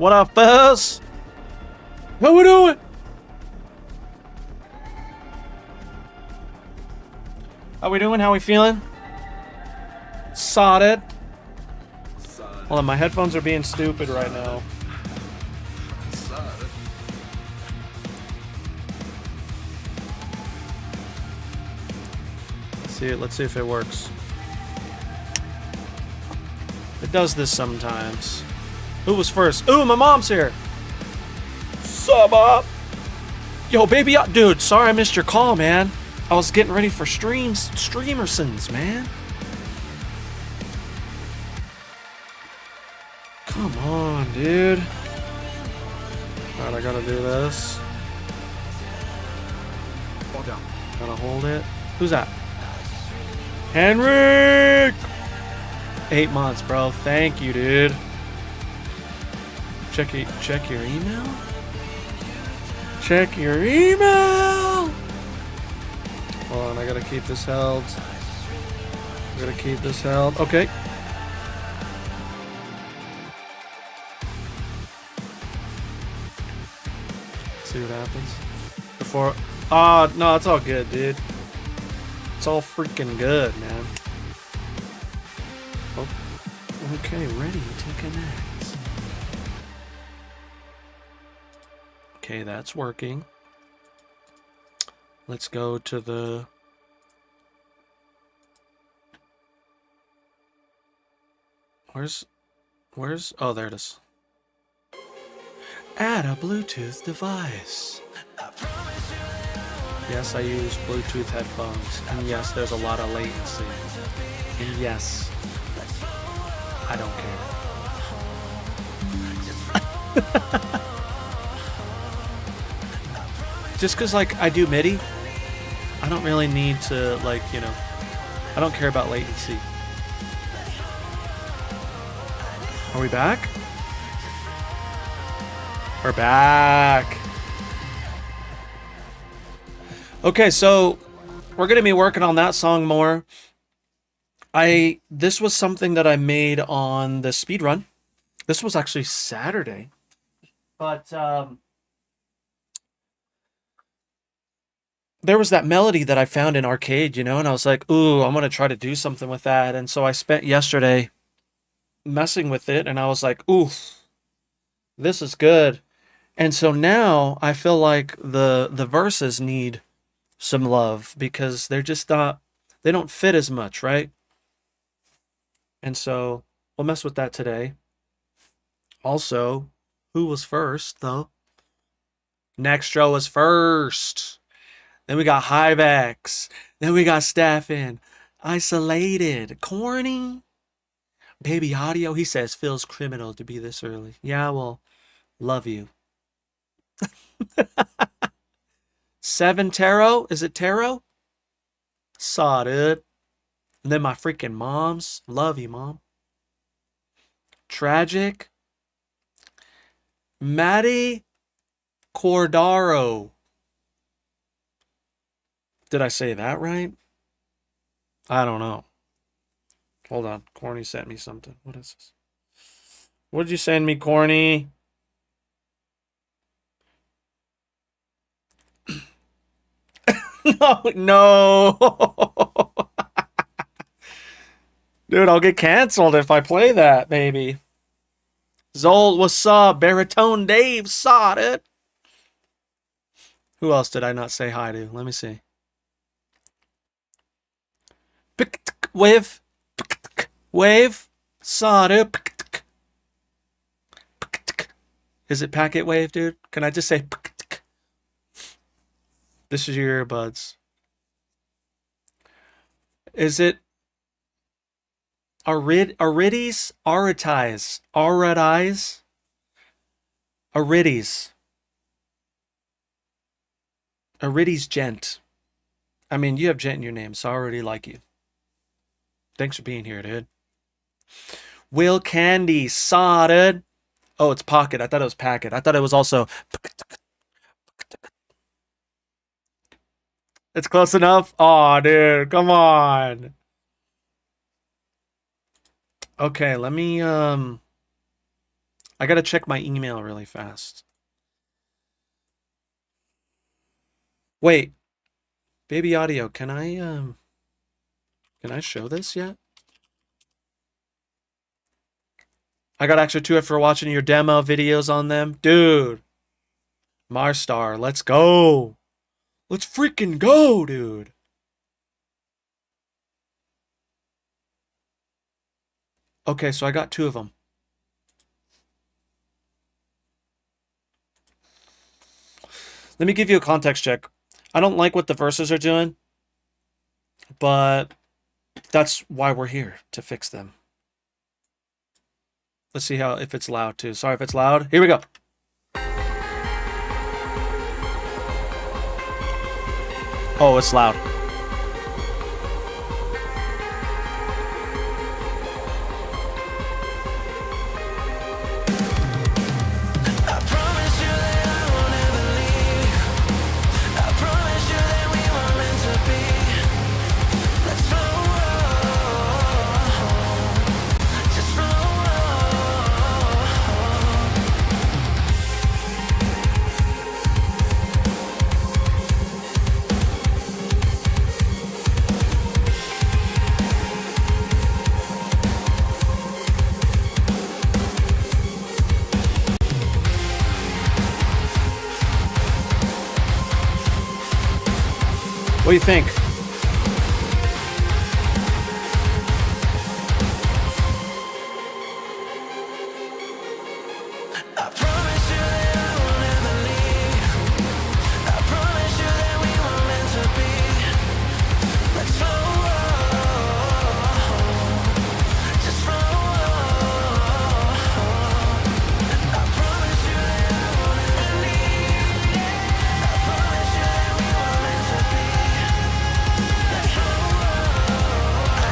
What up, fellas? How we doing? How we doing? How we feeling? Sodded. Hold on, my headphones are being stupid right now. Let's see if it works. It does this sometimes. Who was first? Ooh, my mom's here. Sup up? Yo, baby, dude, sorry I missed your call, man. I was getting ready for streamersons, man. Come on, dude. Alright, I gotta do this. Hold down. Gotta hold it. Who's that? Henrik! 8 months, bro. Thank you, dude. Check your email? Check your email! Hold on, I gotta keep this held. Okay. See what happens. Before... Oh, no, it's all good, dude. It's all freaking good, man. Oh. Okay, ready to connect. Okay, that's working. Let's go to the... Where's... Oh, there it is. Add a Bluetooth device. Yes, I use Bluetooth headphones. And yes, there's a lot of latency. And yes, I don't care. Just because, like, I do MIDI, I don't really need to, like, you know, I don't care about latency. Are we back? We're back. Okay, so we're going to be working on that song more. This was something that I made on the speed run. This was actually Saturday. But there was that melody that I found in Arcade, you know, and I was like, ooh, I'm going to try to do something with that. And so I spent yesterday messing with it, and I was like, ooh, this is good. And so now I feel like the verses need some love because they're just not, they don't fit as much, right? And so we'll mess with that today. Also, who was first, though? Nextro was first. Then we got APPEX. Then we got Staffin. Isolated. Corny. Baby Audio, he says, feels criminal to be this early. Yeah, well, love you. 7 Tarot? Is it Tarot? Saw, dude. And then my freaking moms. Love you, Mom. Tragic. Maddie Cordaro. Did I say that right? I don't know. Hold on. Corny sent me something. What is this? What did you send me, Corny? No. Dude, I'll get canceled if I play that, baby. Zol, what's up? Baritone Dave, saw it. Who else did I not say hi to? Let me see. Wave. Wave. Saw it. Is it Packet Wave, dude? Can I just say... This is your earbuds. Is it Arides? Aritize? Arides? Arides. Arides Djent. I mean, you have Djent in your name, so I already like you. Thanks for being here, dude. Will Candy, Sodded. Oh, it's Pocket. I thought it was Packet. I thought it was also... It's close enough? Aw, dude, come on. Okay, let me I gotta check my email really fast. Wait, baby audio, can I show this yet? I got AXURE 2 for watching your demo videos on them. Dude, Marstar, let's go. Let's freaking go, dude. Okay, so I got 2 of them. Let me give you a context check. I don't like what the verses are doing, but that's why we're here, to fix them. Let's see if it's loud too. Sorry if it's loud. Here we go. Oh, it's loud. What do you think?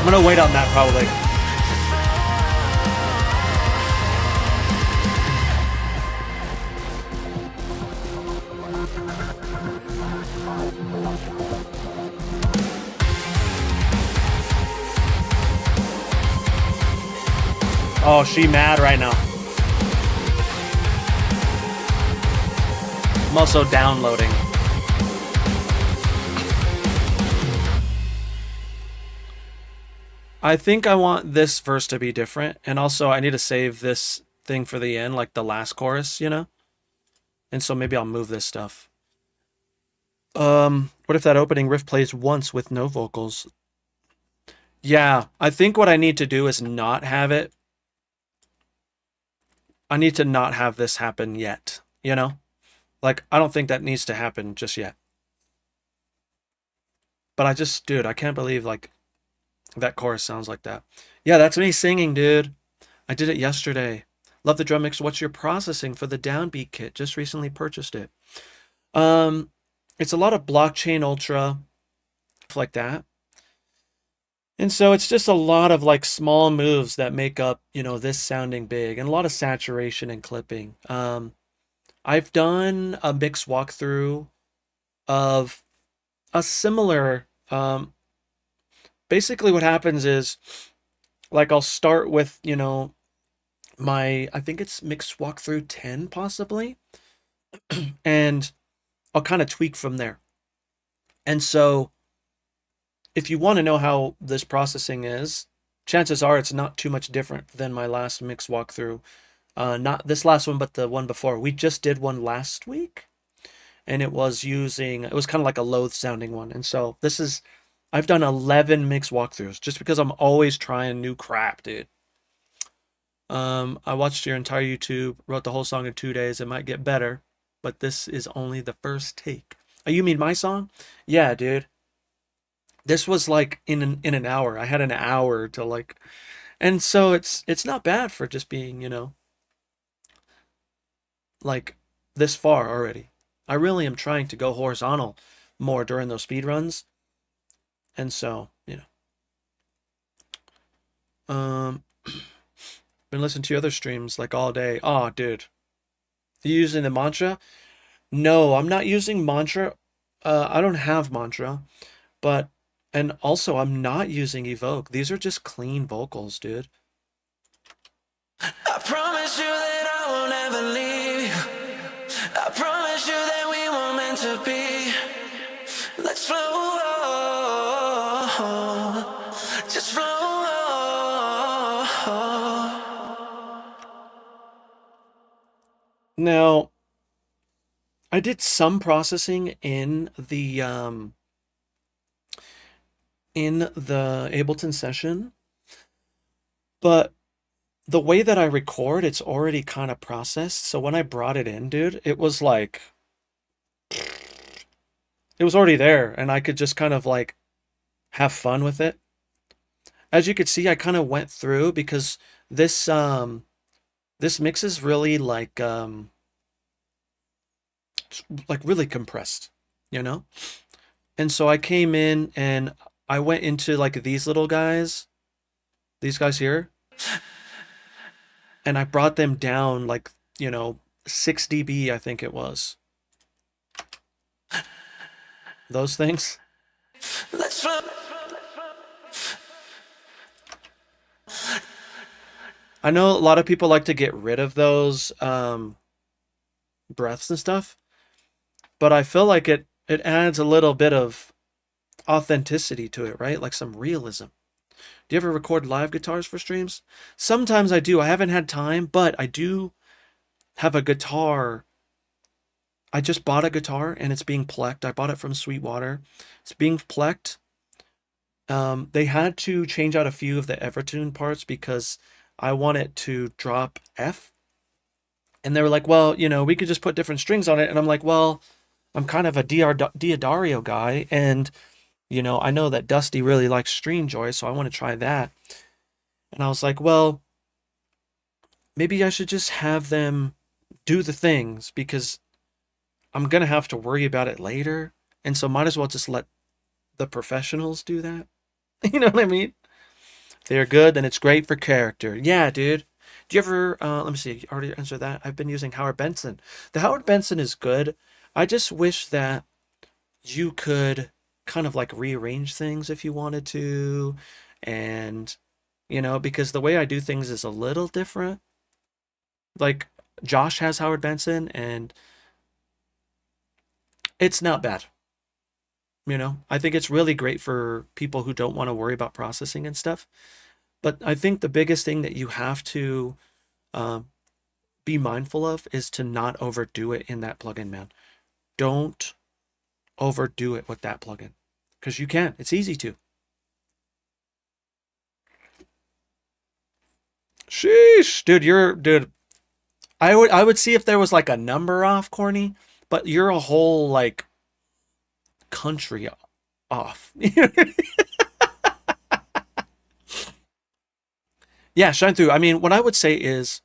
I'm gonna wait on that probably. Oh, she mad right now. I'm also downloading. I think I want this verse to be different, and also I need to save this thing for the end, like the last chorus, you know? And so maybe I'll move this stuff. What if that opening riff plays once with no vocals? Yeah, I think what I need to do is not have it. I need to not have this happen yet, you know? Like, I don't think that needs to happen just yet. But dude, I can't believe, like, that chorus sounds like that. Yeah, that's me singing, dude. I did it yesterday. Love the drum mix. What's your processing for the downbeat kit? Just recently purchased it. It's a lot of blockchain ultra, like that. And so it's just a lot of like small moves that make up, you know, this sounding big, and a lot of saturation and clipping. I've done a mix walkthrough of a similar, basically what happens is, like, I'll start with, you know, I think it's mix walkthrough 10 possibly, and I'll kind of tweak from there. And so if you want to know how this processing is, chances are it's not too much different than my last mix walkthrough. Not this last one, but the one before. We just did one last week, and it was kind of like a loath sounding one. And so I've done 11 mix walkthroughs just because I'm always trying new crap, dude. I watched your entire YouTube, wrote the whole song in 2 days. It might get better, but this is only the first take. Oh, you mean my song? Yeah, dude. This was like in an hour. I had an hour to like, and so it's not bad for just being, you know, like this far already. I really am trying to go horizontal more during those speed runs. And so, you know, been listening to your other streams like all day. Oh, dude, you using the mantra? No, I'm not using mantra. I don't have mantra, and also I'm not using evoke. These are just clean vocals, dude. I promise you that I won't never leave. I promise you that we were meant to be. Let's flow, just flow. Now, I did some processing in the Ableton session, but the way that I record, it's already kind of processed. So when I brought it in, dude, it was like it was already there, and I could just kind of like have fun with it. As you could see, I kind of went through because this this mix is really like really compressed, you know? And so I came in and I went into like these guys here, and I brought them down like, 6 dB, I think it was. Those things. Let's flow. I know a lot of people like to get rid of those breaths and stuff, but I feel like it adds a little bit of authenticity to it, right? Like some realism. Do you ever record live guitars for streams? Sometimes I do. I haven't had time, but I do have a guitar. I just bought a guitar and it's being plecked. I bought it from Sweetwater. It's being plecked. They had to change out a few of the Evertune parts because I want it to drop F. And they were like, well, we could just put different strings on it. And I'm like, well, I'm kind of a Diodario guy. And, I know that Dusty really likes Streamjoy, so I want to try that. And I was like, well, maybe I should just have them do the things because I'm going to have to worry about it later. And so might as well just let the professionals do that. You know what I mean? If they're good, then it's great for character. Yeah, dude. Do you ever, let me see, you already answered that. I've been using Howard Benson. The Howard Benson is good. I just wish that you could kind of like rearrange things if you wanted to. And, because the way I do things is a little different. Like, Josh has Howard Benson, and it's not bad. I think it's really great for people who don't want to worry about processing and stuff. But I think the biggest thing that you have to be mindful of is to not overdo it in that plugin, man. Don't overdo it with that plugin because you can. It's easy to. Sheesh, dude. I would see if there was like a number off, corny, but you're a whole like country off. Yeah, shine through. I mean, what I would say is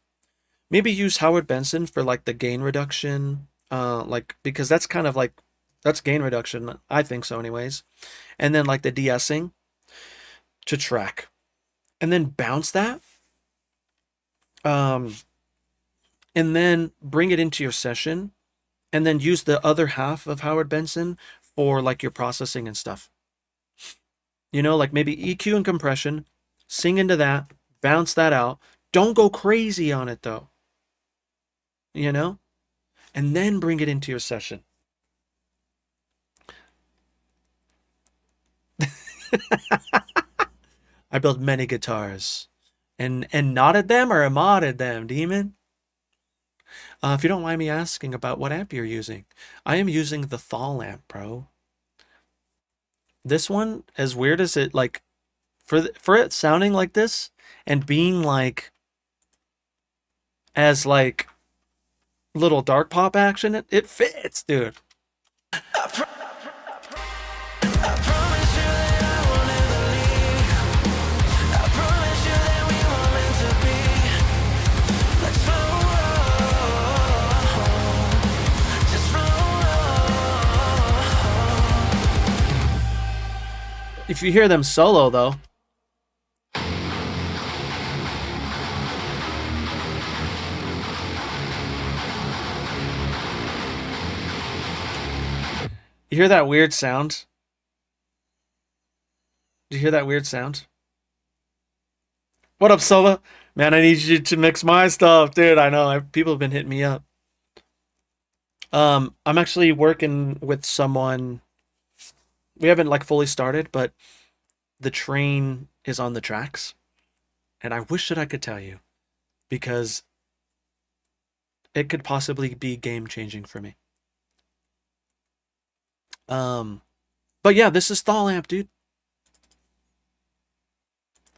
maybe use Howard Benson for like the gain reduction, like because that's kind of like that's gain reduction. I think so, anyways. And then like the de-essing to track, and then bounce that, um, and then bring it into your session, and then use the other half of Howard Benson for like your processing and stuff. Like maybe EQ and compression, sing into that, bounce that out. Don't go crazy on it though. And then bring it into your session. I built many guitars and knotted them or modded them, demon. If you don't mind me asking about what amp you're using, I am using the Thal amp, bro. This one, as weird as it like, for it sounding like this and being like as like little dark pop action, it fits, dude. If you hear them solo though, you hear that weird sound? Do you hear that weird sound? What up, Sova? Man, I need you to mix my stuff, dude. I know people have been hitting me up. I'm actually working with someone. We haven't like fully started, but the train is on the tracks, and I wish that I could tell you because it could possibly be game changing for me. Um, but yeah, this is Thalamp, dude.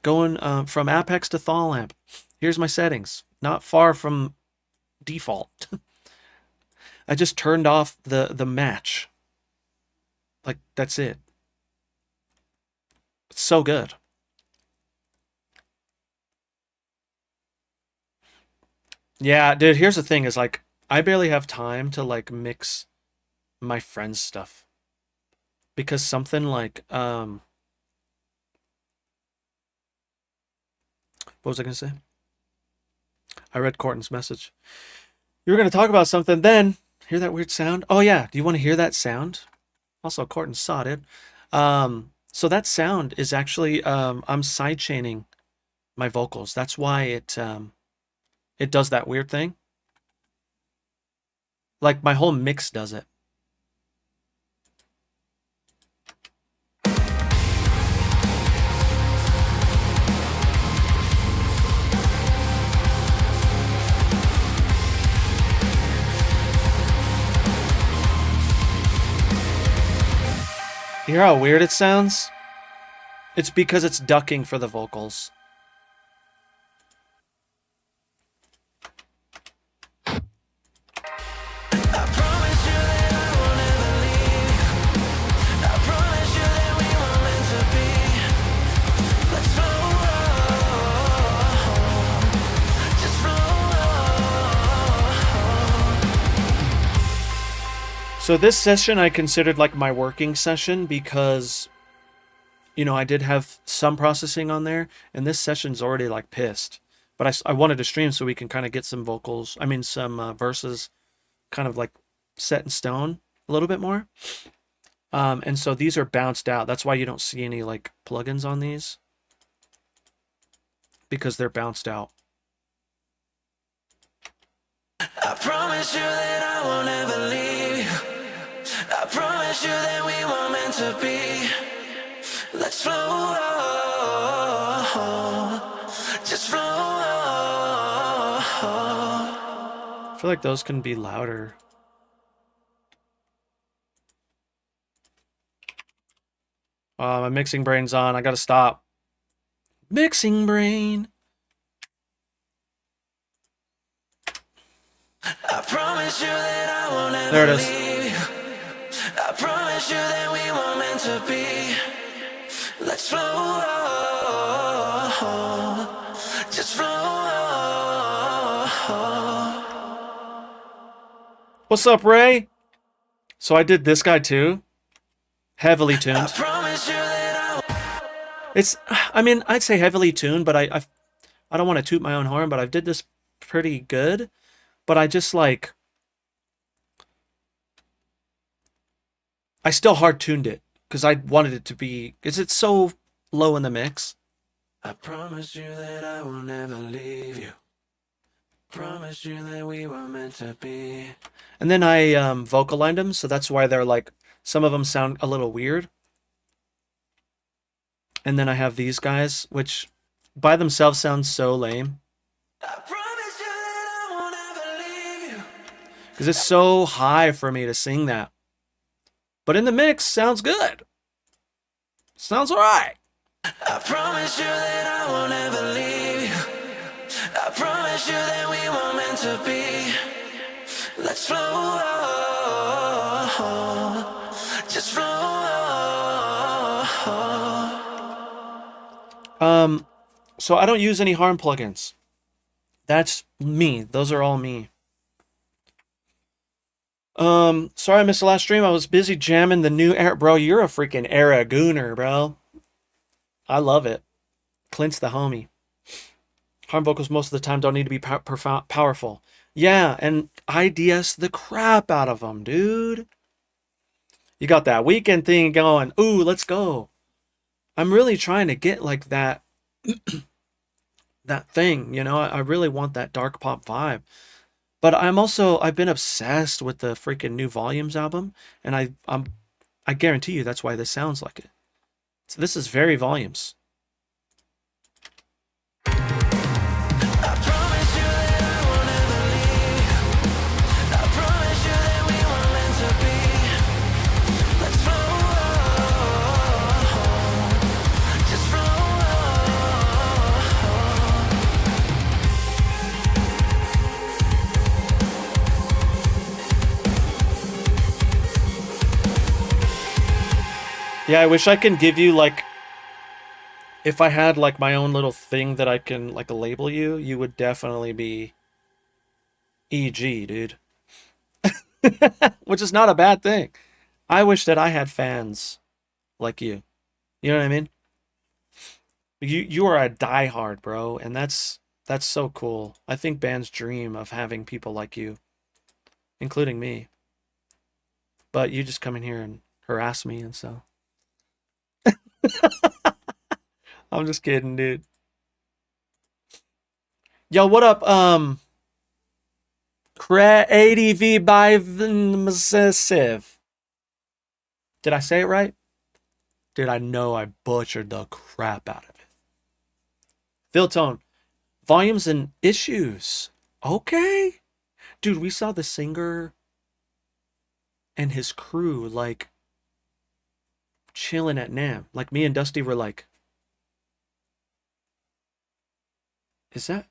Going from APPEX to Thalamp. Here's my settings. Not far from default. I just turned off the match. Like that's it. It's so good. Yeah, dude, here's the thing is like I barely have time to like mix my friend's stuff because something like what was I gonna say? I read Corton's message. You were gonna talk about something then. Hear that weird sound? Oh yeah, do you want to hear that sound? Also, Corton saw it. So that sound is actually I'm sidechaining my vocals. That's why it does that weird thing. Like my whole mix does it. You hear how weird it sounds? It's because it's ducking for the vocals. I promise you that I will never leave. I promise you that we were meant to be. Let's flow, just flow. So this session I considered like my working session because I did have some processing on there, and this session's already like pissed. But I wanted to stream so we can kind of get some vocals, I mean, some verses kind of like set in stone a little bit more. And so these are bounced out. That's why you don't see any like plugins on these because they're bounced out. I promise you that I will never leave. I promise you that we were meant to be. Let's flow, just flow. I feel like those can be louder. My mixing brain's on. I gotta stop. Mixing brain. I promise you that I will never There it is. leave. I promise you that we were meant to be. Let's flow, just flow. What's up, Ray? So I did this guy too. Heavily I tuned. promise you that It's, I mean, I'd say heavily tuned, but I don't want to toot my own horn, but I did this pretty good. But I just like, I still hard tuned it because I wanted it to be, because it's so low in the mix. I promise you that I will never leave you. Promise you that we were meant to be. And then I vocal lined them, so that's why they're like, some of them sound a little weird. And then I have these guys, which by themselves sound so lame. I promise you that I will never leave you. Because it's so high for me to sing that. But in the mix, sounds good. Sounds alright. I promise you that I will never leave you. I promise you that we were meant to be. Let's flow, just flow. So I don't use any harm plugins. That's me. Those are all me. Sorry I missed the last stream. I was busy jamming the new era. Bro, you're a freaking era gooner, bro. I love it. Clint's the homie. Harm vocals most of the time don't need to be powerful. Yeah, and I DS the crap out of them, dude. You got that weekend thing going. Ooh, let's go. I'm really trying to get like that that thing, you know. I really want that dark pop vibe. But I've been obsessed with the freaking new Volumes album, and I guarantee you that's why this sounds like it. So this is very Volumes. I promise you that I won't ever leave. I promise you that we were meant to be. Let's flow, just flow. Yeah, I wish I can give you like, if I had like my own little thing that I can like label you, you would definitely be EG, dude. Which is not a bad thing. I wish that I had fans like you. You know what I mean? You are a diehard, bro, and that's so cool. I think bands dream of having people like you, including me. But you just come in here and harass me, and so I'm just kidding, dude. Yo, what up? Creative by Massive. Did I say it right? Dude, I know I butchered the crap out of it. Phil Tone, volumes and issues. Okay. Dude, we saw the singer and his crew like chilling at Nam. Like me and Dusty were like, is that?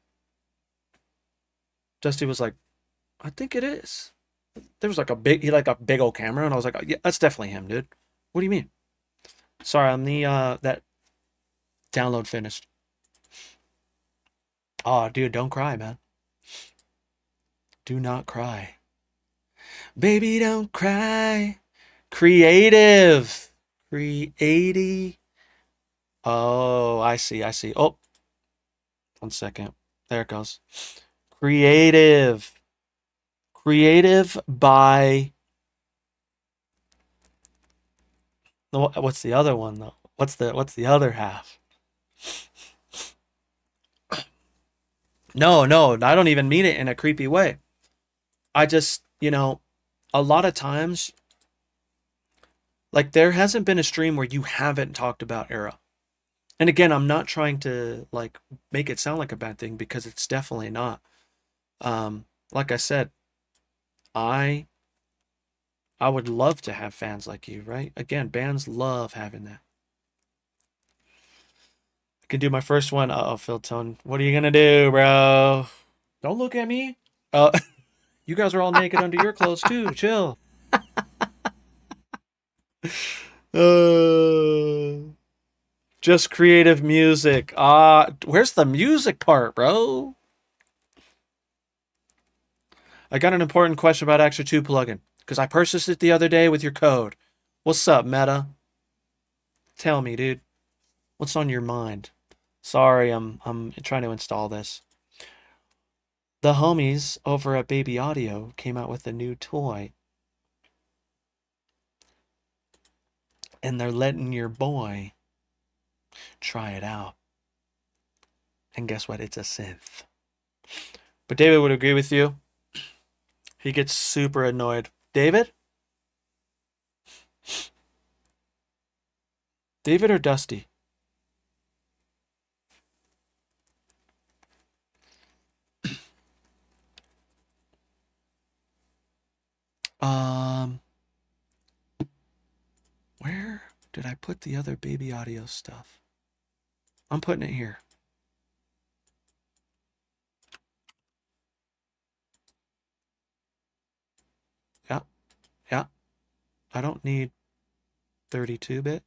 Dusty was like, I think it is. There was like a big old camera, and I was like, oh, yeah, that's definitely him, dude. What do you mean? Sorry, I'm the that download finished. Oh, dude, don't cry, man. Do not cry. Baby, don't cry. Creative. Creative. Oh, I see, I see. Oh, 1 second. There it goes. Creative. Creative by. What's the other one though? What's the other half? No, no, I don't even mean it in a creepy way. I just, a lot of times, like there hasn't been a stream where you haven't talked about Era. And again, I'm not trying to like make it sound like a bad thing because it's definitely not. Like I said, I I would love to have fans like you, right? Again, bands love having that. I can do my first one. Uh-oh, Phil Tone. What are you gonna do, bro? Don't look at me. You guys are all naked under your clothes too. Chill. Uh, just creative music. Where's the music part, bro? I got an important question about AXURE 2 plugin because I purchased it the other day with your code. What's up, Meta? Tell me, dude. What's on your mind? Sorry, I'm trying to install this. The homies over at Baby Audio came out with a new toy, and they're letting your boy try it out. And guess what? It's a synth. But David would agree with you. He gets super annoyed. David? David or Dusty? Um, where did I put the other Baby Audio stuff? I'm putting it here. Yeah, yeah. I don't need 32-bit.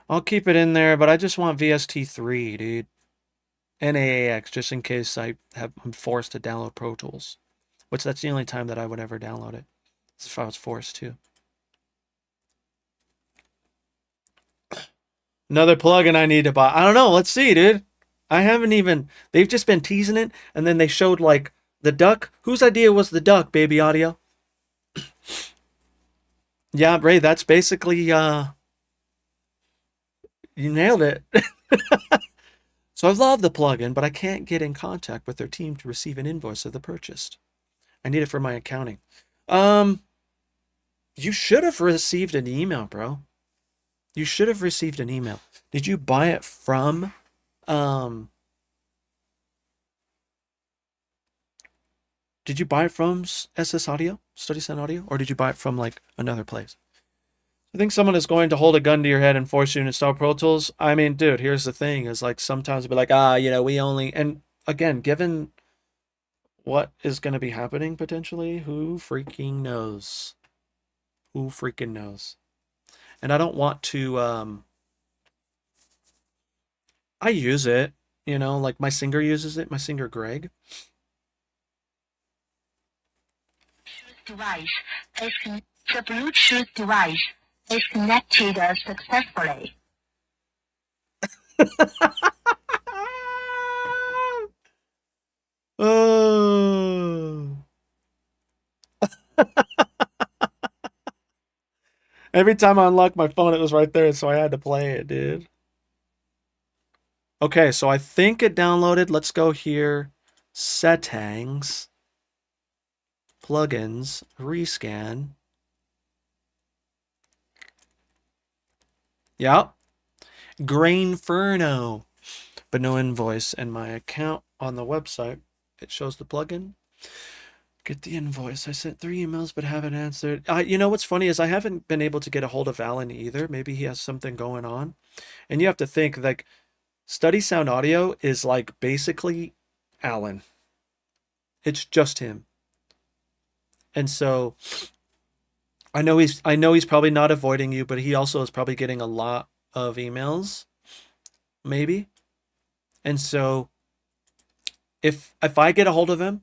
I'll keep it in there, but I just want VST3, dude. And AAX, just in case I'm forced to download Pro Tools. Which that's the only time that I would ever download it. If I was forced to. Another plugin I need to buy. I don't know. Let's see, dude. I haven't even. They've just been teasing it, and then they showed like the duck. Whose idea was the duck, Baby Audio? Yeah, Ray. That's basically. You nailed it. So I love the plugin, but I can't get in contact with their team to receive an invoice of the purchase. I need it for my accounting. Um, you should have received an email, bro. You should have received an email. Did you buy it from um did you buy it from SS Audio, Study Sound Audio, or did you buy it from like another place? I think someone is going to hold a gun to your head and force you to install Pro Tools. I mean, dude, here's the thing: is like sometimes be like, we only. And again, given what is going to be happening potentially, who freaking knows? Who freaking knows? And I don't want to. I use it, like my singer uses it. My singer Greg. Device is the Bluetooth device is connected successfully. Oh. Every time I unlocked my phone, it was right there, so I had to play it, dude. Okay, so I think it downloaded. Let's go here. Settings. Plugins. Rescan. Yep. Grainferno. But no invoice. And my account on the website, it shows the plugin. Get the invoice. I sent 3 emails but haven't answered. You know what's funny is I haven't been able to get a hold of Alan either. Maybe he has something going on. And you have to think, like, Study Sound Audio is like basically Alan. It's just him. And so I know he's probably not avoiding you, but he also is probably getting a lot of emails, maybe. And so if I get a hold of him,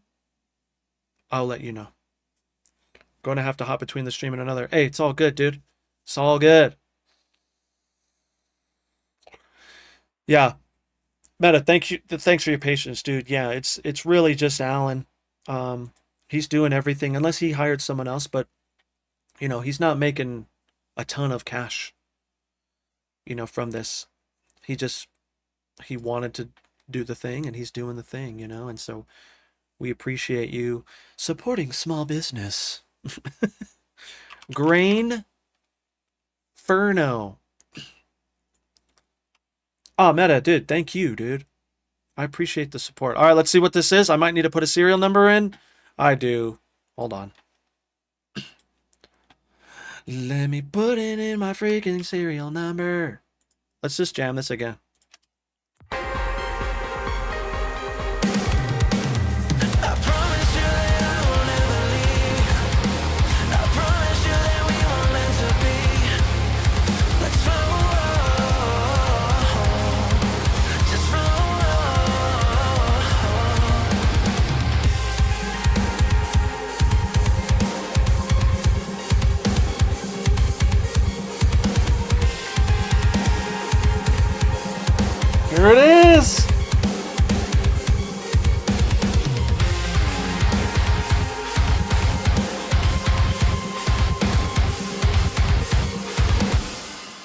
I'll let you know. Going to have to hop between the stream and another. Hey, it's all good, dude. It's all good. Yeah. Meta, thanks for your patience, dude. Yeah, it's really just Alan. He's doing everything unless he hired someone else, but he's not making a ton of cash, from this. He wanted to do the thing and he's doing the thing, and so we appreciate you supporting small business. Grain Furno. Oh, Meta, dude, thank you, dude. I appreciate the support. All right, let's see what this is. I might need to put a serial number in. I do. Hold on. Let me put it in my freaking serial number. Let's just jam this again. Here it is!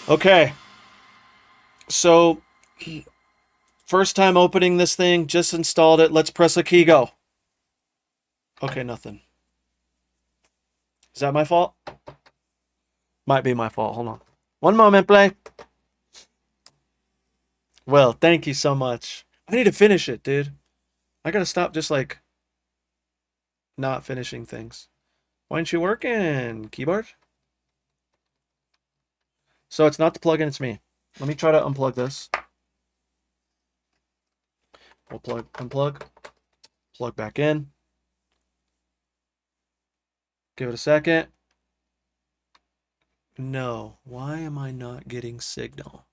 Okay. So, first time opening this thing, just installed it. Let's press a key, go. Okay, nothing. Is that my fault? Might be my fault. Hold on. One moment, play. Well, thank you so much. I need to finish it, dude. I gotta stop just like not finishing things. Why aren't you working, keyboard? So it's not the plugin, it's me. Let me try to unplug this. We'll unplug, plug back in. Give it a second. No, why am I not getting signal?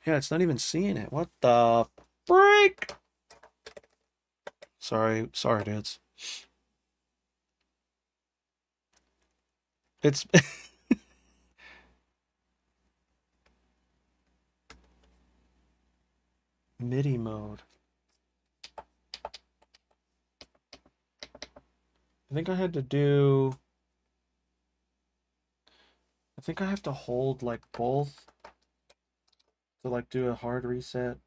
Yeah, it's not even seeing it. What the freak? Sorry, dudes. It's MIDI mode. I think I had to do... I think I have to hold like both to like do a hard reset.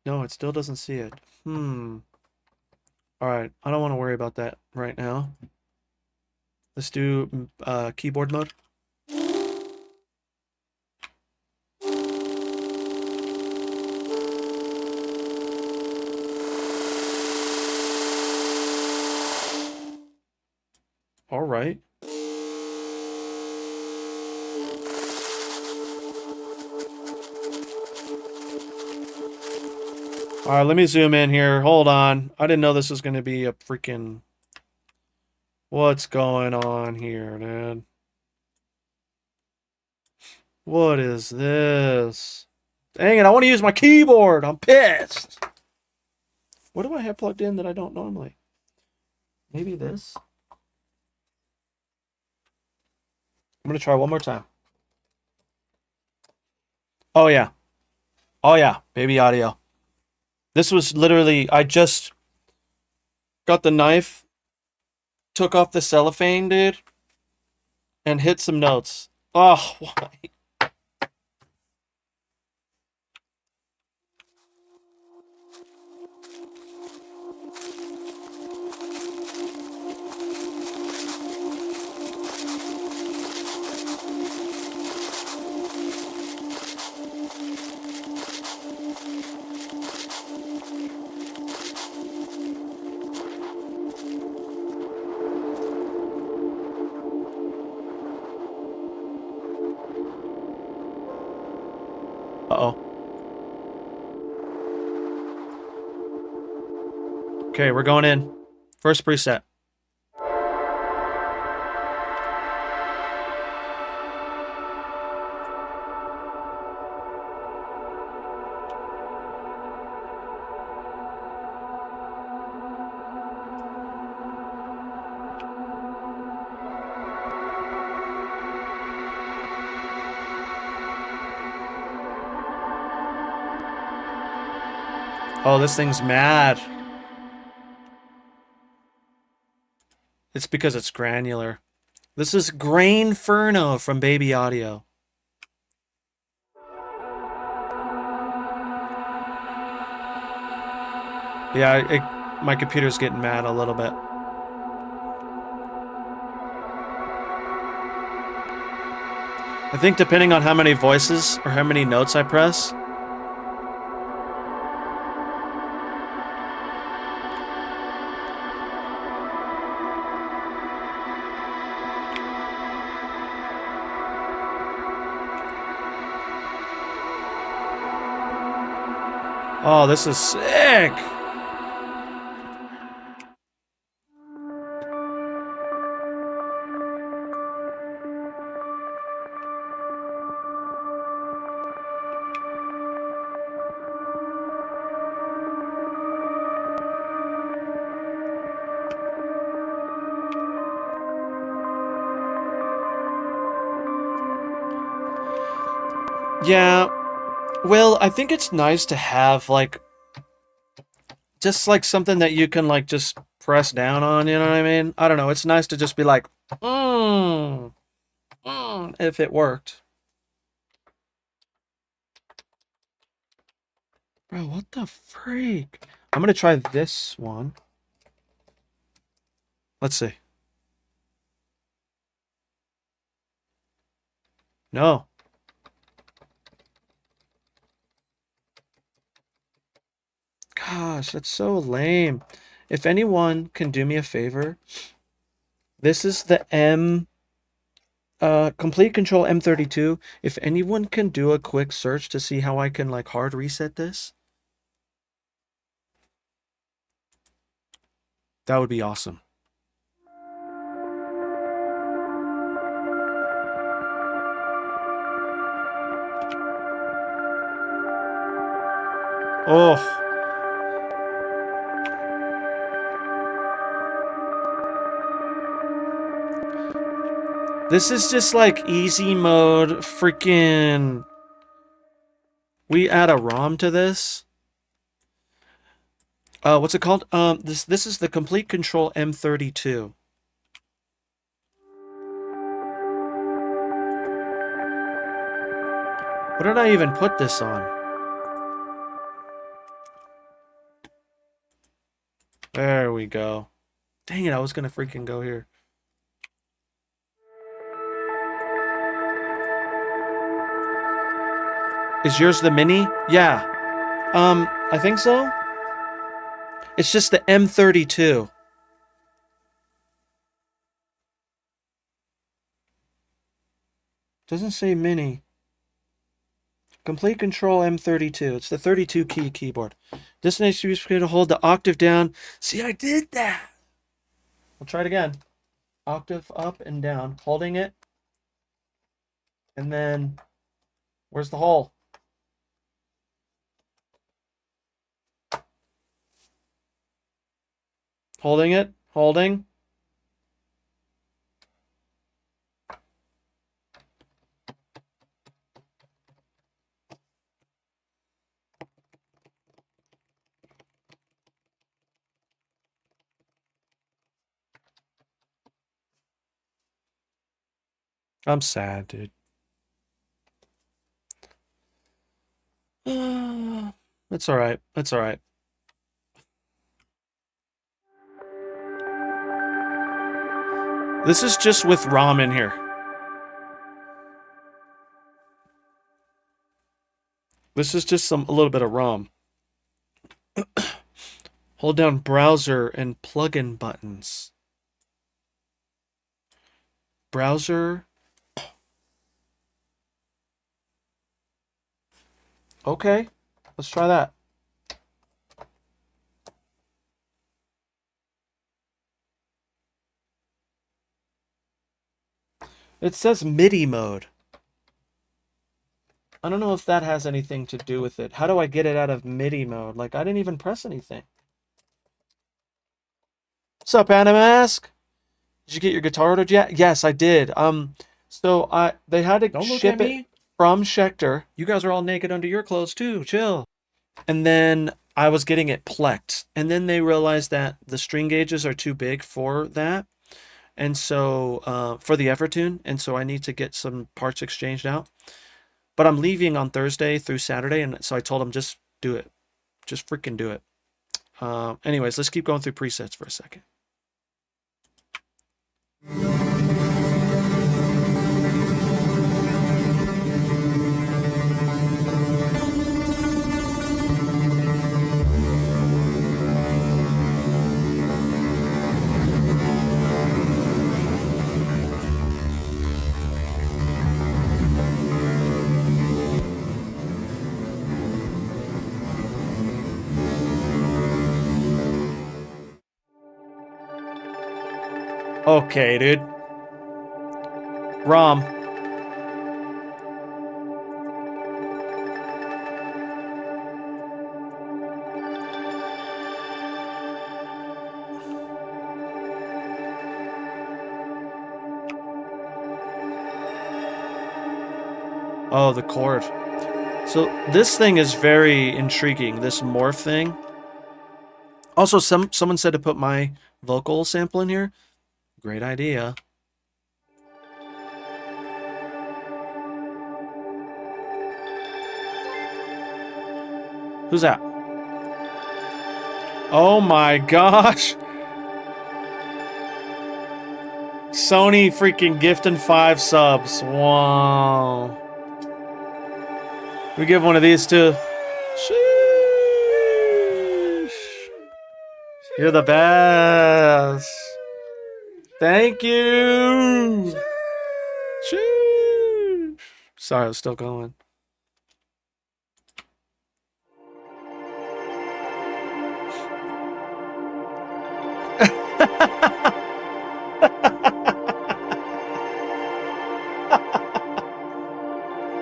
No, it still doesn't see it. All right, I don't want to worry about that right now. Let's do keyboard mode. All right. All right, let me zoom in here. Hold on. I didn't know this was going to be a freaking... What's going on here, dude? What is this? Dang it, I want to use my keyboard. I'm pissed. What do I have plugged in that I don't normally? Maybe this? I'm going to try one more time. Oh, yeah. Oh, yeah. Baby audio. This was literally... I just got the knife, took off the cellophane, dude, and hit some notes. Oh, why? Uh-oh. Okay, we're going in. First preset. Oh, this thing's mad. It's because it's granular. This is Grainferno from Baby Audio. Yeah, my computer's getting mad a little bit. I think depending on how many voices or how many notes I press. Oh, this is sick! Yeah, well, I think it's nice to have, like, just, like, something that you can, like, just press down on, you know what I mean? I don't know, it's nice to just be like, if it worked. Bro, what the freak? I'm gonna try this one. Let's see. No. Gosh, that's so lame. If anyone can do me a favor, this is the Complete Control M32. If anyone can do a quick search to see how I can like hard reset this, that would be awesome. Oh. This is just like easy mode freaking we add a ROM to this. What's it called? This is the Complete Control M32. What did I even put this on? There we go. Dang it, I was gonna freaking go here. Is yours the mini? Yeah. I think so. It's just the M32. Doesn't say mini. Complete Control M32. It's the 32 key keyboard. This needs to be to hold the octave down. See, I did that. We'll try it again. Octave up and down, holding it. And then, where's the hole? Holding it, holding. I'm sad, dude. It's all right. It's all right. This is just with ROM in here. This is just a little bit of ROM. Hold down browser and plugin buttons. Browser. Okay, let's try that. It says MIDI mode. I don't know if that has anything to do with it. How do I get it out of MIDI mode? Like, I didn't even press anything. What's up, Animask? Did you get your guitar ordered yet? Yes, I did. So they had to ship it from Schecter. You guys are all naked under your clothes too. Chill. And then I was getting it plecked. And then they realized that the string gauges are too big for that. And so, for the Evertune. And so I need to get some parts exchanged out. But I'm leaving on Thursday through Saturday. And so I told them, just do it. Just freaking do it. Anyways, let's keep going through presets for a second. Okay, dude. ROM. Oh, the chord. So this thing is very intriguing, this morph thing. Also, someone said to put my vocal sample in here. Great idea. Who's that? Oh my gosh. Sony freaking gifting 5 subs. Wow. We give one of these too. Sheesh. You're the best. Thank you. Sheesh. Sorry, I was still going.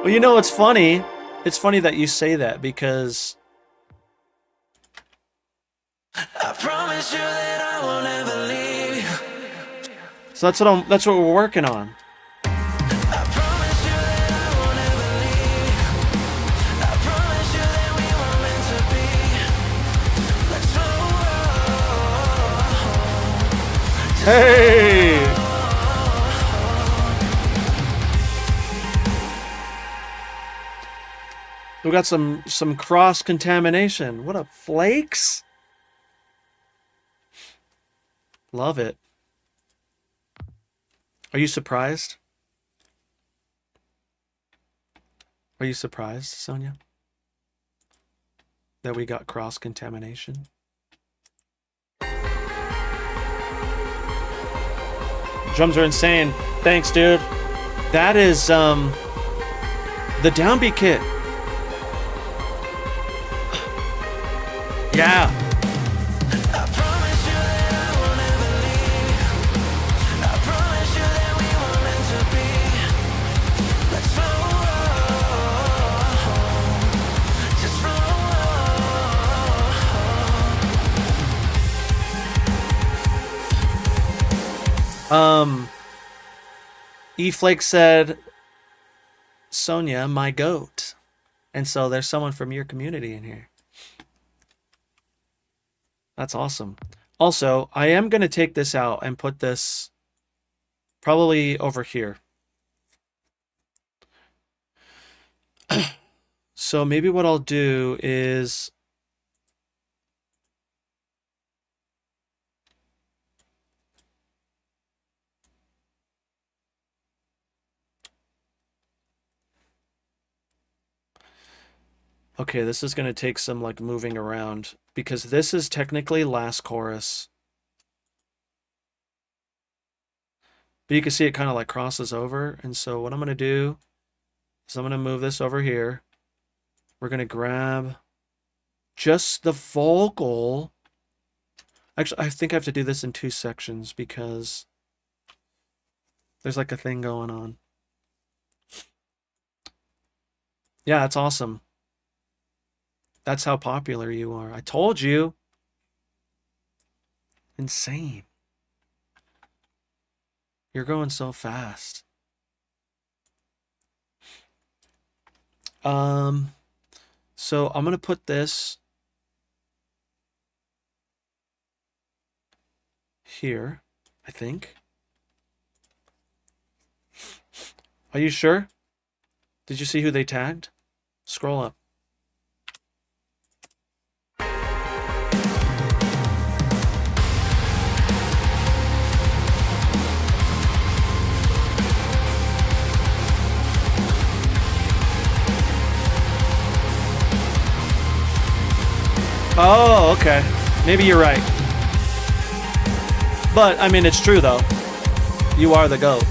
Well, you know, it's funny. It's funny that you say that because I promise you that I won't ever leave. so that's what we're working on. I promise you that I won't ever leave. I promise Hey! We got some cross contamination. What up, flakes? Love it. Are you surprised? Are you surprised, Sonia, that we got cross contamination? Drums are insane. Thanks, dude. That is the downbeat kit. Yeah. I promise you that I will never leave. I promise you that we were meant to be. Let's flow, just flow. E-Flake said, Sonia, my goat. And so there's someone from your community in here. That's awesome. Also, I am going to take this out and put this probably over here. So maybe what I'll do is okay, this is going to take some like moving around because this is technically last chorus. But you can see it kind of like crosses over. And so what I'm going to do is I'm going to move this over here. We're going to grab just the vocal. Actually, I think I have to do this in 2 sections because there's like a thing going on. Yeah, it's awesome. That's how popular you are. I told you. Insane. You're going so fast. So I'm gonna put this here, I think. Are you sure? Did you see who they tagged? Scroll up. Oh, okay. Maybe you're right. But, I mean, it's true, though. You are the GOAT.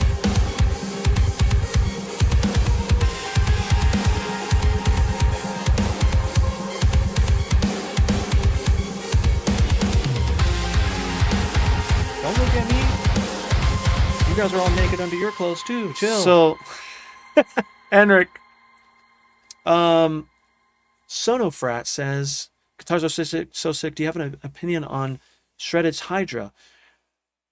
Don't look at me. You guys are all naked under your clothes, too. Chill. So, Enric, Sonofrat says, guitars are so sick. Do you have an opinion on Shredded's Hydra?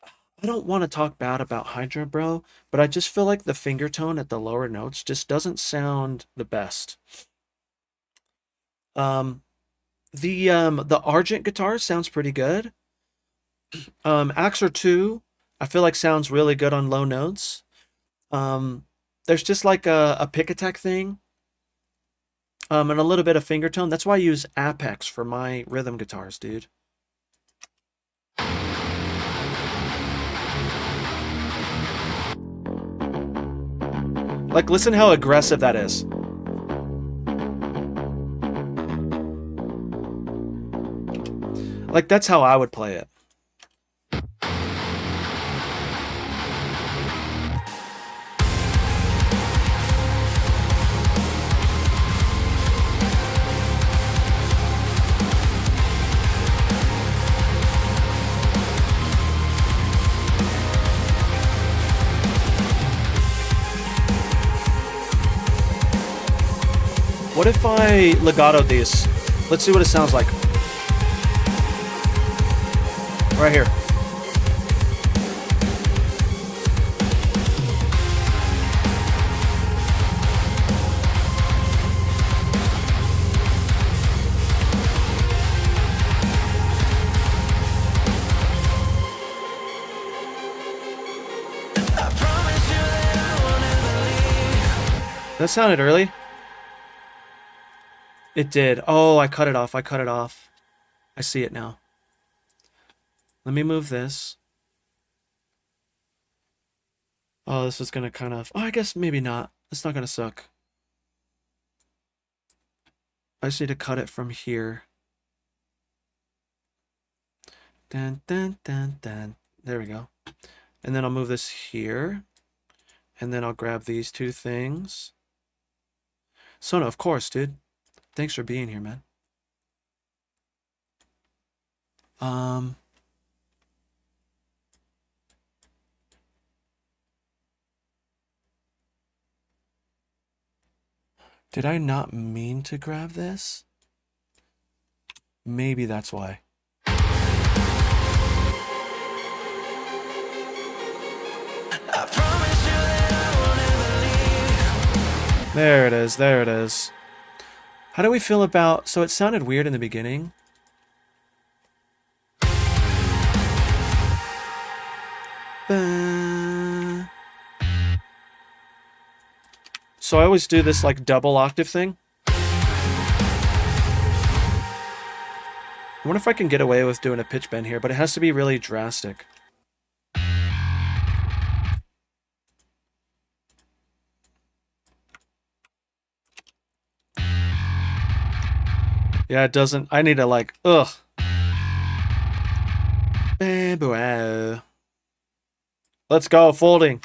I don't want to talk bad about Hydra, bro, but I just feel like the finger tone at the lower notes just doesn't sound the best. The Argent guitar sounds pretty good. AXURE 2, I feel like sounds really good on low notes. There's just like a pick attack thing. And a little bit of finger tone. That's why I use APPEX for my rhythm guitars, dude. Like, listen how aggressive that is. Like, that's how I would play it. What if I legato these? Let's see what it sounds like. Right here. That sounded early. It did. Oh, I cut it off. I cut it off. I see it now. Let me move this. Oh, this is gonna kind of... Oh, I guess maybe not. It's not gonna suck. I just need to cut it from here. Dun, dun, dun, dun. There we go. And then I'll move this here. And then I'll grab these two things. Sona, of course, dude. Thanks for being here, man. Did I not mean to grab this? Maybe that's why. There it is, there it is. How do we feel about... So it sounded weird in the beginning. So I always do this like double octave thing. I wonder if I can get away with doing a pitch bend here, but it has to be really drastic. Yeah, it doesn't... I need to like... Ugh. Let's go, folding.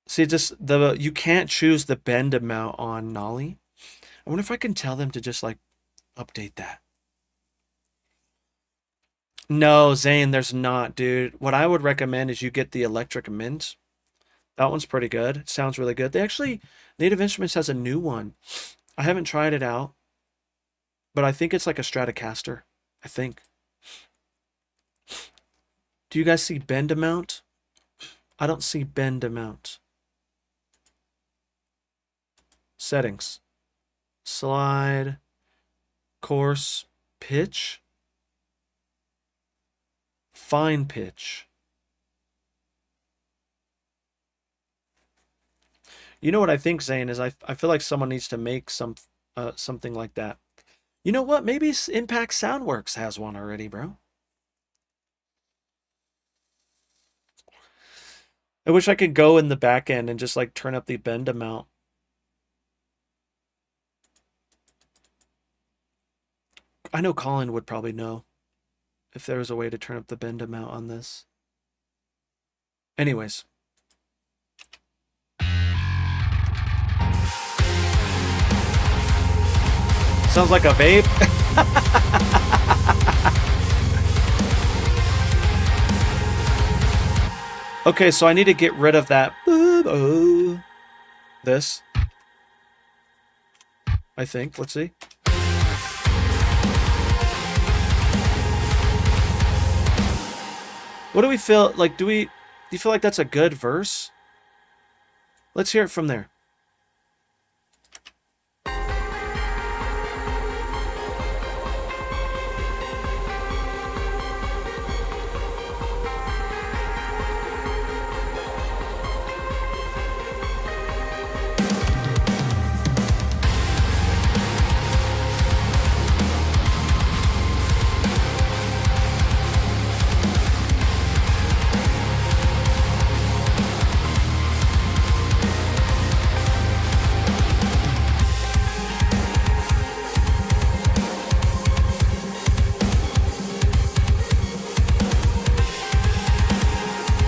See, just the... You can't choose the bend amount on Nolly. I wonder if I can tell them to just like update that. No, Zane, there's not, dude. What I would recommend is you get the Electric Mint. That one's pretty good. It sounds really good. They actually... Native Instruments has a new one. I haven't tried it out. But I think it's like a Stratocaster. I think. Do you guys see bend amount? I don't see bend amount. Settings. Slide. Coarse. Pitch. Fine pitch. You know what I think, Zane, is I feel like someone needs to make something like that. You know what? Maybe Impact Soundworks has one already, bro. I wish I could go in the back end and just like turn up the bend amount. I know Colin would probably know if there was a way to turn up the bend amount on this. Anyways. Sounds like a vape. Okay, so I need to get rid of that. This. I think. Let's see. What do we feel like? Do you feel like that's a good verse? Let's hear it from there.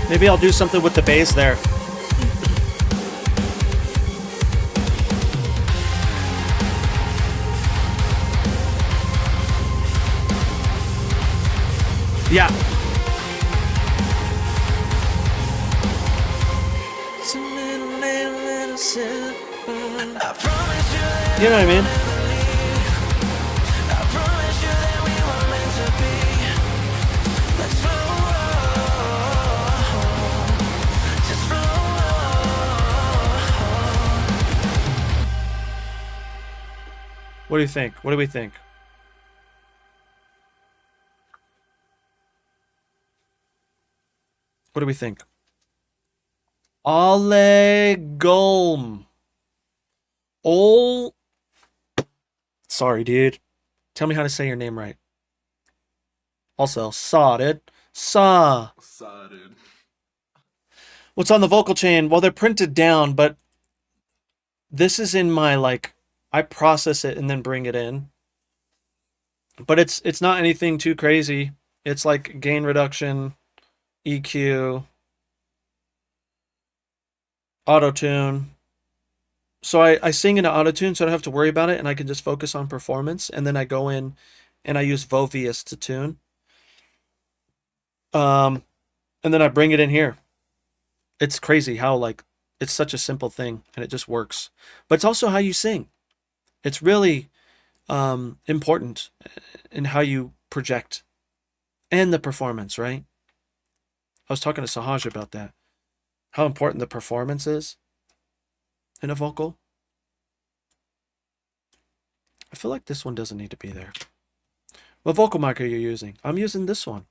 Maybe I'll do something with the bass there. Yeah. You know what I mean? What do you think? What do we think? What do we think? Ale Golm. Ol. Sorry, dude. Tell me how to say your name right. Also, saw, dude. Saw. Excited. What's on the vocal chain? Well, they're printed down, but this is in my, like, I process it and then bring it in. But it's not anything too crazy. It's like gain reduction, EQ, auto-tune. So I sing into auto-tune so I don't have to worry about it and I can just focus on performance. And then I go in and I use Vovius to tune. And then I bring it in here. It's crazy how, like, it's such a simple thing and it just works. But it's also how you sing. It's really important in how you project and the performance, right? I was talking to Sahaj about that. How important the performance is in a vocal. I feel like this one doesn't need to be there. What vocal mic are you using? I'm using this one.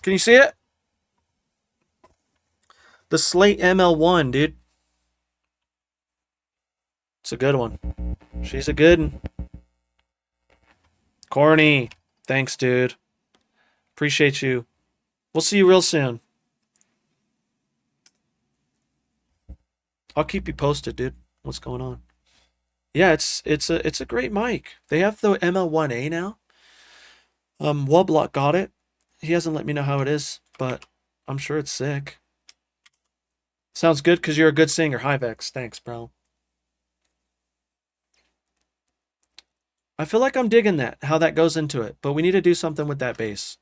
Can you see it? The Slate ML1, dude. It's a good one. She's a good one. Corny. Thanks, dude. Appreciate you. We'll see you real soon. I'll keep you posted, dude. What's going on? Yeah, it's a great mic. They have the ML1A now. Wublock got it. He hasn't let me know how it is, but I'm sure it's sick. Sounds good because you're a good singer. Hi, Vex. Thanks, bro. I feel like I'm digging that, how that goes into it, but we need to do something with that bass.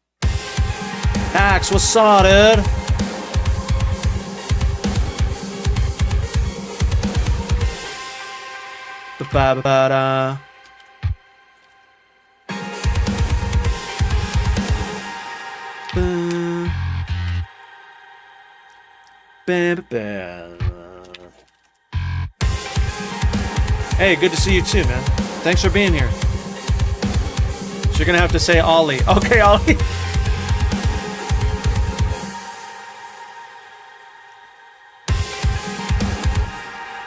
Axe, what's up, dude? Ba-ba-ba-da. Hey, good to see you too, man. Thanks for being here. So you're gonna have to say Ollie. Okay, Ollie.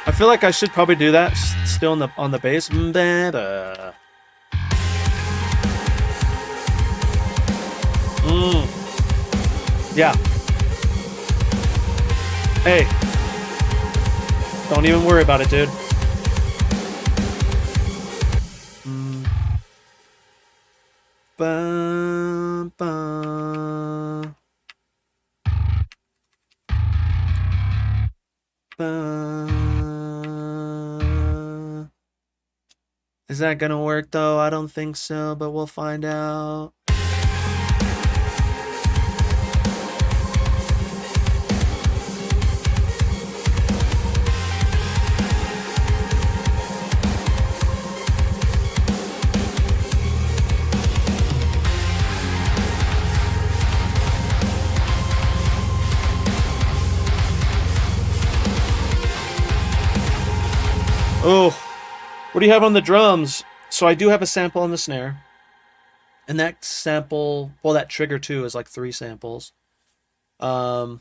I feel like I should probably do that still on the bass. Yeah. Hey. Don't even worry about it, dude. Ba, ba, ba. Is that gonna work though? I don't think so, but we'll find out. Oh, what do you have on the drums? So I do have a sample on the snare. And that sample, well, that trigger too is like 3 samples. And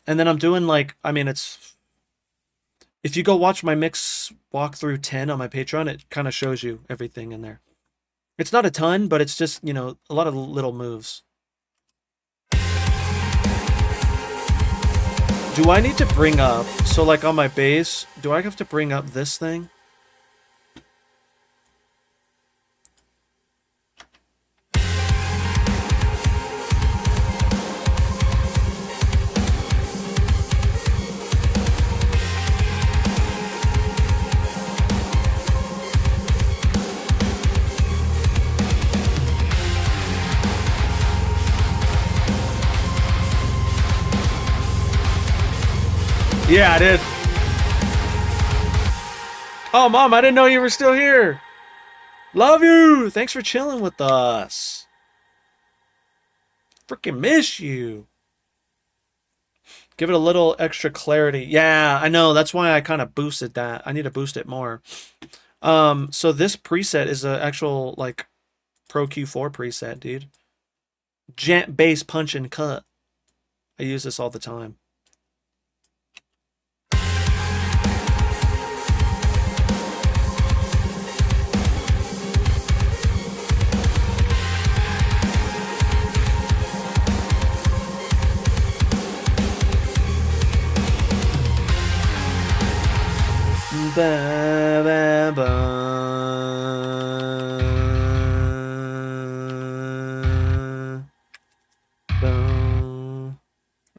then I'm doing like, I mean, it's, if you go watch my mix walkthrough 10 on my Patreon, it kind of shows you everything in there. It's not a ton, but it's just, you know, a lot of little moves. Do I need to bring up, so like on my bass, do I have to bring up this thing? Yeah, I did. Oh, Mom, I didn't know you were still here. Love you. Thanks for chilling with us. Freaking miss you. Give it a little extra clarity. Yeah, I know. That's why I kind of boosted that. I need to boost it more. So this preset is a actual like Pro Q4 preset, dude. Djent bass punch and cut. I use this all the time. Ba, ba, ba. Ba.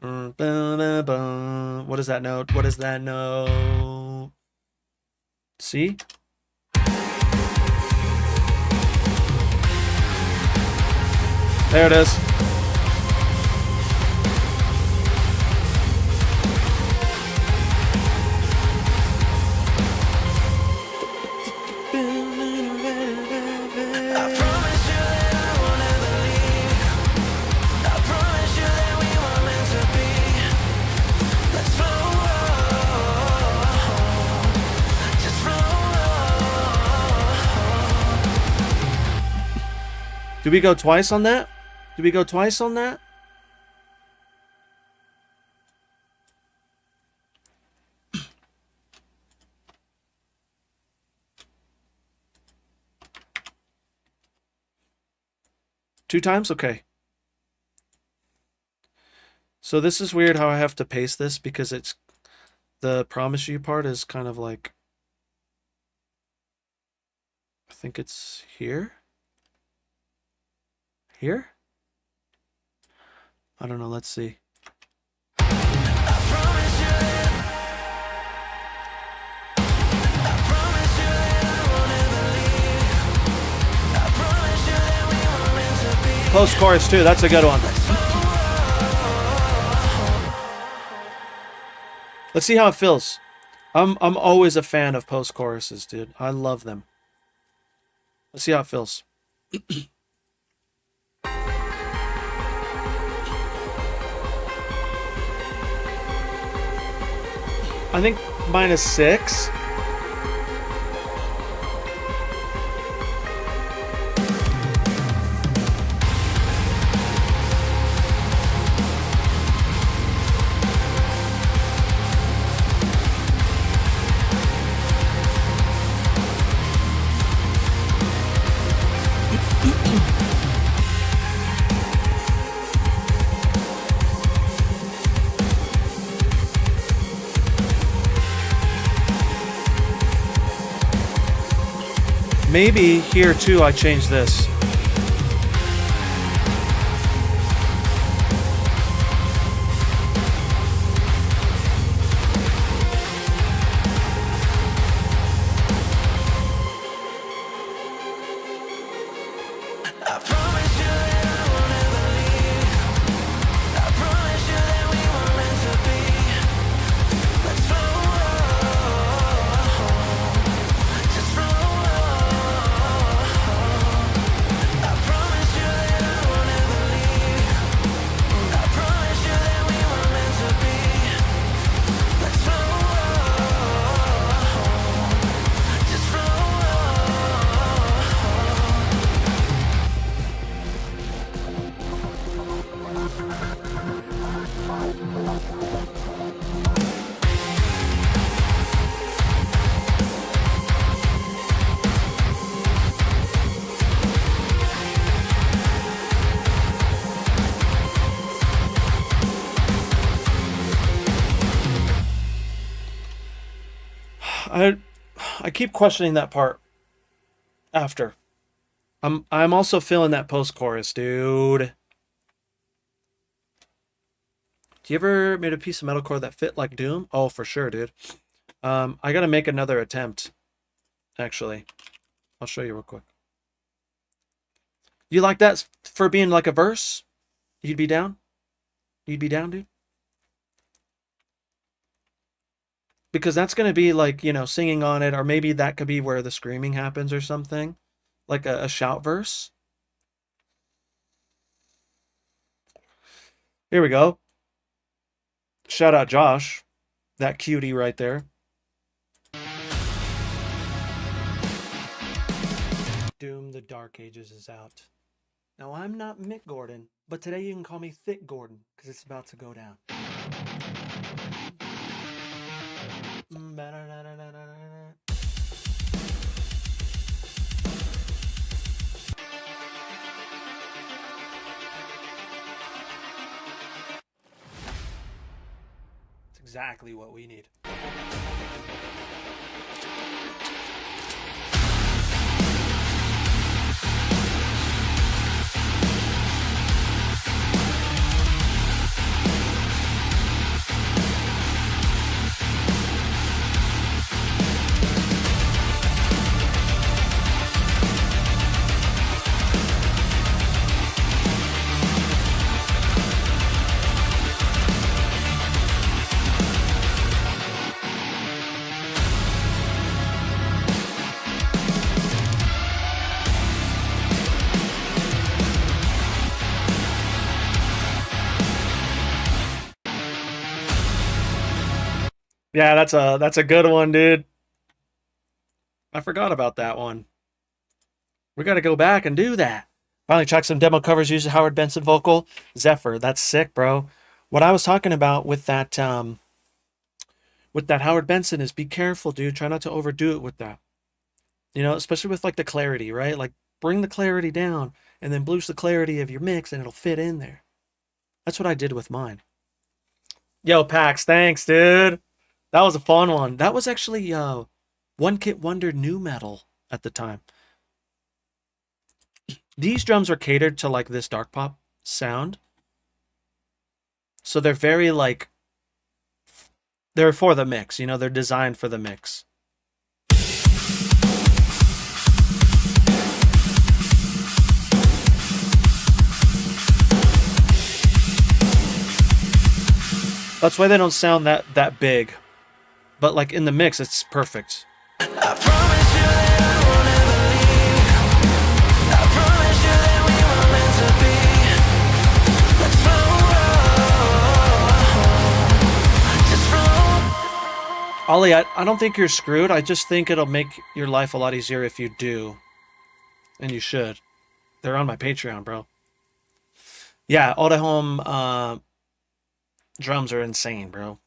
Ba, ba, ba. What is that note? What is that note? See? There it is. Did we go twice on that? Did we go twice on that? Two times? Okay. So this is weird how I have to paste this because it's the promise you part is kind of like, I think it's here. Here? I don't know, let's see. Post chorus too, that's a good one. Let's see how it feels. I'm always a fan of post choruses, dude. I love them. Let's see how it feels. I think -6. Maybe here too I change this. I keep questioning that part after. I'm also feeling that post chorus, dude. Do you ever made a piece of metalcore that fit like Doom? Oh, for sure, dude. I gotta make another attempt, actually. I'll show you real quick. You like that for being like a verse? You'd be down? You'd be down, dude? Because that's going to be like, you know, singing on it, or maybe that could be where the screaming happens or something. Like a shout verse. Here we go. Shout out Josh. That cutie right there. the Dark Ages is out. Now, I'm not Mick Gordon, but today you can call me Thick Gordon, because it's about to go down. It's exactly what we need. Yeah, that's a good one, dude. I forgot about that one. We got to go back and do that. Finally checked some demo covers using Howard Benson vocal. Zephyr, that's sick, bro. What I was talking about with that Howard Benson is be careful, dude. Try not to overdo it with that. You know, especially with like the clarity, right? Like bring the clarity down and then boost the clarity of your mix and it'll fit in there. That's what I did with mine. Yo, Pax, thanks, dude. That was a fun one. That was actually One Kit Wonder new metal at the time. These drums are catered to like this dark pop sound. So they're very like, they're for the mix, you know, they're designed for the mix. That's why they don't sound that big. But like in the mix, it's perfect. I promise you that I won't ever leave. I promise you that we were meant to be. Let's flow, just flow. Ollie, I don't think you're screwed. I just think it'll make your life a lot easier if you do. And you should. They're on my Patreon, bro. Yeah, Odehome drums are insane, bro.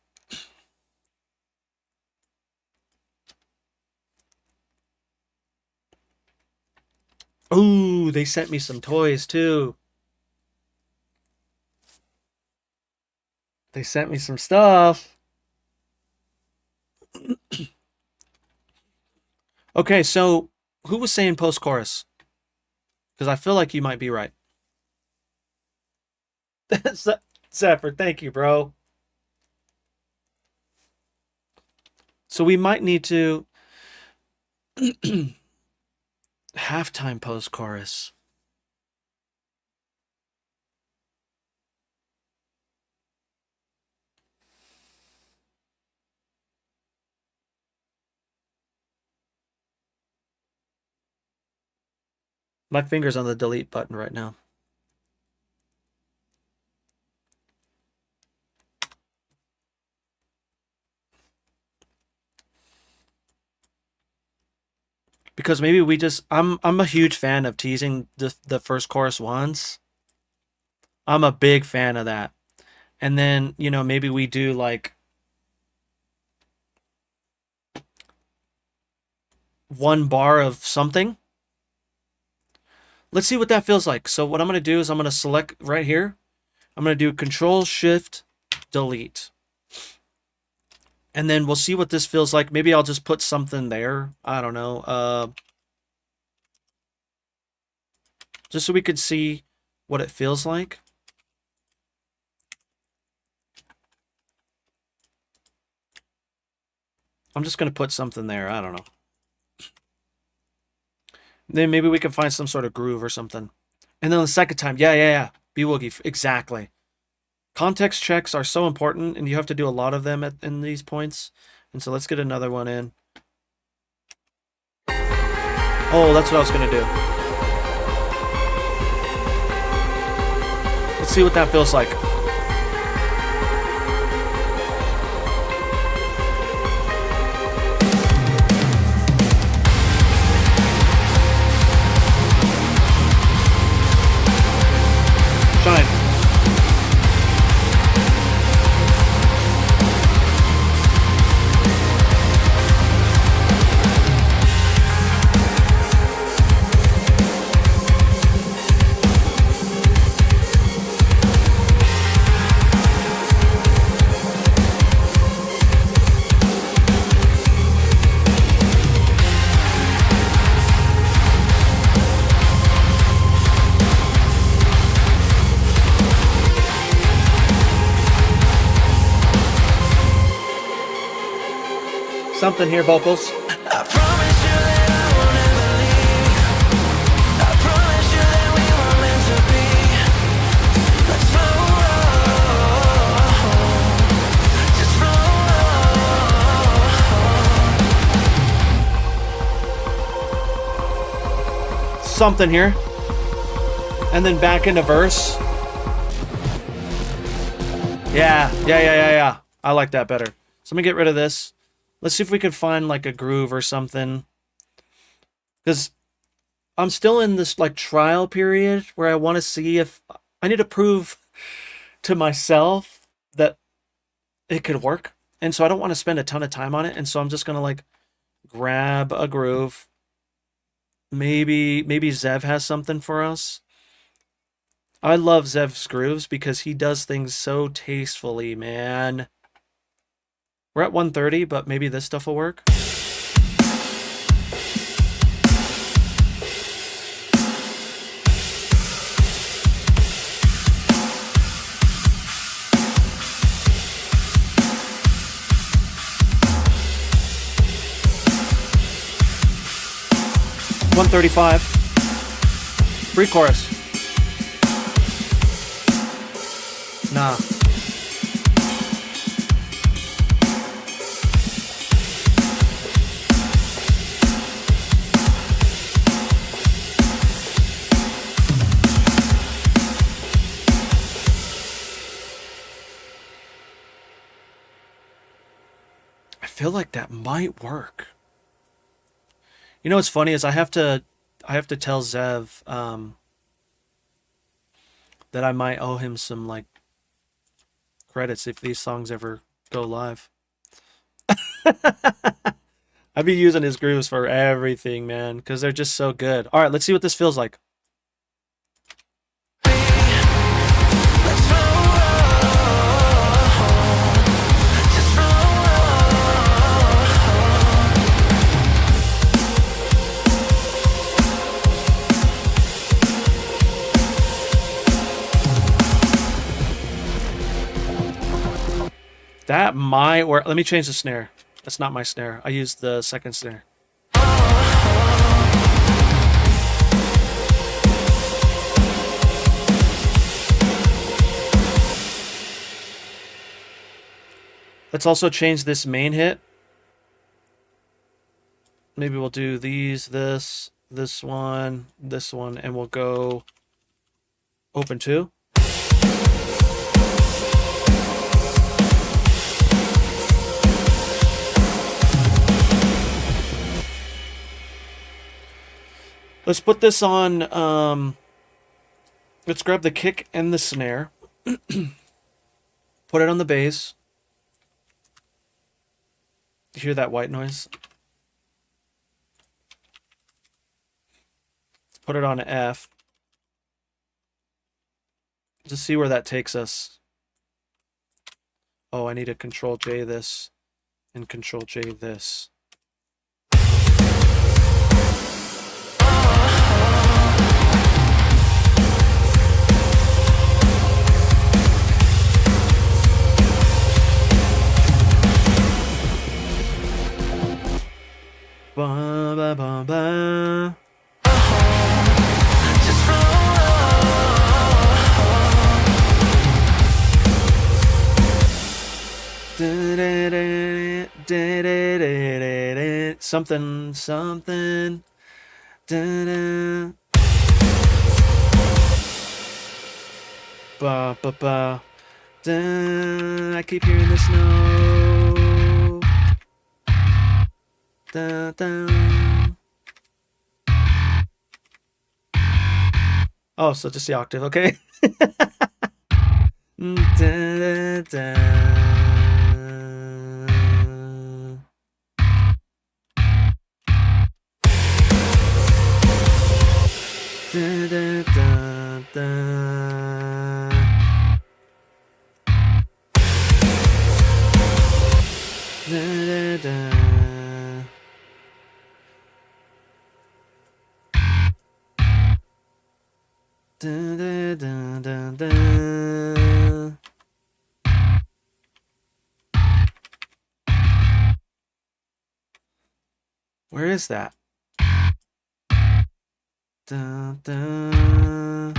Ooh, they sent me some toys too. They sent me some stuff. Okay, so who was saying post-chorus? Because I feel like you might be right. Zephyr, thank you, bro. So we might need to halftime post-chorus. My finger's on the delete button right now. Because maybe we just I'm a huge fan of teasing the first chorus once. I'm a big fan of that. And then, you know, maybe we do like one bar of something. Let's see what that feels like. So what I'm going to do is I'm going to select right here. I'm going to do Control Shift Delete. And then we'll see what this feels like. Maybe I'll just put something there. I don't know. Just so we could see what it feels like. I'm just going to put something there. I don't know. Then maybe we can find some sort of groove or something. And then the second time, yeah. B-Woogie, exactly. Context checks are so important, and you have to do a lot of them in these points. And so let's get another one in. Oh, that's what I was going to do. Let's see what that feels like. Something here, vocals. I promise you that I won't ever leave. I promise you that we were meant to be. Let's flow, just flow. Something here. And then back into verse. Yeah. I like that better. So let me get rid of this. Let's see if we can find like a groove or something. Because I'm still in this like trial period where I want to see if I need to prove to myself that it could work. And so I don't want to spend a ton of time on it. And so I'm just going to like grab a groove. Maybe Zev has something for us. I love Zev's grooves because he does things so tastefully, man. We're at 130, but maybe this stuff will work. $135. Pre-chorus. Nah. I feel like that might work. You know what's funny is I have to tell Zev that I might owe him some like credits if these songs ever go live. I'd be using his grooves for everything, man, because they're just so good. All right, let's see what this feels like. That might work. Let me change the snare. That's not my snare. I used the second snare. Let's also change this main hit. Maybe we'll do these, this one, and we'll go open 2. Let's put this on, let's grab the kick and the snare, put it on the bass. You hear that white noise? Let's put it on F. Just see where that takes us. Oh, I need to Control J this and Control J this. Ba, ba, ba, ba. Something. Ba, ba, ba. I keep hearing this note. Da, da. Oh, so just the octave, okay. Da, da, da. Da, da, da, da. Da, da, da. Da, da, da, da, da. Where is that? Dun, dun.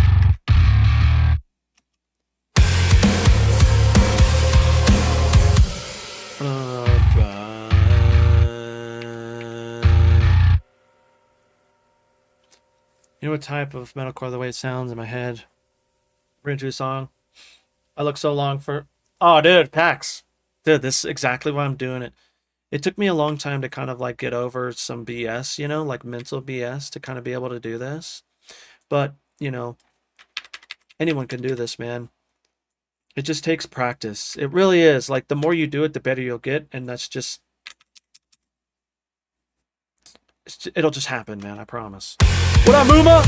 You know what type of metalcore, the way it sounds in my head? We're into a song. I look so long for. Oh, dude, PAX. Dude, this is exactly why I'm doing it. It took me a long time to kind of like get over some BS, you know, like mental BS to kind of be able to do this. But, you know, anyone can do this, man. It just takes practice. It really is. Like, the more you do it, the better you'll get. And that's just. It'll just happen, man. I promise. What up, Muma?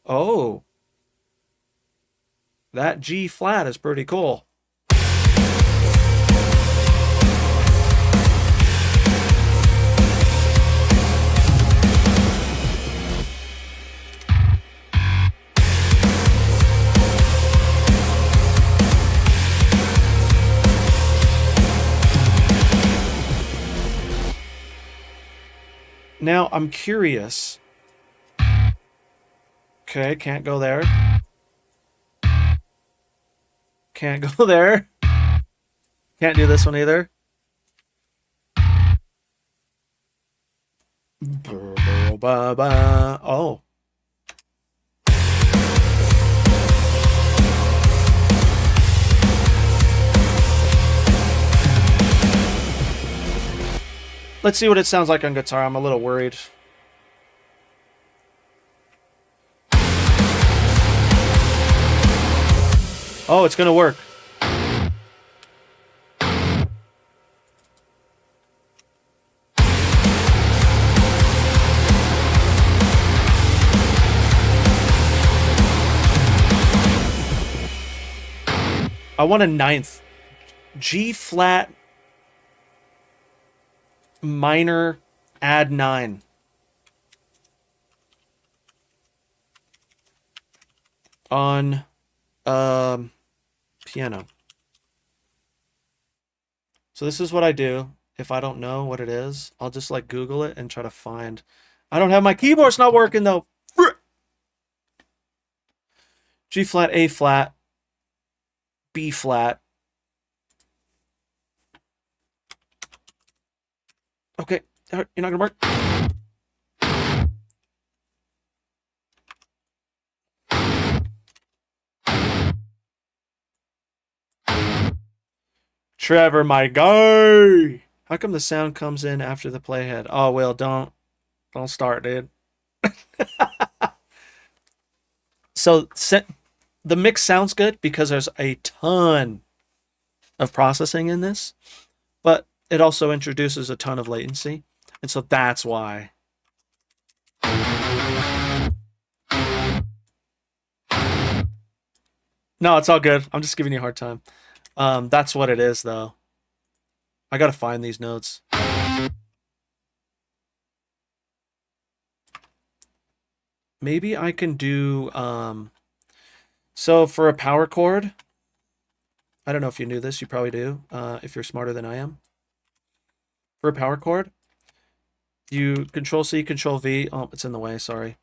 Oh, that G flat is pretty cool. Now, I'm curious. Okay, can't go there. Can't go there. Can't do this one either. Oh. Let's see what it sounds like on guitar. I'm a little worried. Oh, it's gonna work. I want a ninth. G flat minor add 9. On piano. So this is what I do. If I don't know what it is, I'll just like Google it and try to find. I don't have my keyboard's not working though. G flat, A flat, B flat. Okay, you're not gonna work. Trevor, my guy. How come the sound comes in after the playhead? Oh, well, don't start, dude. So the mix sounds good because there's a ton of processing in this, but it also introduces a ton of latency. And so that's why. No, it's all good. I'm just giving you a hard time. That's what it is, though. I gotta find these notes. Maybe I can do, so for a power chord, I don't know if you knew this, you probably do, if you're smarter than I am. For a power chord, you Control C, Control V, oh, it's in the way, sorry.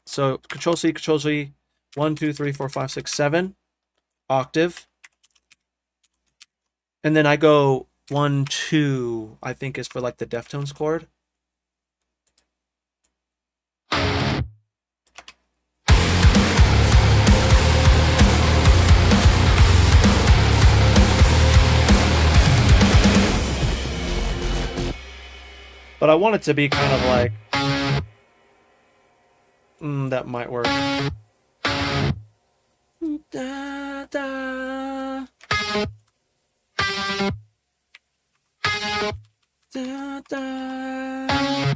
So Control C, Control V, 1, 2, 3, 4, 5, 6, 7, octave. And then I go 1, 2, I think is for like the Deftones chord. But I want it to be kind of like, that might work. Da, da. Da, da.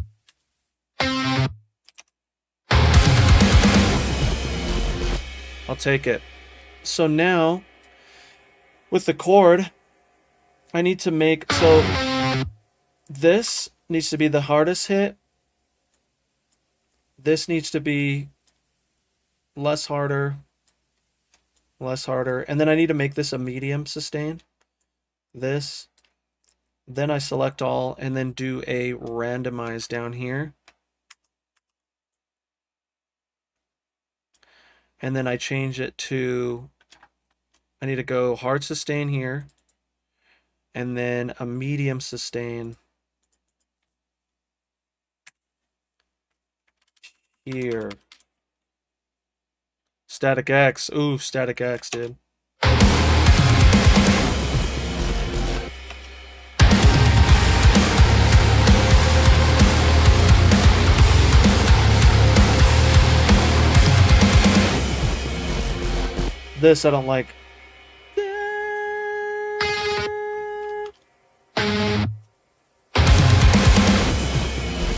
I'll take it. So now, with the chord, I need to make, so this needs to be the hardest hit. This needs to be less harder, less harder. And then I need to make this a medium sustain. This. Then I select all and then do a randomize down here. And then I change it to, I need to go hard sustain here. And then a medium sustain here. Static X. Ooh, Static X, dude. This I don't like.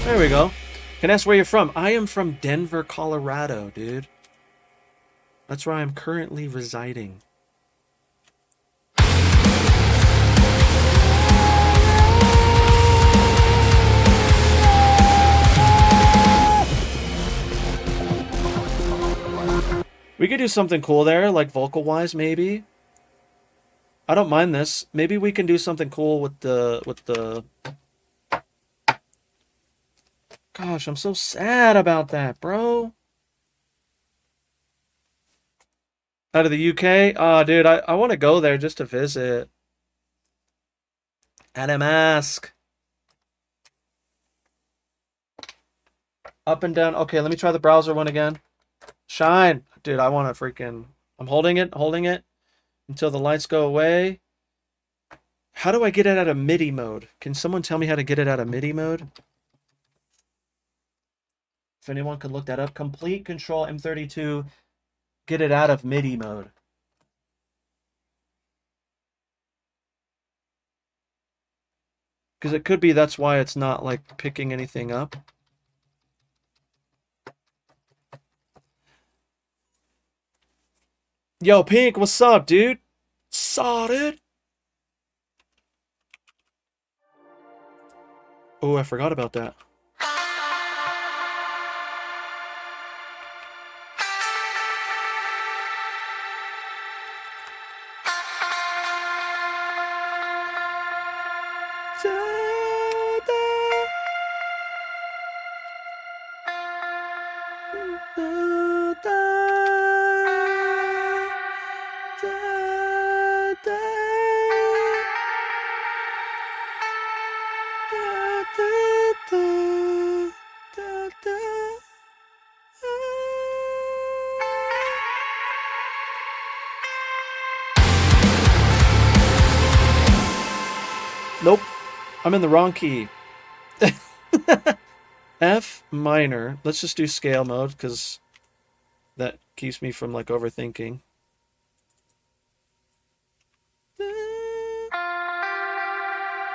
There we go. Can I ask where you're from? I am from Denver, Colorado, dude. That's where I'm currently residing. We could do something cool there, like vocal-wise, maybe. I don't mind this. Maybe we can do something cool with the... Gosh, I'm so sad about that, bro. Out of the UK? Oh, dude, I want to go there just to visit. Adam Ask. Up and down. Okay, let me try the browser one again. Shine. Dude, I want to freaking... I'm holding it until the lights go away. How do I get it out of MIDI mode? Can someone tell me how to get it out of MIDI mode? If anyone could look that up. Complete Control M32. Get it out of MIDI mode. Because it could be that's why it's not like picking anything up. Yo, Pink, what's up, dude? Saw it. Oh, I forgot about that. Nope, I'm in the wrong key. F minor. Let's just do scale mode because that keeps me from like overthinking.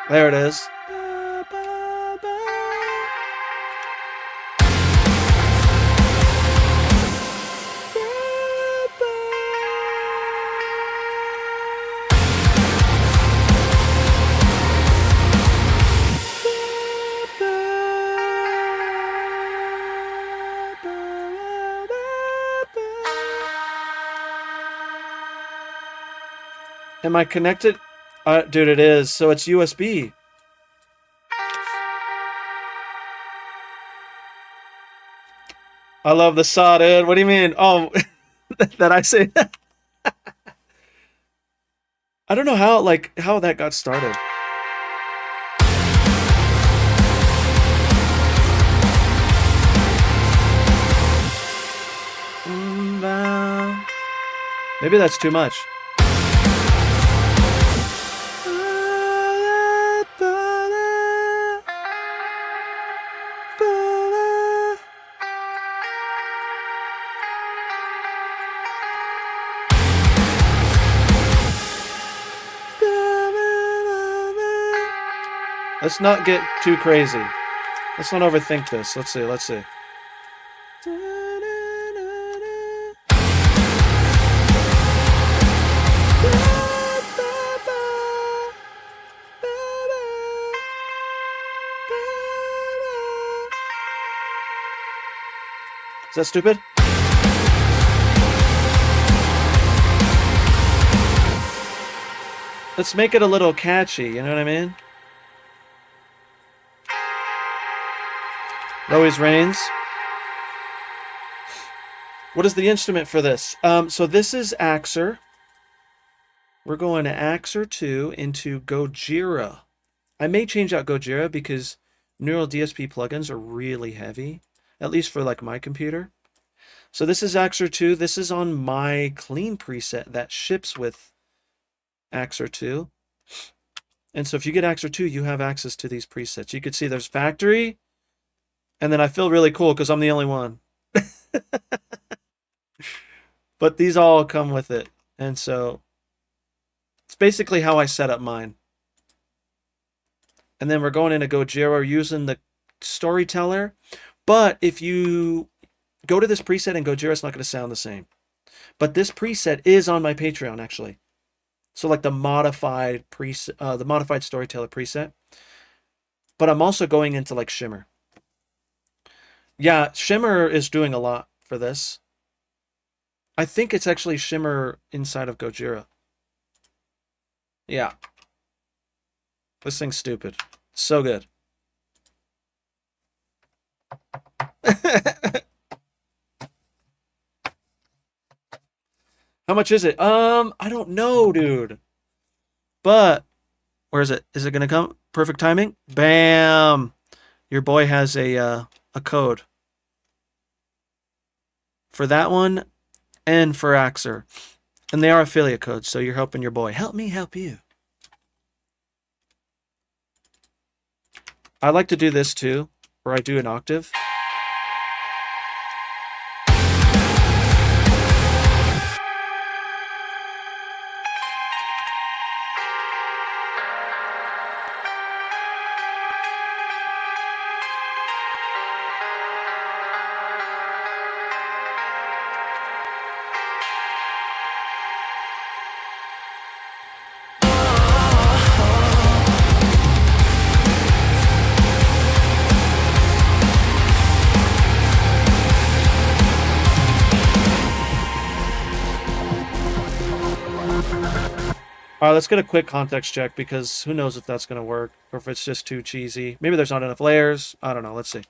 There it is. Am I connected? Dude, it is. So it's USB. I love the saw, dude. What do you mean? Oh, that I say that? I don't know how that got started. Maybe that's too much. Let's not get too crazy. Let's not overthink this. Let's see. Is that stupid? Let's make it a little catchy, you know what I mean? It always rains. What is the instrument for this? So this is AXURE. We're going to AXURE 2 into Gojira. I may change out Gojira because Neural DSP plugins are really heavy, at least for like my computer. So this is AXURE 2. This is on my clean preset that ships with AXURE 2. And so if you get AXURE 2, you have access to these presets. You can see there's factory, and then I feel really cool because I'm the only one. But these all come with it. And so it's basically how I set up mine. And then we're going into Gojira using the storyteller. But if you go to this preset in Gojira, it's not going to sound the same. But this preset is on my Patreon, actually. So like the modified the modified storyteller preset. But I'm also going into like Shimmer. Yeah, Shimmer is doing a lot for this. I think it's actually Shimmer inside of Gojira. Yeah. This thing's stupid. So good. How much is it? I don't know, dude. But where is it? Is it gonna come? Perfect timing. Bam! Your boy has a code for that one and for AXURE, and they are affiliate codes. So you're helping your boy. Help me help you. I like to do this too, where I do an octave. All right, let's get a quick context check because who knows if that's going to work or if it's just too cheesy. Maybe there's not enough layers. I don't know. Let's see.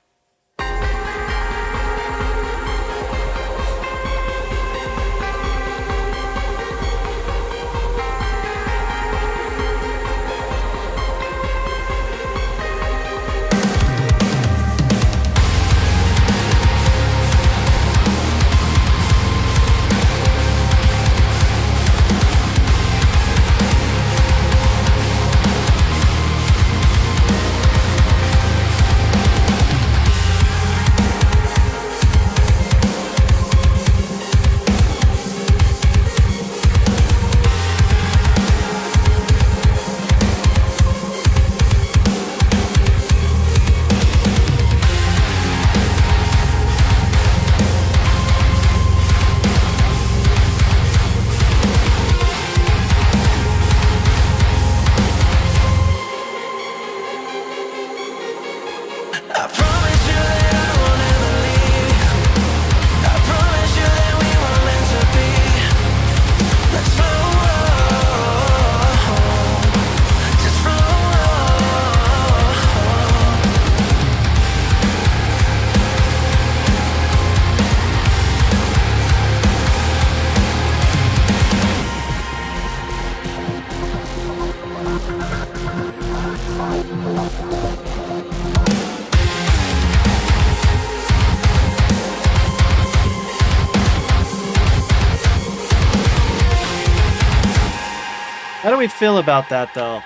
How do we feel about that, though?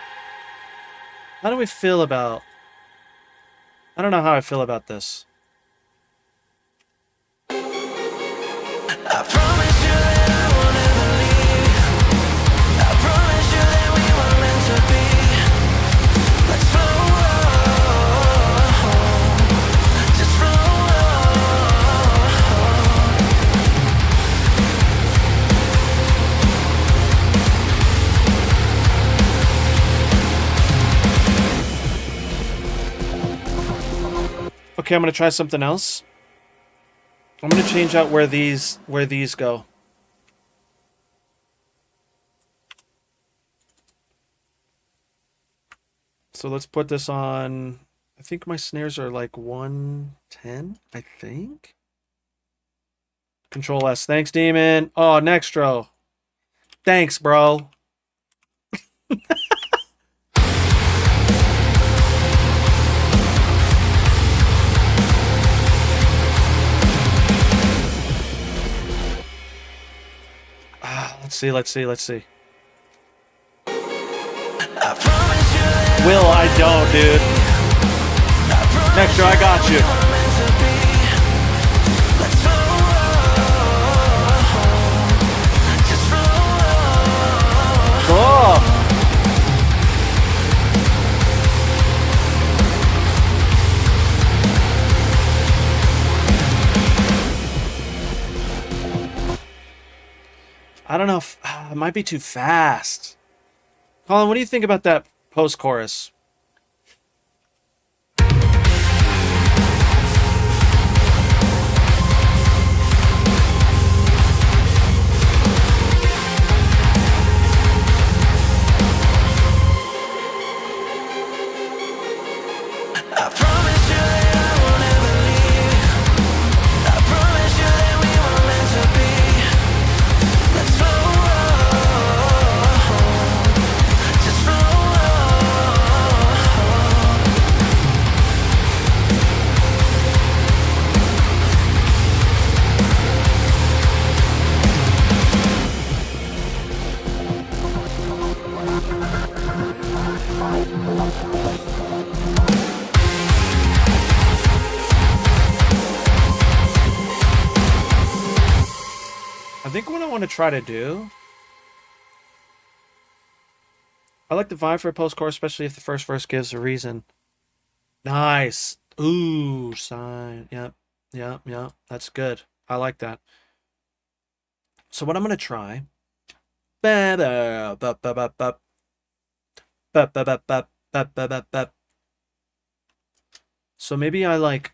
How do we feel about... I don't know how I feel about this. I promise you that I won't ever leave. I promise you that we were meant to be. Let's flow, just flow. Okay, I'm going to try something else. I'm gonna change out where these go. So let's put this on. I think my snares are like 110, I think. Control S. Thanks, Demon. Oh, Nextro. Thanks, bro. Let's see. Will, I don't, dude. Nextro, I got you. Oh. I don't know if it might be too fast. Colin, what do you think about that post-chorus? I think what I want to try to do, I like the vibe for a post-chorus, especially if the first verse gives a reason. Nice. Ooh, sign. Yep. That's good. I like that. So what I'm going to try. So maybe I like...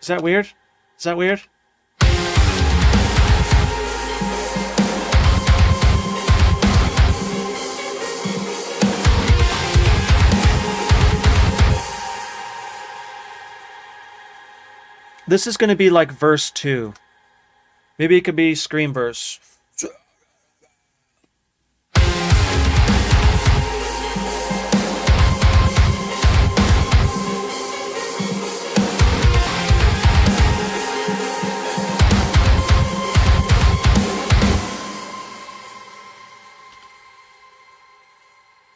Is that weird? Is that weird? This is going to be like verse 2. Maybe it could be scream verse.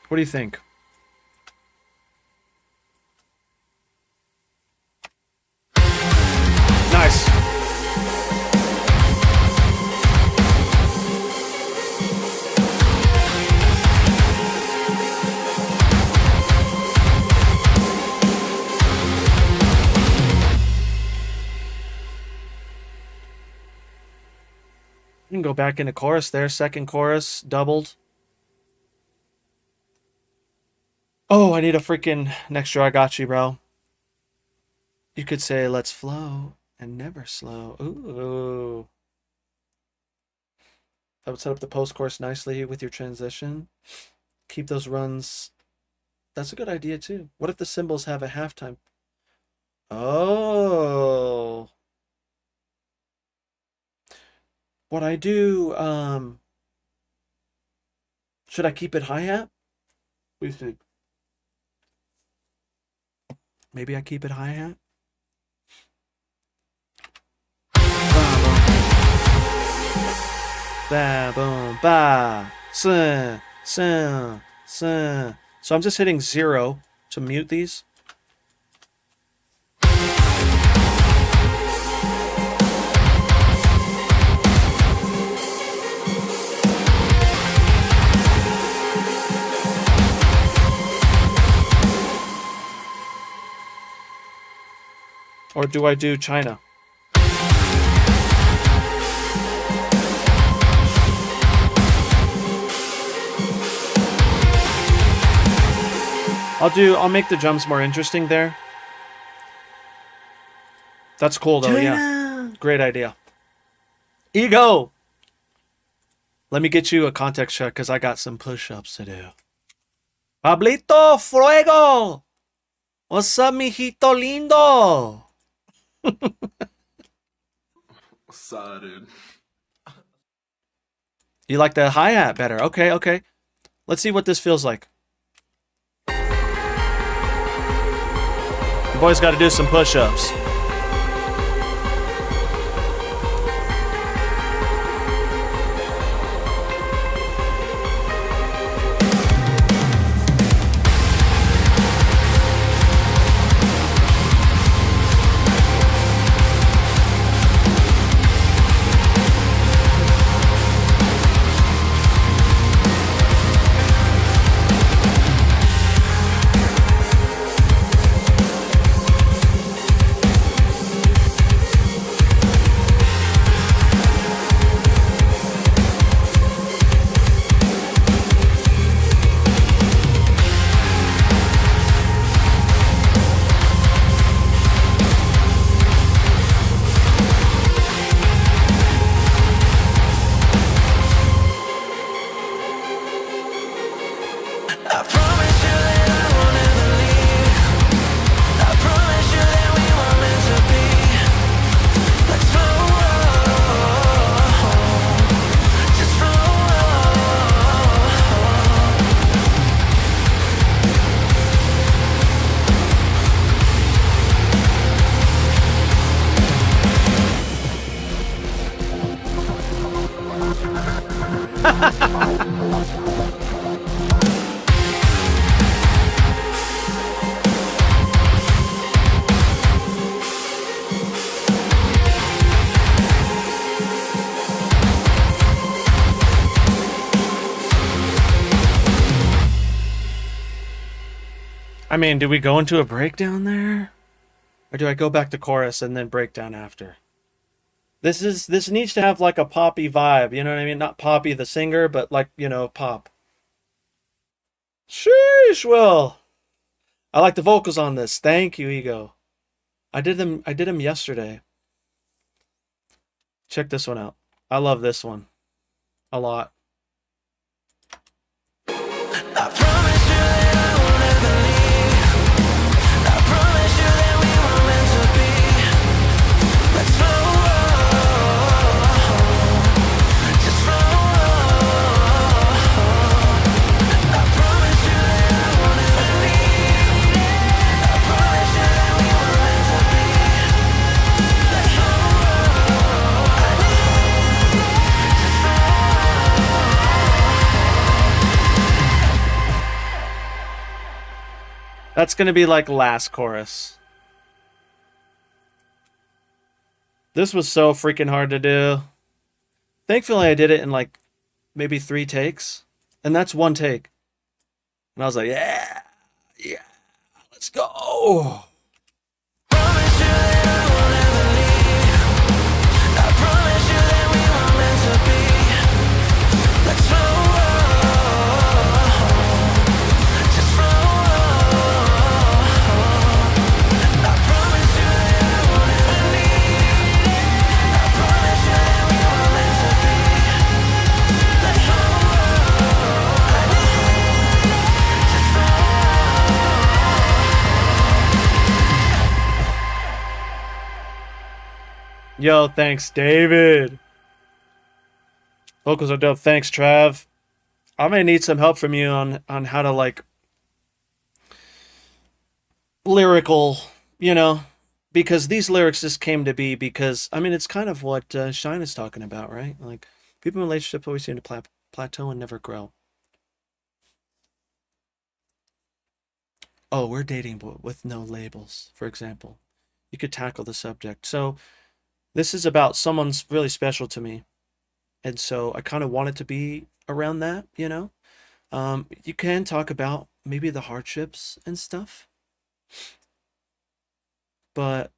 What do you think? Nice. You can go back into chorus there. Second chorus, doubled. Oh, I need a freaking Nextro. I got you, bro. You could say, let's flow and never slow. Ooh. That would set up the post-chorus nicely with your transition. Keep those runs. That's a good idea, too. What if the cymbals have a halftime? Oh. What I do, should I keep it hi-hat? What do you think? Maybe I keep it hi-hat? Ba boom ba sin sin sin. So I'm just hitting 0 to mute these. Or do I do China? I'll make the drums more interesting there. That's cool though, yeah. Great idea. Ego! Let me get you a context check because I got some push-ups to do. Pablito Fuego! What's up, mijito lindo? Excited. You like the hi-hat better. Okay, okay. Let's see what this feels like. The boys got to do some push-ups. I mean, do we go into a breakdown there? Or do I go back to chorus and then breakdown after? This needs to have like a poppy vibe, you know what I mean? Not Poppy the singer, but like, you know, pop. Sheesh, Will. I like the vocals on this. Thank you, Ego. I did them yesterday. Check this one out. I love this one a lot. I promise you that I won't ever leave. I promise you that we were meant to be. Let's flow, just flow. I promise you that I won't ever leave. I promise you that we were meant to be. Let's flow, just flow. That's gonna be like last chorus. This was so freaking hard to do. Thankfully, I did it in like maybe 3 takes. And that's 1 take. And I was like, yeah, let's go. Promise you that I won't ever leave. I promise you that we were meant to be. Let's flow, just flow. I promise you that I won't ever leave. I promise you that we were meant to be. Let's flow, just flow. Yo, thanks, David. Vocals are dope. Thanks, Trav. I may need some help from you on how to like lyrical, you know, because these lyrics just came to be because I mean it's kind of what Shine is talking about, right? Like people in relationships always seem to plateau and never grow. Oh, we're dating with no labels, for example. You could tackle the subject. So this is about someone's really special to me. And so I kind of want it to be around that, you know? You can talk about maybe the hardships and stuff. But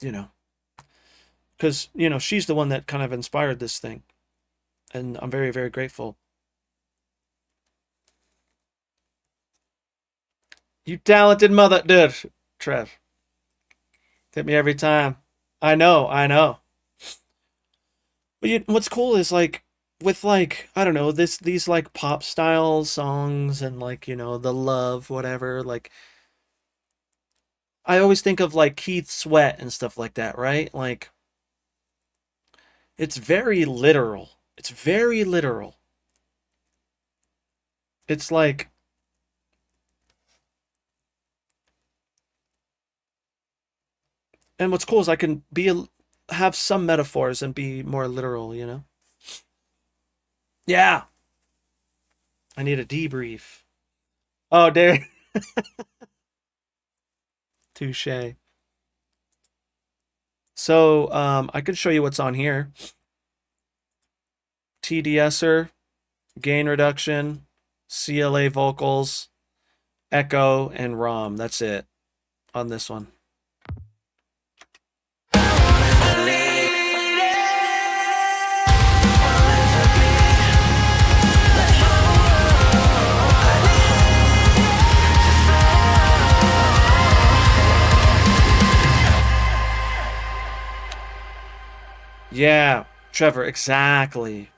you know, because, you know, she's the one that kind of inspired this thing. And I'm very, very grateful. You talented mother, dude. Trev. Hit me every time. I know, I know. But what's cool is like, with like, I don't know, these like pop style songs and like, you know, the love, whatever, like, I always think of like Keith Sweat and stuff like that, right? Like, it's very literal. It's very literal. It's like, and what's cool is I can have some metaphors and be more literal, you know? Yeah. I need a debrief. Oh, there. Touche. So, I can show you what's on here. TDSer, gain reduction, CLA vocals, echo, and ROM. That's it on this one. Yeah, Trevor, exactly.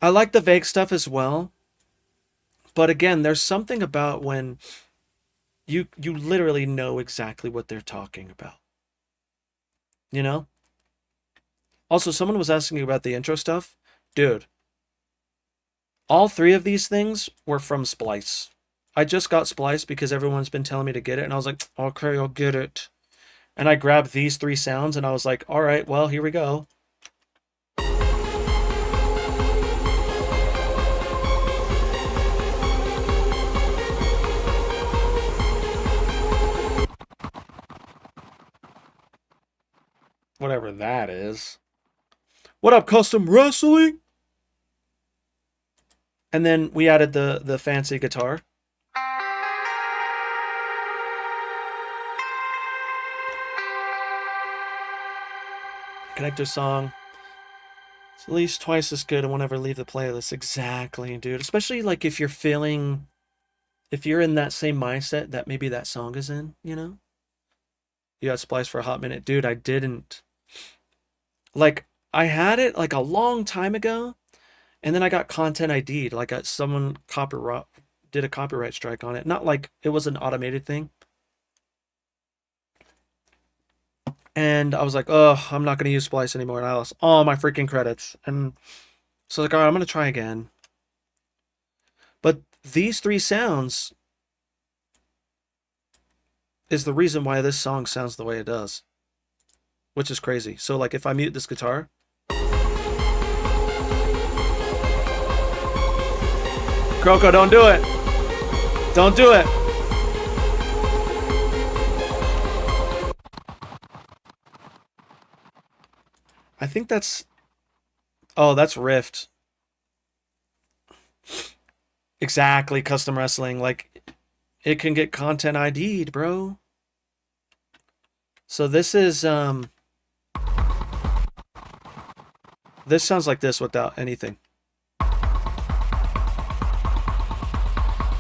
I like the vague stuff as well. But again, there's something about when you literally know exactly what they're talking about. You know? Also, someone was asking about the intro stuff. Dude, all three of these things were from Splice. I just got Splice because everyone's been telling me to get it, and I was like, okay, I'll get it. And I grabbed these three sounds, and I was like, all right, well, here we go. Whatever that is. What up, Custom Wrestling? And then we added the fancy guitar. Connector song. It's at least twice as good and won't ever leave the playlist. Exactly, dude. Especially like if you're feeling, if you're in that same mindset that maybe that song is in, you know? You got Splice for a hot minute. Dude, I didn't. Like, I had it like a long time ago, and then I got content ID'd. Like, someone did a copyright strike on it. Not like it was an automated thing. And I was like, oh, I'm not going to use Splice anymore. And I lost all my freaking credits. And so I was like, all right, I'm going to try again. But these three sounds is the reason why this song sounds the way it does. Which is crazy. So like if I mute this guitar. Croco, don't do it. Don't do it. I think that's... Oh, that's Rift. Exactly, Custom Wrestling. Like, it can get content ID'd, bro. So this is... This sounds like this without anything.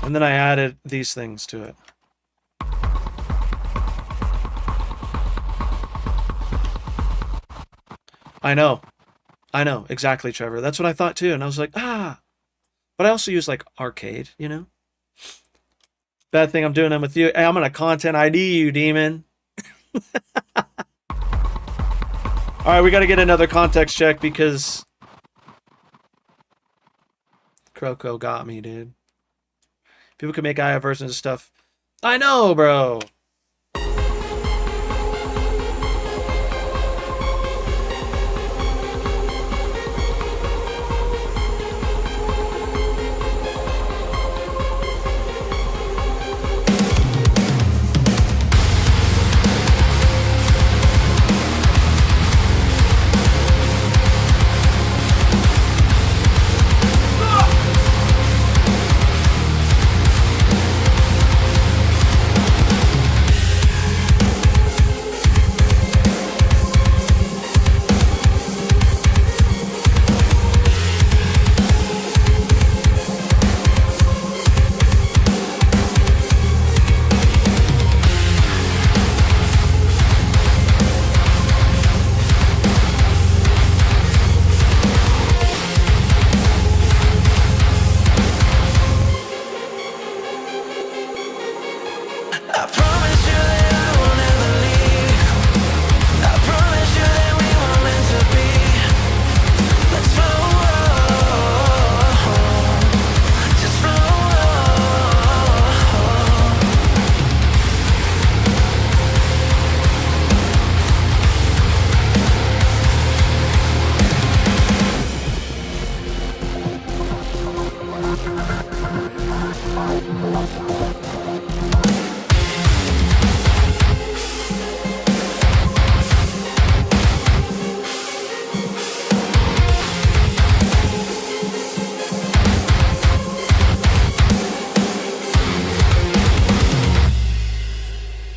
And then I added these things to it. I know. I know. Exactly, Trevor. That's what I thought too. And I was like, ah. But I also use like arcade, you know? Bad thing I'm doing them with you. Hey, I'm going to content ID you, demon. All right, we got to get another context check because Croco got me, dude. People can make AI versions of stuff. I know, bro.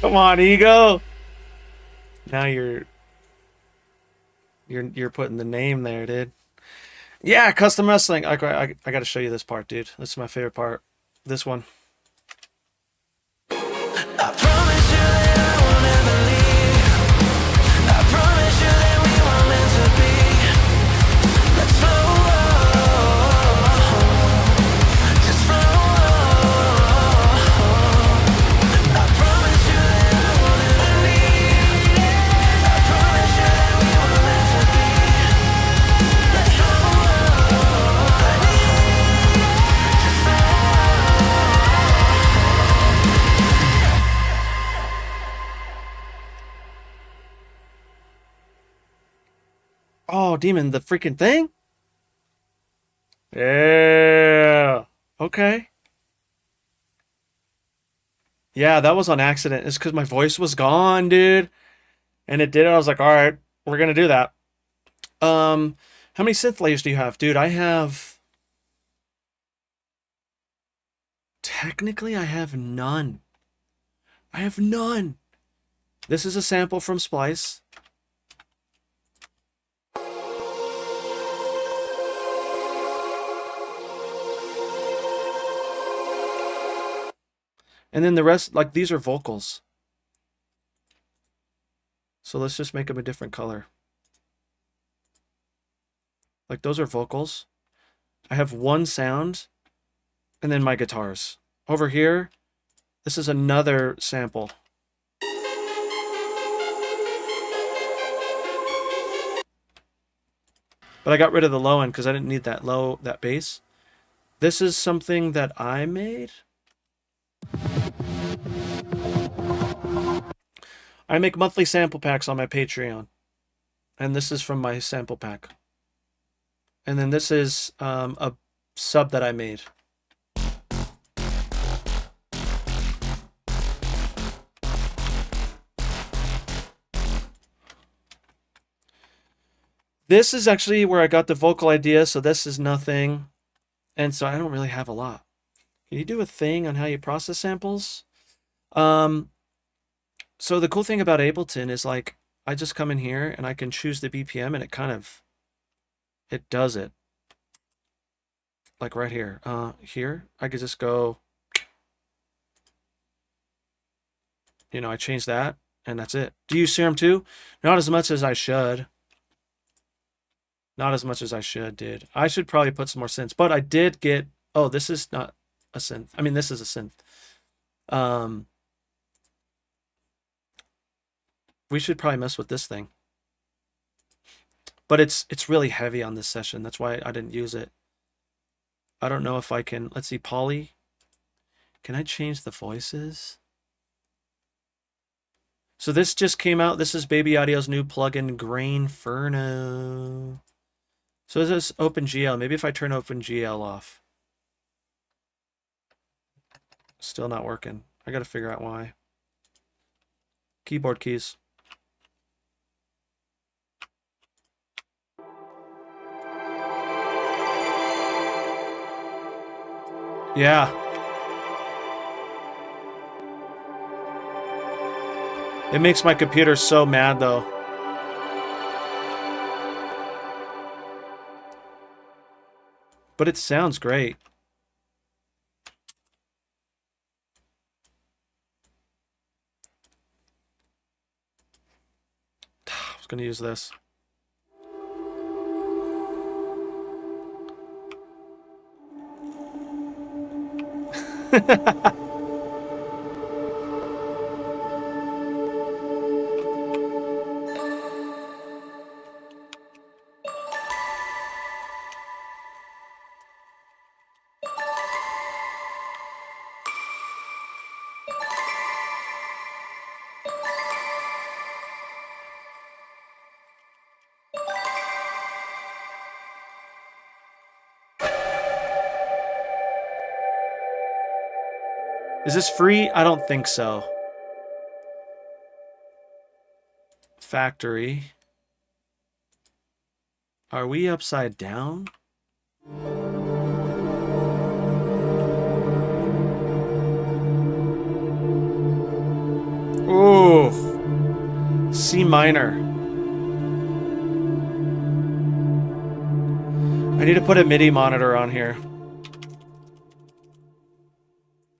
Come on, ego. Now you're putting the name there, dude. Yeah, custom wrestling. I got to show you this part, dude. This is my favorite part. This one. I promise you that I won't ever leave. I promise you that we were meant to be. Let's flow, just flow. I promise you that I won't ever leave. I promise you that we were meant to be. Let's flow, just flow. Oh, demon, the freaking thing? Yeah. Okay. Yeah, that was on accident. It's because my voice was gone, dude. And it did it. I was like, all right, we're gonna do that. How many synth layers do you have? Dude, I have... Technically, I have none. I have none. This is a sample from Splice. And then the rest, like, these are vocals. So let's just make them a different color. Like, those are vocals. I have one sound, and then my guitars. Over here, this is another sample. But I got rid of the low end because I didn't need that bass. This is something that I made. I make monthly sample packs on my Patreon. And this is from my sample pack. And then this is a sub that I made. This is actually where I got the vocal idea, so this is nothing. And so I don't really have a lot. Can you do a thing on how you process samples? So the cool thing about Ableton is, like, I just come in here and I can choose the BPM and it does it. Like right here. Here, I could just go, you know, I change that and that's it. Do you use Serum too? Not as much as I should. Not as much as I should, dude. I should probably put some more synths, but I did get, oh, this is not a synth. I mean, this is a synth. We should probably mess with this thing. But it's really heavy on this session. That's why I didn't use it. I don't know if I can, let's see, Poly. Can I change the voices? So this just came out. This is Baby Audio's new plugin, Grainferno. So this is OpenGL. Maybe if I turn OpenGL off. Still not working. I got to figure out why. Keyboard keys. Yeah. It makes my computer so mad, though. But it sounds great. I was going to use this. Is this free? I don't think so. Factory. Are we upside down? C minor. I need to put a MIDI monitor on here.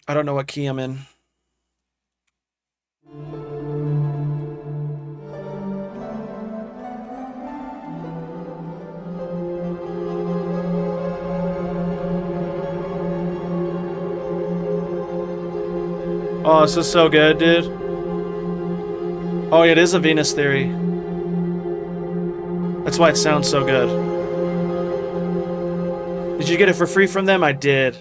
I don't know what key I'm in. Oh, this is so good, dude. Oh, it is a Venus Theory. That's why it sounds so good. Did you get it for free from them? I did.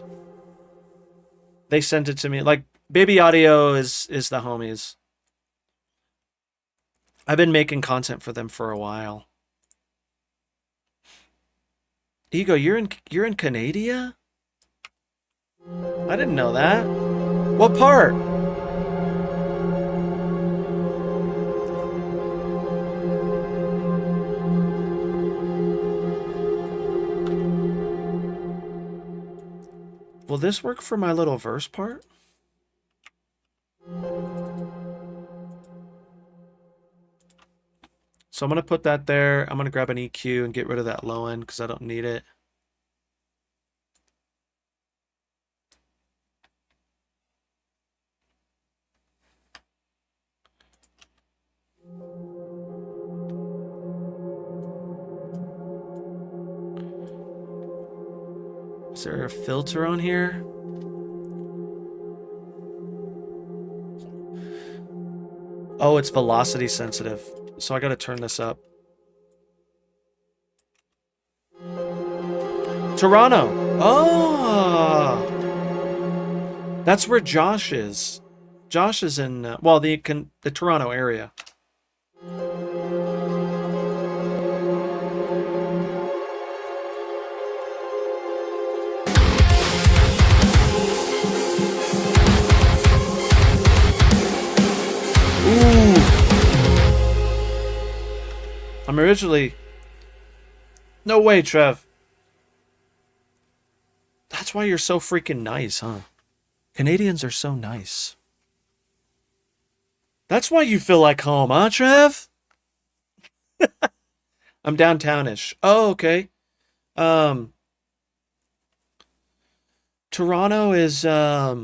They sent it to me. Like, Baby Audio is the homies. I've been making content for them for a while. Ego, you're in Canada? I didn't know that. What part? Will this work for my little verse part? So I'm going to put that there. I'm going to grab an EQ and get rid of that low end because I don't need it. Is there a filter on here? Oh, it's velocity sensitive. So I gotta turn this up. Toronto. Oh, that's where Josh is. Josh is in well, the Toronto area. I'm originally... No way, Trev. That's why you're so freaking nice, huh? Canadians are so nice. That's why you feel like home, huh, Trev? I'm downtownish. Oh, okay. Toronto is, I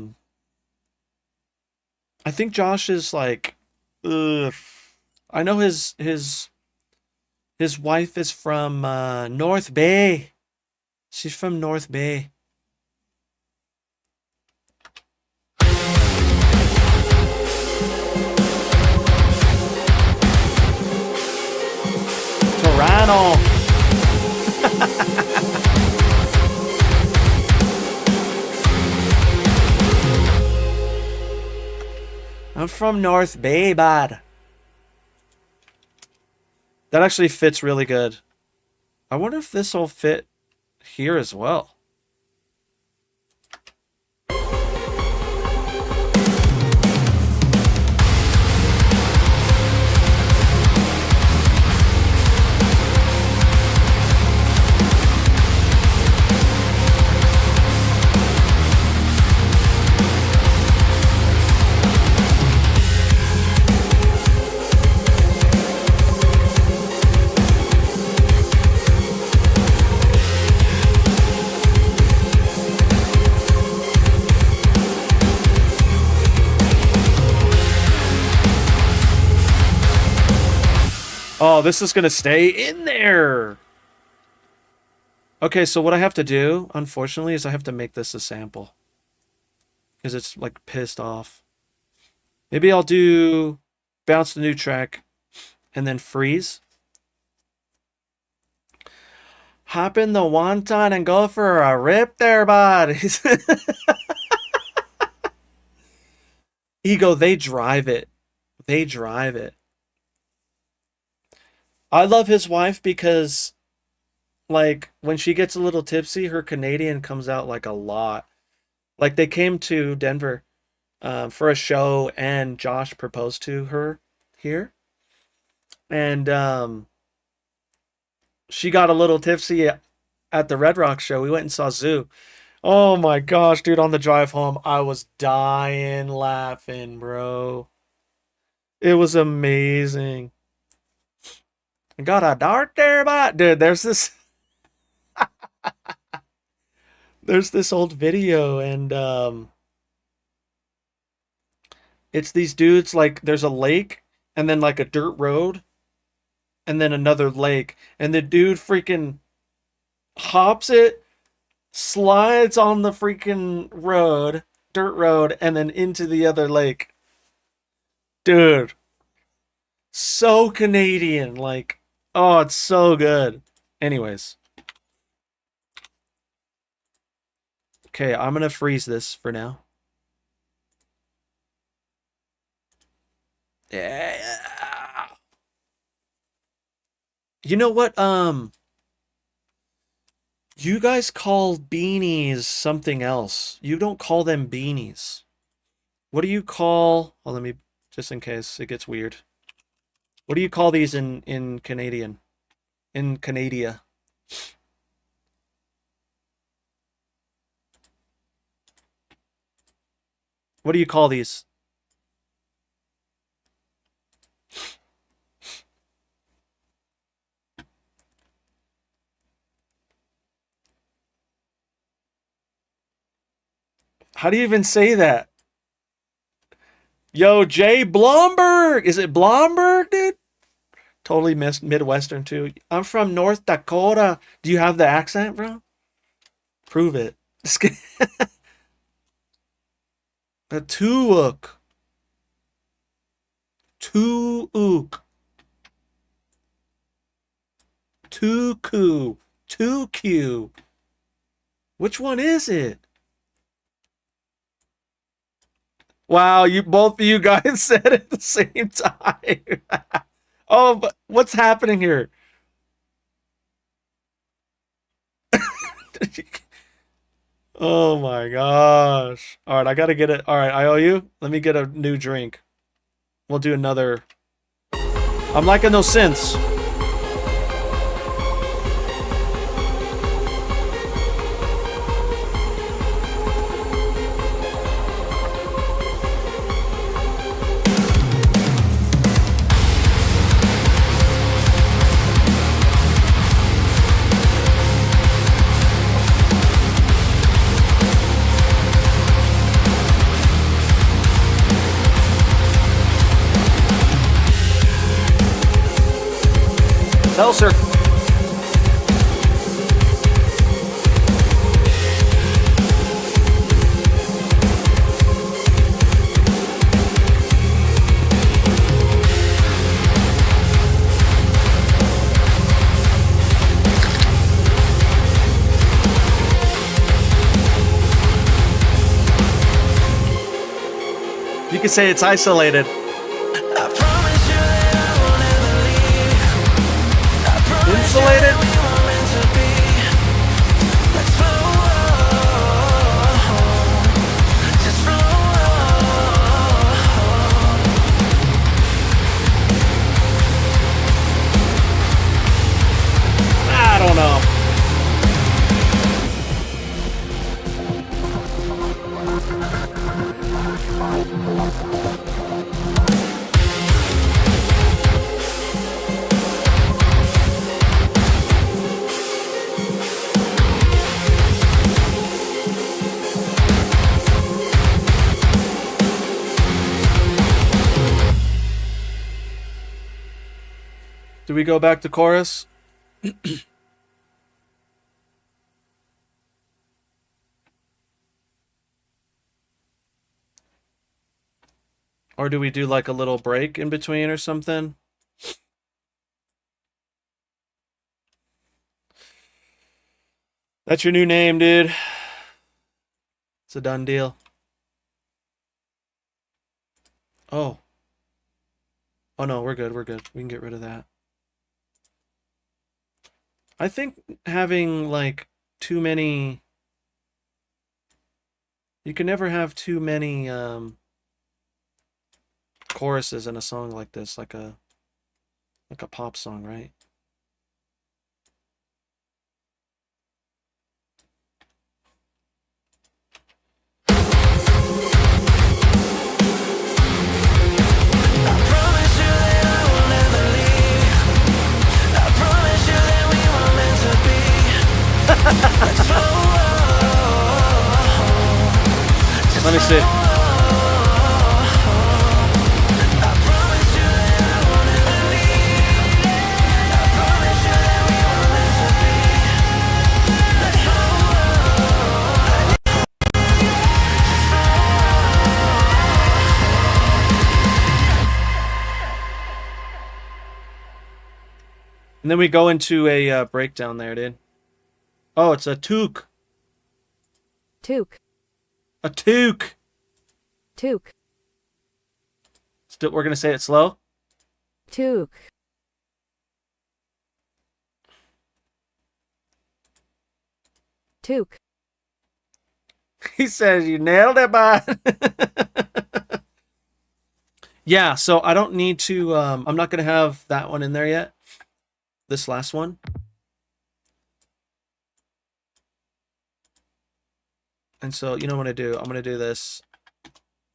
think Josh is like, I know his wife is from North Bay. She's from North Bay. Toronto. I'm from North Bay, bud. That actually fits really good. I wonder if this will fit here as well. Oh, this is going to stay in there. Okay, so what I have to do, unfortunately, is I have to make this a sample. Because it's, like, pissed off. Maybe I'll do bounce the new track and then freeze. Hop in the wonton and go for a rip there, bud. Ego, they drive it. They drive it. I love his wife because, like, when she gets a little tipsy, her Canadian comes out, like, a lot. Like, they came to Denver for a show, and Josh proposed to her here. And she got a little tipsy at the Red Rock show. We went and saw Zoo. Oh, my gosh, dude, on the drive home, I was dying laughing, bro. It was amazing. Got a dart there, but dude, there's this old video, and it's these dudes, like there's a lake and then like a dirt road and then another lake, and the dude freaking hops it, slides on the freaking road, dirt road, and then into the other lake. Dude, so Canadian, like, oh, it's so good. Anyways. Okay, I'm gonna freeze this for now. Yeah. You know what? You guys call beanies something else. You don't call them beanies. What do you call... Oh, let me... Just in case it gets weird. What do you call these in Canadian? In Canada? What do you call these? How do you even say that? Yo, Jay Blomberg! Is it Blomberg, dude? Totally missed Midwestern, too. I'm from North Dakota. Do you have the accent, bro? Prove it. A Tuuk. Tuuk. Tuku. Tuku. Which one is it? Wow, you both of you guys said it at the same time. Oh, but what's happening here? Oh my gosh. All right, I gotta get it. All right, I owe you. Let me get a new drink. We'll do another. I'm liking those synths. Seltzer. You could say it's isolated. Insulated? I don't know. Do we go back to chorus? Or do we do like a little break in between or something? That's your new name, dude. It's a done deal. Oh. Oh no, we're good, we're good. We can get rid of that. I think having like too many... You can never have too many choruses in a song like this, like a pop song, right? I promise you that I will never leave. I see. And then we go into a breakdown there, dude. Oh, it's a toque. Toque. A toque. Toque. Still, we're gonna say it slow. Toque. Toque. He says you nailed it, bud. Yeah, so I don't need to. I'm not gonna have that one in there yet. This last one. And so, you know what I do? I'm gonna do this.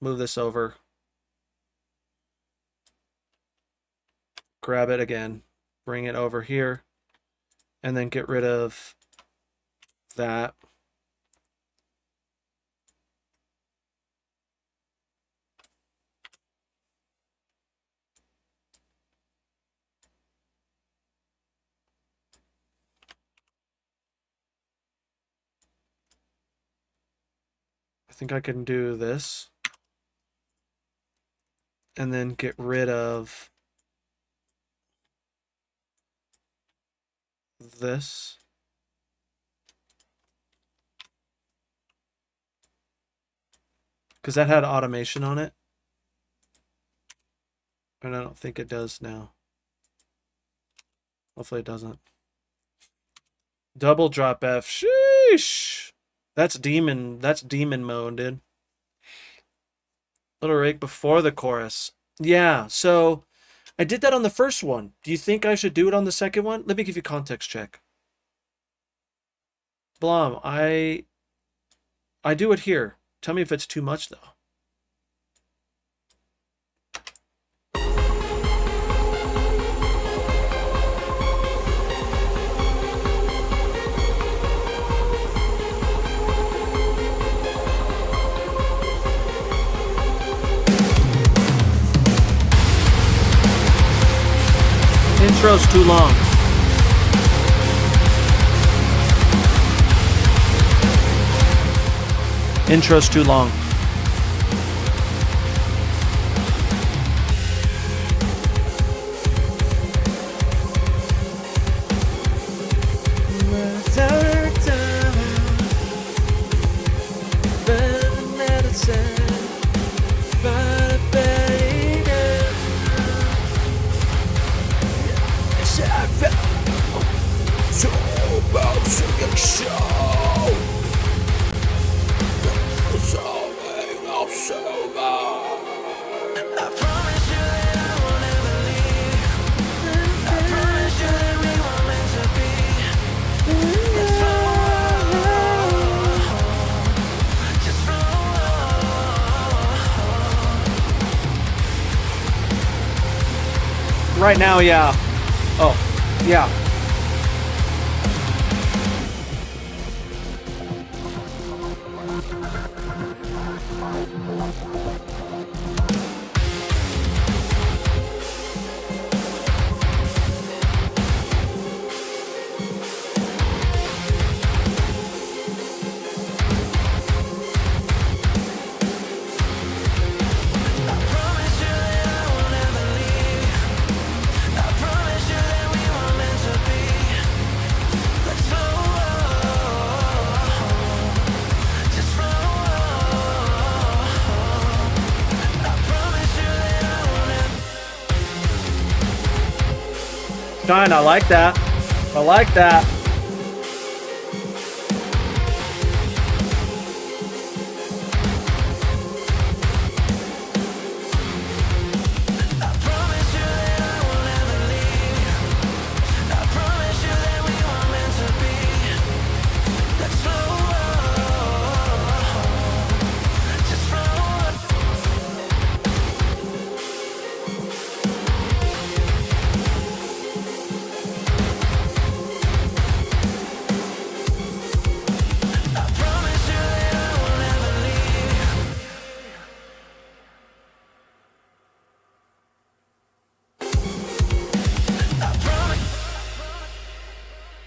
Move this over. Grab it again. Bring it over here. And then get rid of that. I think I can do this. And then get rid of this. Because that had automation on it. And I don't think it does now. Hopefully it doesn't. Double drop F. Sheesh. That's demon mode, dude. Little rake before the chorus. Yeah, so I did that on the first one. Do you think I should do it on the second one? Let me give you context check. Blom, I do it here. Tell me if it's too much though. Intro's too long. Intro's too long. Right now, yeah. Oh, yeah. Shine, I like that. I like that.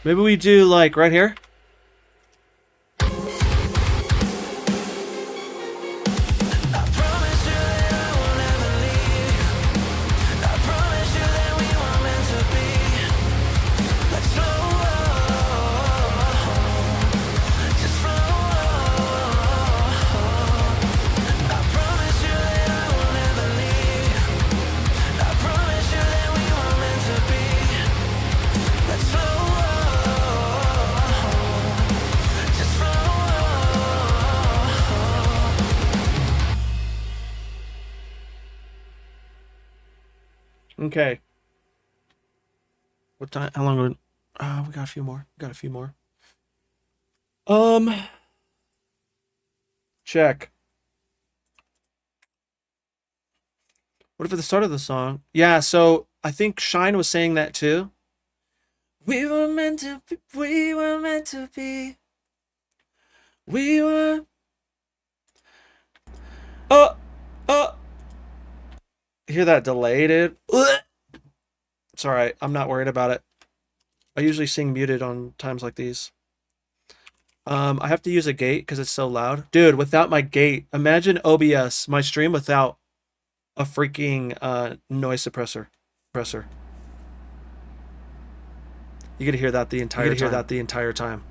Maybe we do like right here. Okay. What time? How long? We got a few more. We got a few more. Check. What if at the start of the song? Yeah, so I think Shine was saying that too. We were meant to be. We were meant to be. We were. Oh, oh. Hear that delay, dude? It's all right. I'm not worried about it. I usually sing muted on times like these. I have to use a gate because it's so loud. Dude, without my gate, imagine OBS, my stream without a freaking noise suppressor. You get to hear that the entire time.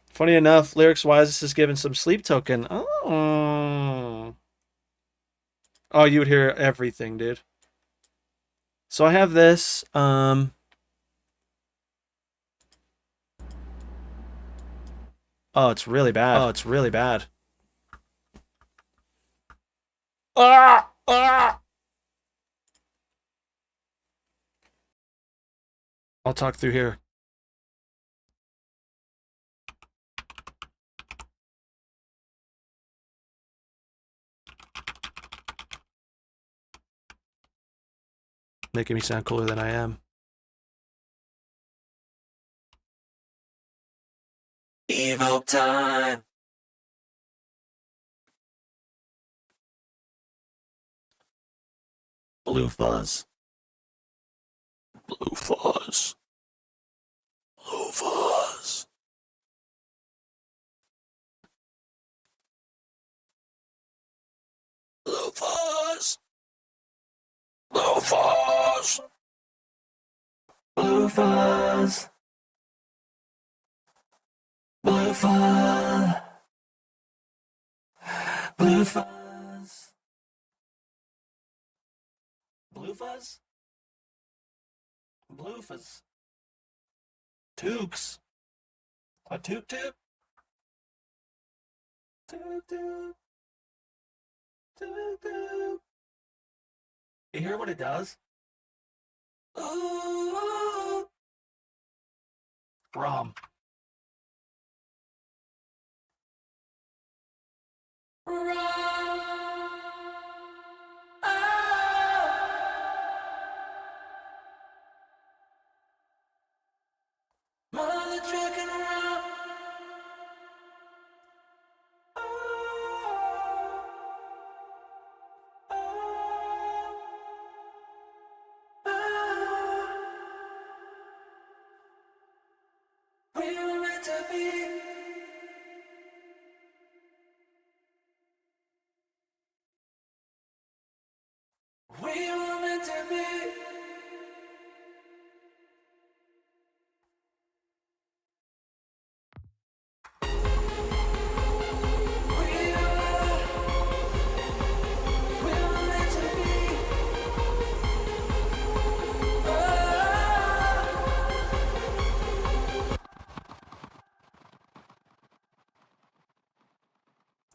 Funny enough, lyrics-wise, this is given some sleep token. Oh. Oh, you would hear everything, dude. So I have this. Oh, it's really bad. Oh, it's really bad. Ah! Ah! I'll talk through here. Making me sound cooler than I am. Evoke time. Blue fuzz. Blue fuzz. Blue fuzz. Blue fuzz. Blue fuzz. Blue fuzz. Blue fuzz. Blue fuzz. Blue fuzz? Blue fuzz. Toques. A toque tip? Toque tip. Toque tip. You hear what it does? Ooh. Rom. Mother trucking around. We were meant to be. We were meant to be.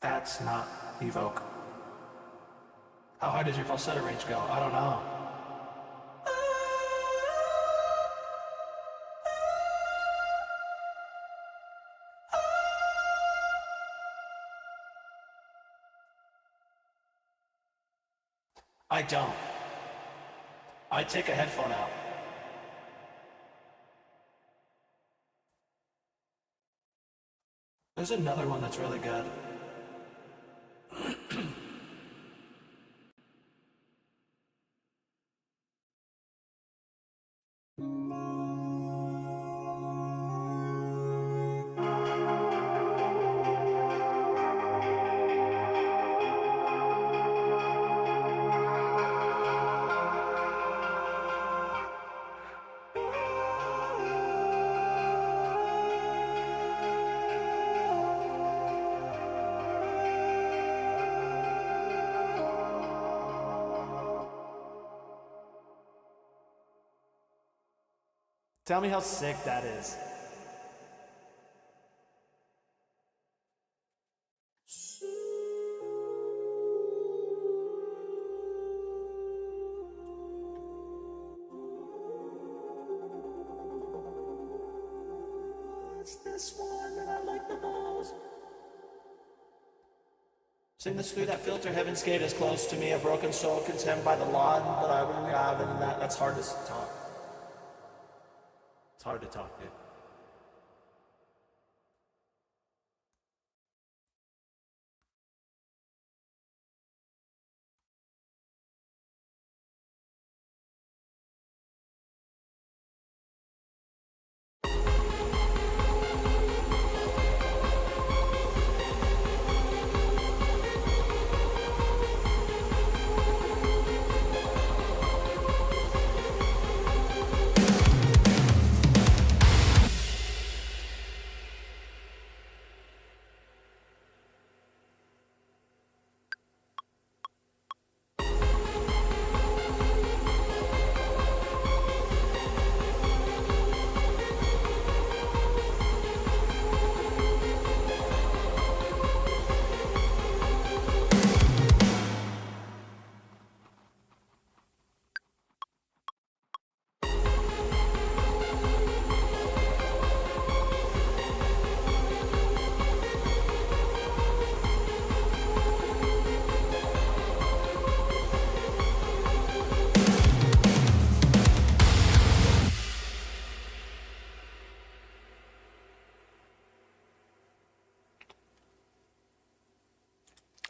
That's not evoke. How high does your falsetto range go? I don't know. I don't. I take a headphone out. There's another one that's really good. Tell me how sick that is. It's this one that I like the most. Sing this through that filter, heaven's gate is close to me. A broken soul condemned by the law that I wouldn't have, and that's hard to talk. It's hard to talk, dude.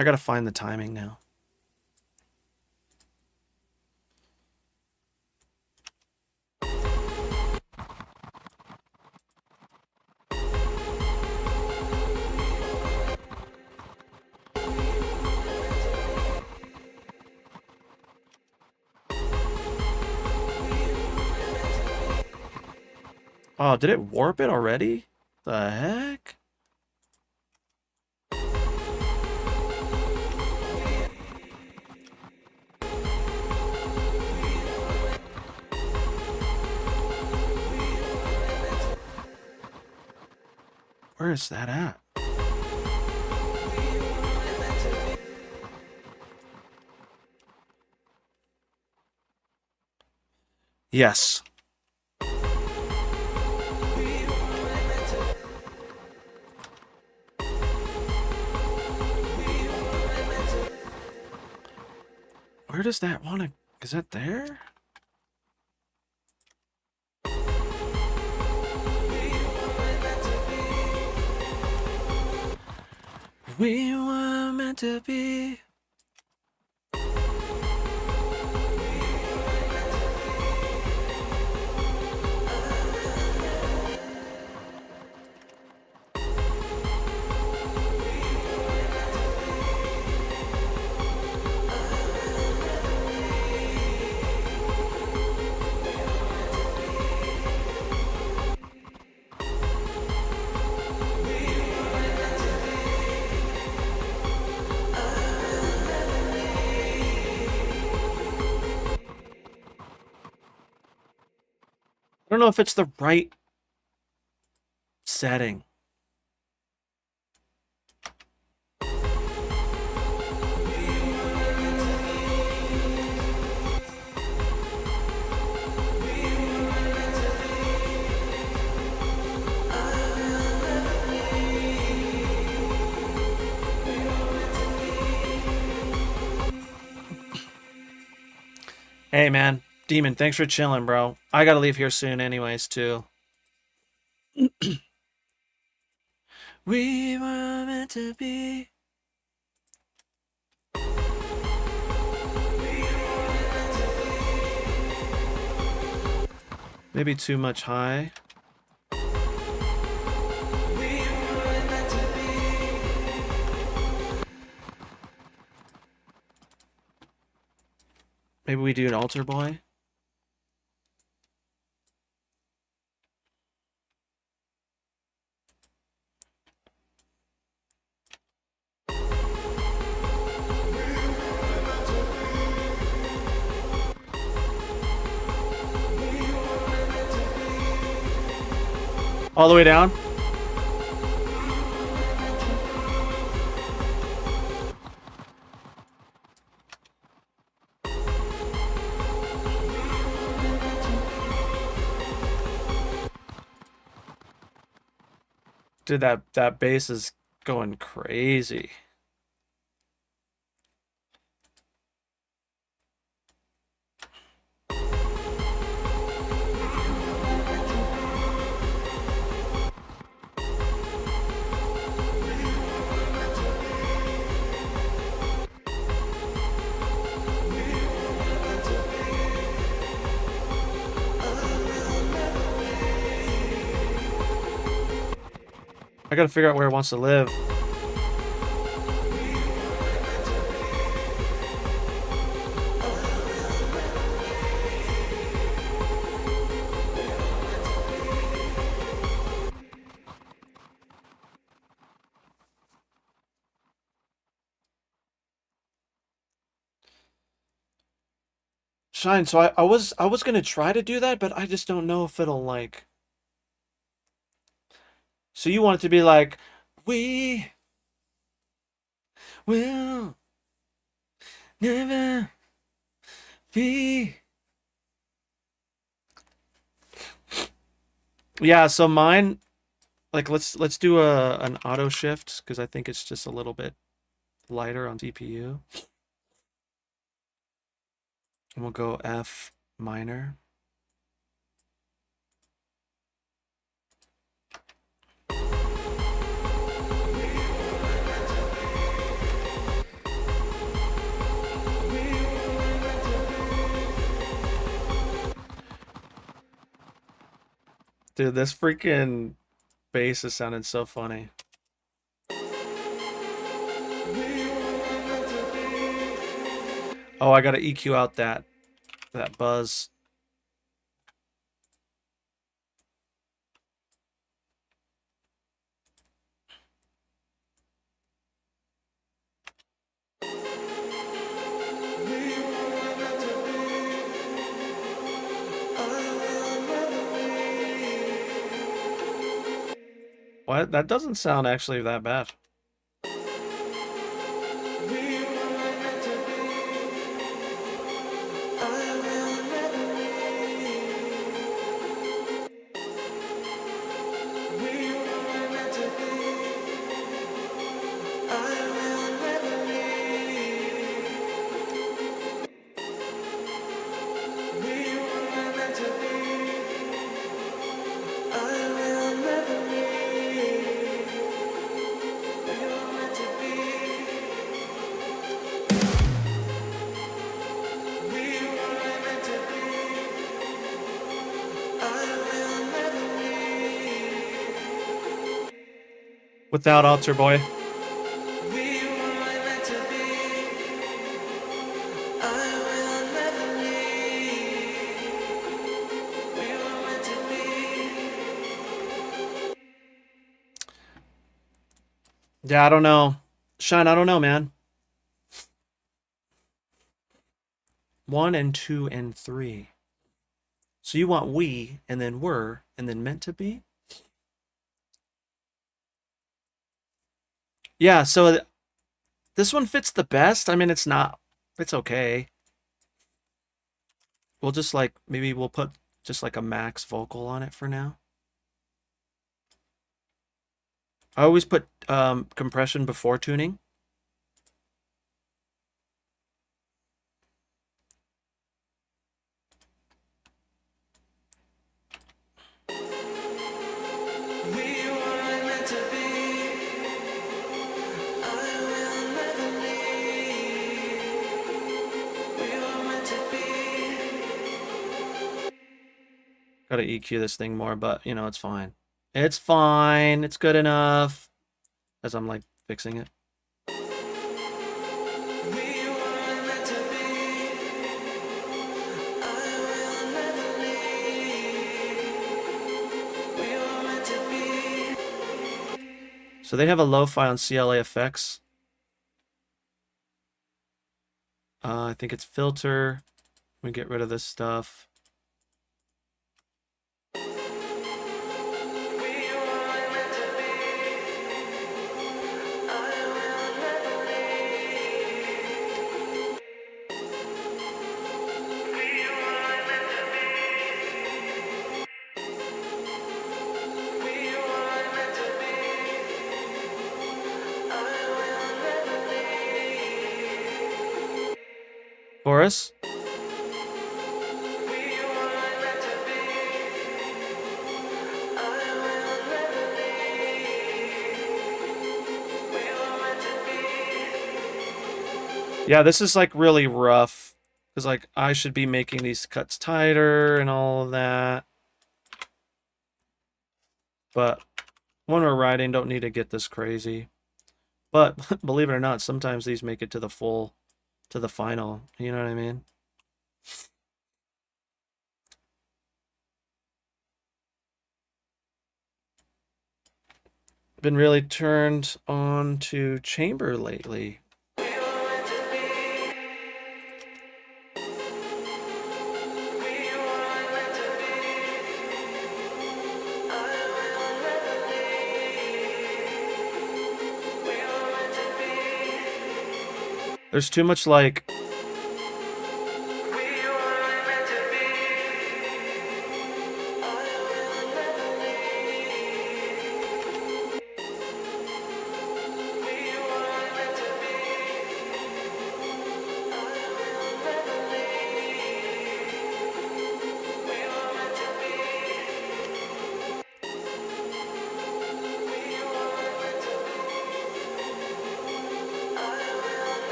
I gotta find the timing now. Oh, did it warp it already? The heck? Where is that at? Yes. Where does that want to... Is that there? We were meant to be. I don't know if it's the right setting. Hey, man. Demon, thanks for chilling, bro. I gotta leave here soon anyways, too. We were meant to be. Maybe too much high. Maybe we do an altar boy. All the way down. Dude, that bass is going crazy. I gotta figure out where it wants to live. Shine, so I was gonna try to do that, but I just don't know if it'll like. So you want it to be like, we will never be. Yeah, so mine, like let's do an auto shift because I think it's just a little bit lighter on CPU. And we'll go F minor. Dude, this freaking bass is sounding so funny. Oh, I gotta EQ out that buzz. What? That doesn't sound actually that bad. Without Altar Boy. Yeah, I don't know. Shine, I don't know, man. 1 and 2 and 3. So you want we and then were and then meant to be? Yeah, so this one fits the best. I mean, it's not, it's okay. We'll just like, maybe we'll put just like a max vocal on it for now. I always put compression before tuning. Gotta EQ this thing more, but you know, it's fine. It's fine. It's good enough. As I'm like fixing it. So they have a lo-fi on CLA effects. I think it's filter. We get rid of this stuff. Chorus. Yeah, this is like really rough because like I should be making these cuts tighter and all of that. But when we're writing, don't need to get this crazy. But believe it or not, sometimes these make it to the final. You know what I mean? Been really turned on to chamber lately. There's too much like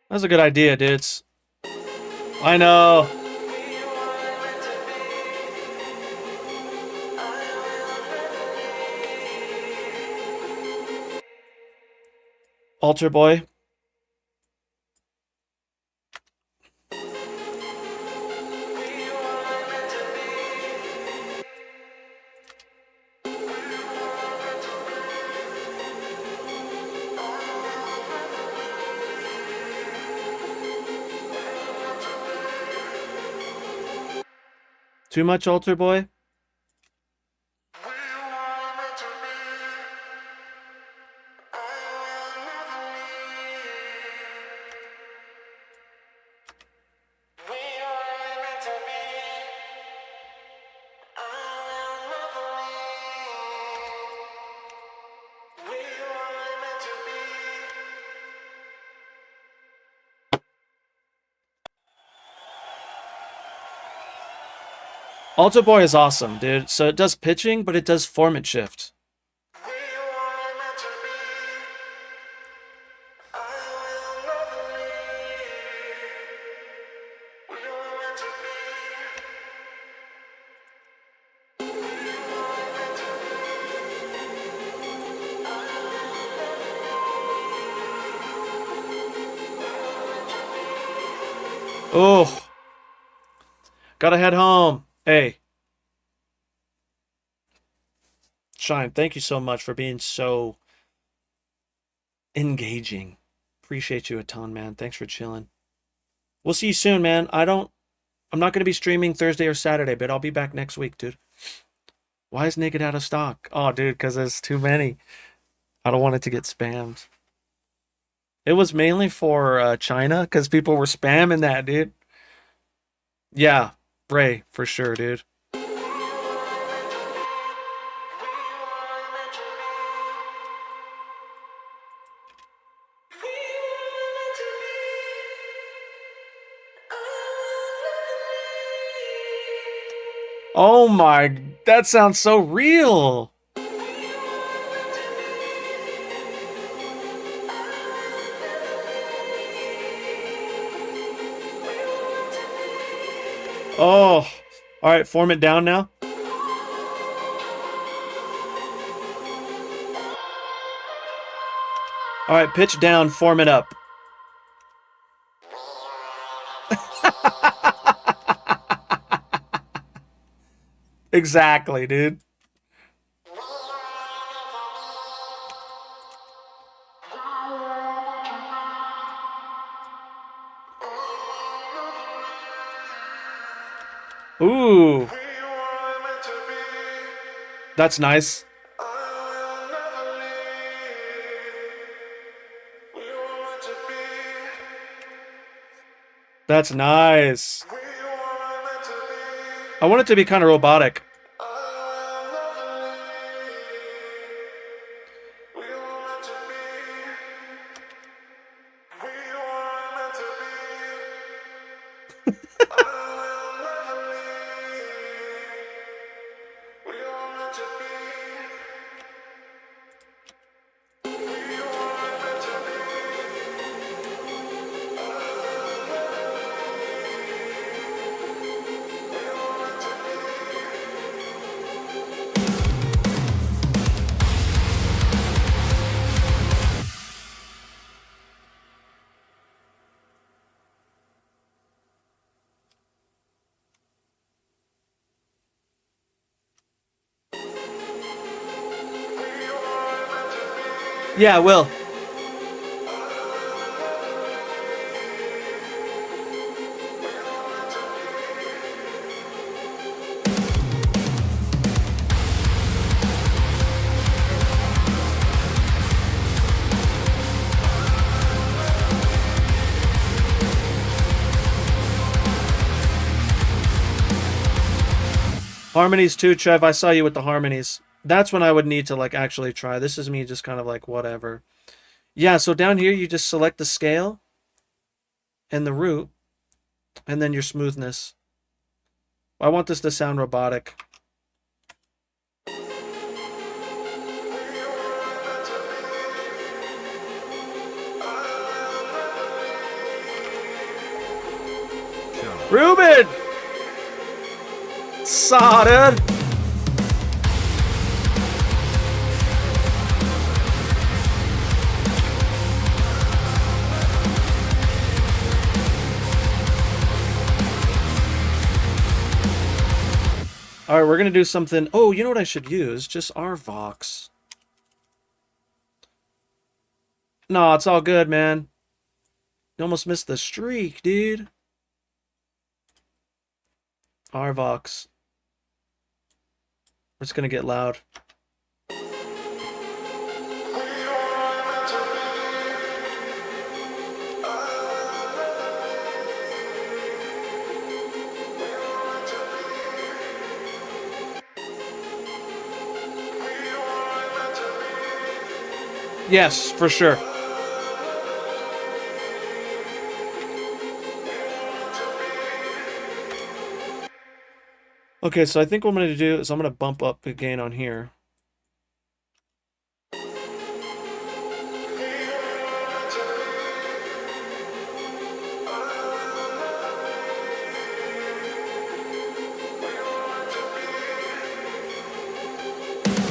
that's a good idea, dudes. I know. Altar Boy. Too much Altar Boy? Altar Boy is awesome, dude. So it does pitching, but it does format shift. Oh, gotta head home. Hey, Shine, thank you so much for being so engaging. Appreciate you a ton, man. Thanks for chilling. We'll see you soon, man. I'm not gonna be streaming Thursday or Saturday, but I'll be back next week, dude. Why is Naked out of stock? Oh, dude, because there's too many. I don't want it to get spammed. It was mainly for China because people were spamming that, dude. Yeah, Bray, for sure, dude. Oh my, that sounds so real. Oh, all right, form it down now. All right, pitch down, form it up. Exactly, dude. Ooh. That's nice. That's nice. I want it to be kind of robotic. Yeah, I will. Harmonies too, Trev. I saw you with the harmonies. That's when I would need to like actually try. This is me just kind of like whatever. Yeah, so down here you just select the scale and the root and then your smoothness. I want this to sound robotic. Ruben! Saw, dude. All right, we're going to do something. Oh, you know what I should use? Just our Vox. No, it's all good, man. You almost missed the streak, dude. Our Vox. It's going to get loud. Yes, for sure. Okay, so I think what I'm going to do is I'm going to bump up the gain on here.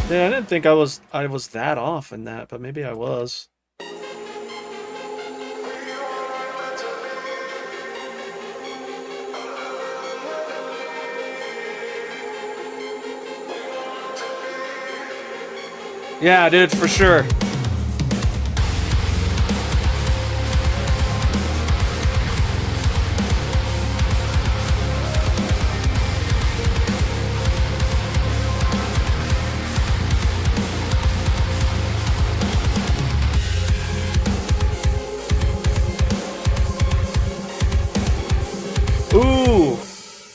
Yeah, I didn't think I was that off in that, but maybe I was. Yeah, dude, for sure. Ooh,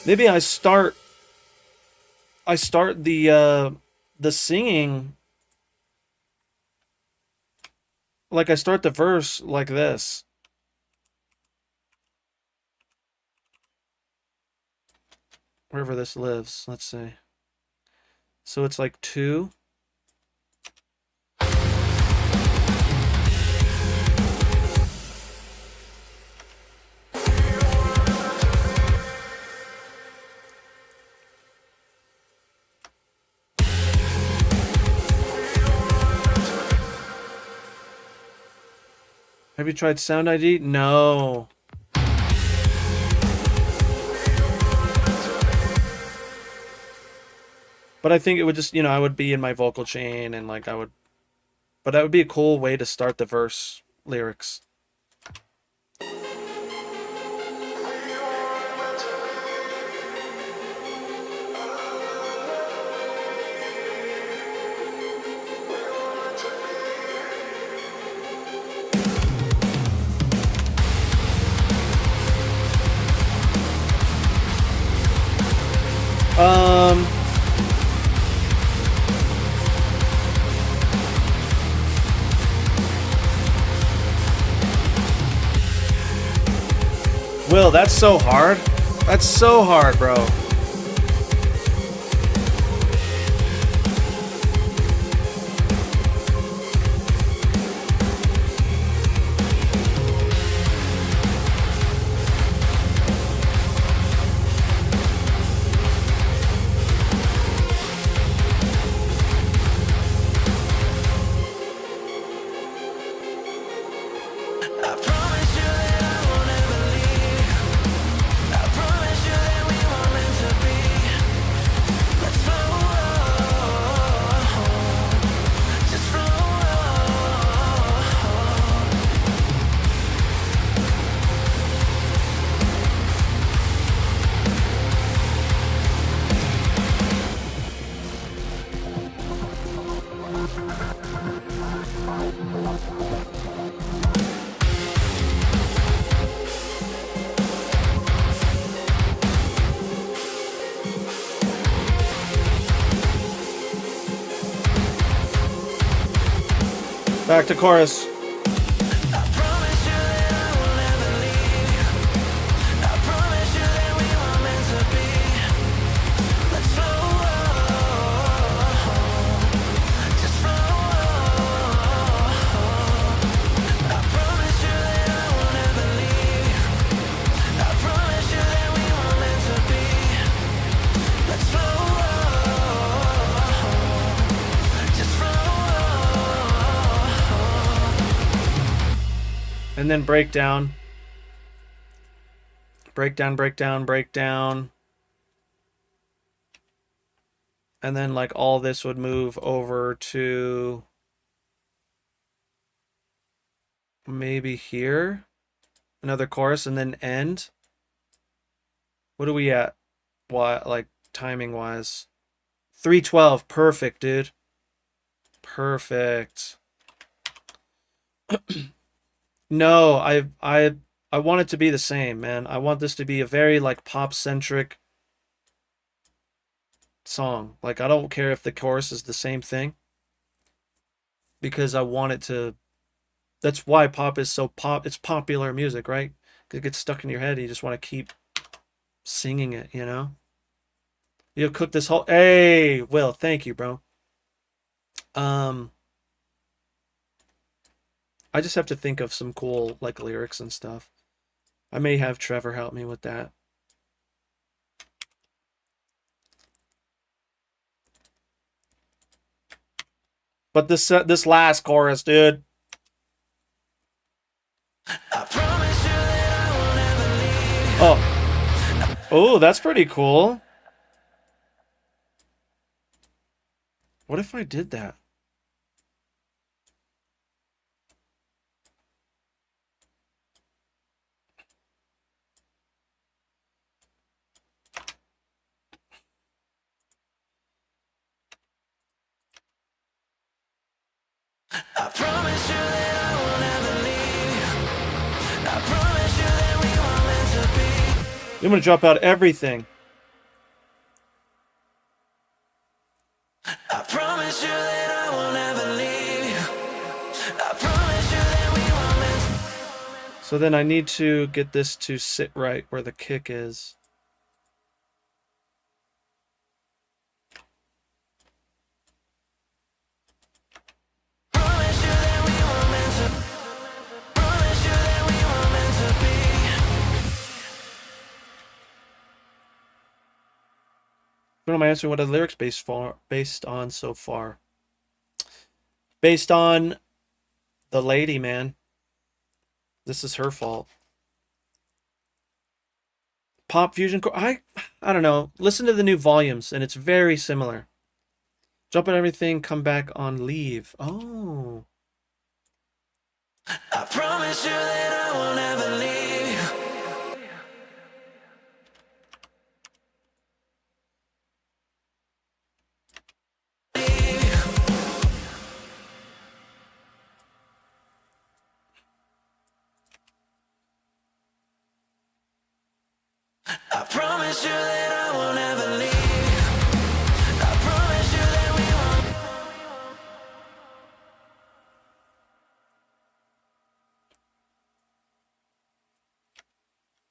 maybe I start the singing. Like I start the verse like this. Wherever this lives, let's see. So it's like 2. Have you tried Sound ID? No. But I think it would just, you know, I would be in my vocal chain and like I would, but that would be a cool way to start the verse lyrics. Will, that's so hard. That's so hard, bro. Back to chorus. And then breakdown. Breakdown, breakdown, breakdown. And then like all this would move over to maybe here. Another chorus and then end. What are we at? Why, like timing wise? 3:12. Perfect, dude. Perfect. No, I want it to be the same, man. I want this to be a very like pop-centric song. Like I don't care if the chorus is the same thing because I want it to. That's why pop is so pop. It's popular music, right? It gets stuck in your head. You just want to keep singing it, you know? You'll cook this whole. Hey, Will, thank you, bro. I just have to think of some cool like lyrics and stuff. I may have Trevor help me with that. But this last chorus, dude. Oh, that's pretty cool. What if I did that? I promise you that I won't ever leave. I promise you that we were meant to be. I'm gonna drop out everything. I promise you that I won't ever leave. I promise you that we were meant to. So then I need to get this to sit right where the kick is. What am I answering? What are the lyrics based on so far? Based on the lady, man. This is her fault. Pop fusion. I don't know. Listen to the new volumes, and it's very similar. Jump on everything. Come back on leave. Oh. I promise you that I won't ever leave. I promise you that I won't ever leave. I promise you that we won't.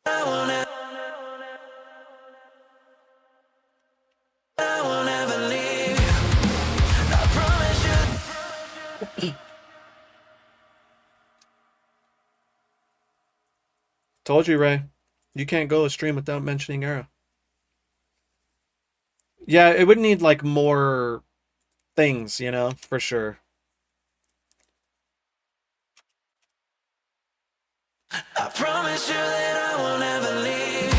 I won't ever. I won't ever leave. I promise you. Told you, Ray. You can't go a stream without mentioning Era. Yeah, it would need like more things, you know, for sure. I promise you that I won't ever leave.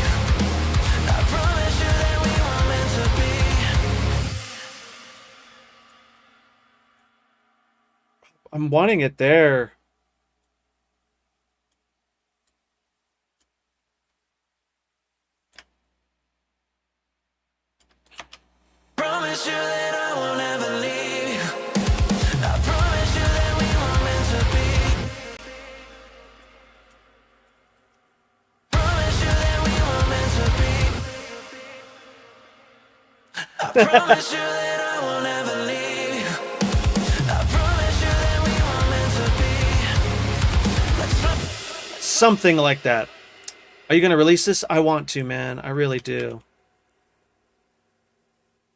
I promise you that we were meant to be. I'm wanting it there. Promise you that I won't ever leave. I promise you that we were meant to be. Promise you that we were meant to be. I promise you that I won't ever leave. I promise you that we were meant Something like that. Are you going to release this? I want to, man. I really do.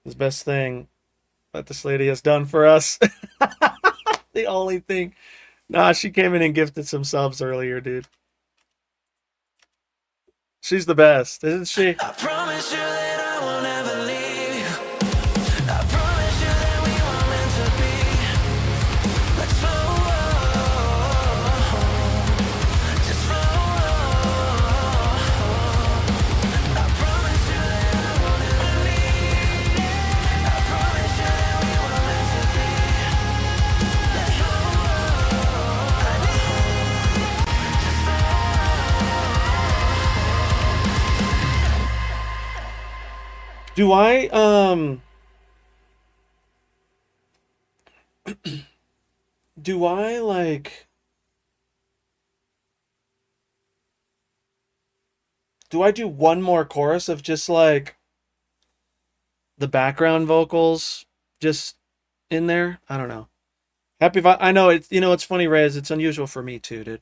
It's the best thing that this lady has done for us. The only thing. Nah, she came in and gifted some subs earlier, dude. She's the best, isn't she? I promise you that I won't ever leave you. I promise you that we were meant to be. Let's flow, just flow. I promise you that I won't ever leave you. I promise you that we were meant to be. Let's flow, just flow. Do I do I like do I do one more chorus of just like the background vocals just in there? I don't know. Happy Vi- I know it's, you know, it's funny, Rez, it's unusual for me too, dude.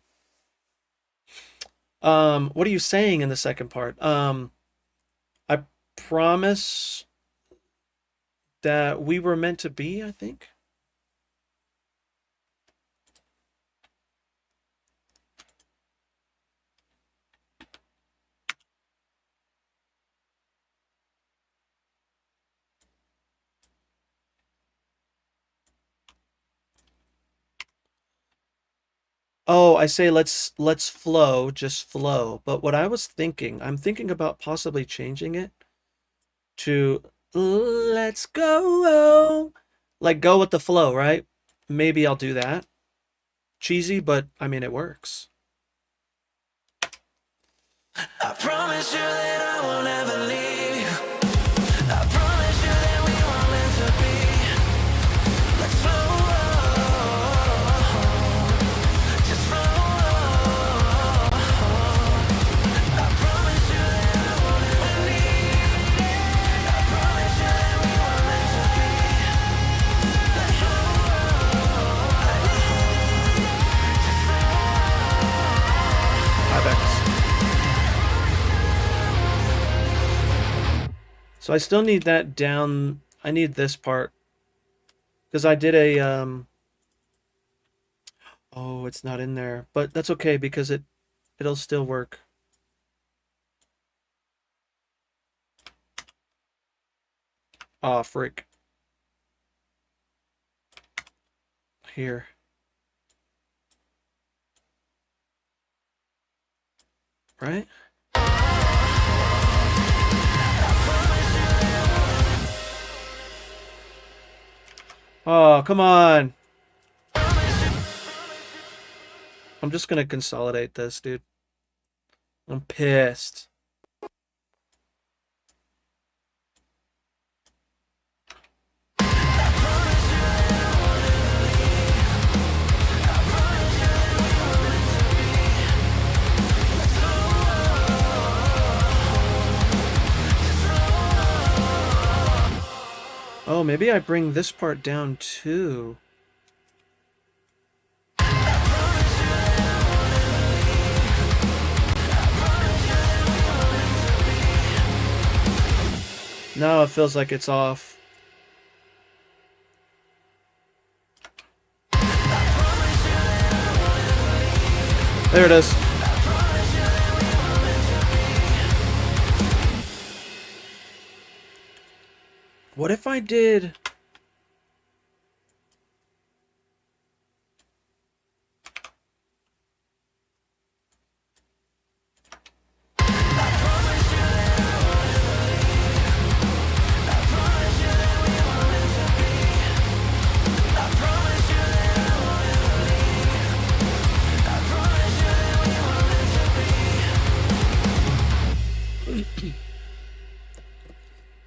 What are you saying in the second part? I promise that we were meant to be, I think. Oh, I say let's flow, just flow. But what I was thinking, I'm thinking about possibly changing it to let's go. Like go with the flow, right? Maybe I'll do that. Cheesy, but I mean it works. I promise you that I won't ever leave you. I promise you that we were meant to be. Let's flow, just flow. I promise you that I won't ever leave you. I promise you that we were meant to be. Let's flow, just APPEX. So I still need that down. I need this part because I did a oh, it's not in there, but that's okay because it'll still work. Aw, frick. Here. Right? Oh, come on. I'm just gonna consolidate this, dude. I'm pissed. Oh, maybe I bring this part down too. Now it feels like it's off. There it is. What if I did...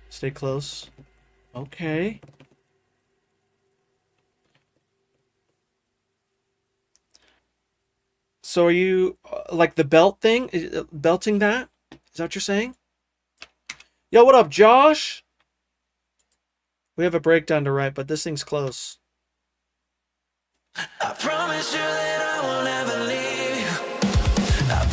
Stay close. Okay. So are you like the belt thing? Belting that? Is that what you're saying? Yo, what up, Josh? We have a breakdown to write, but this thing's close. I promise you that I won't ever leave you. I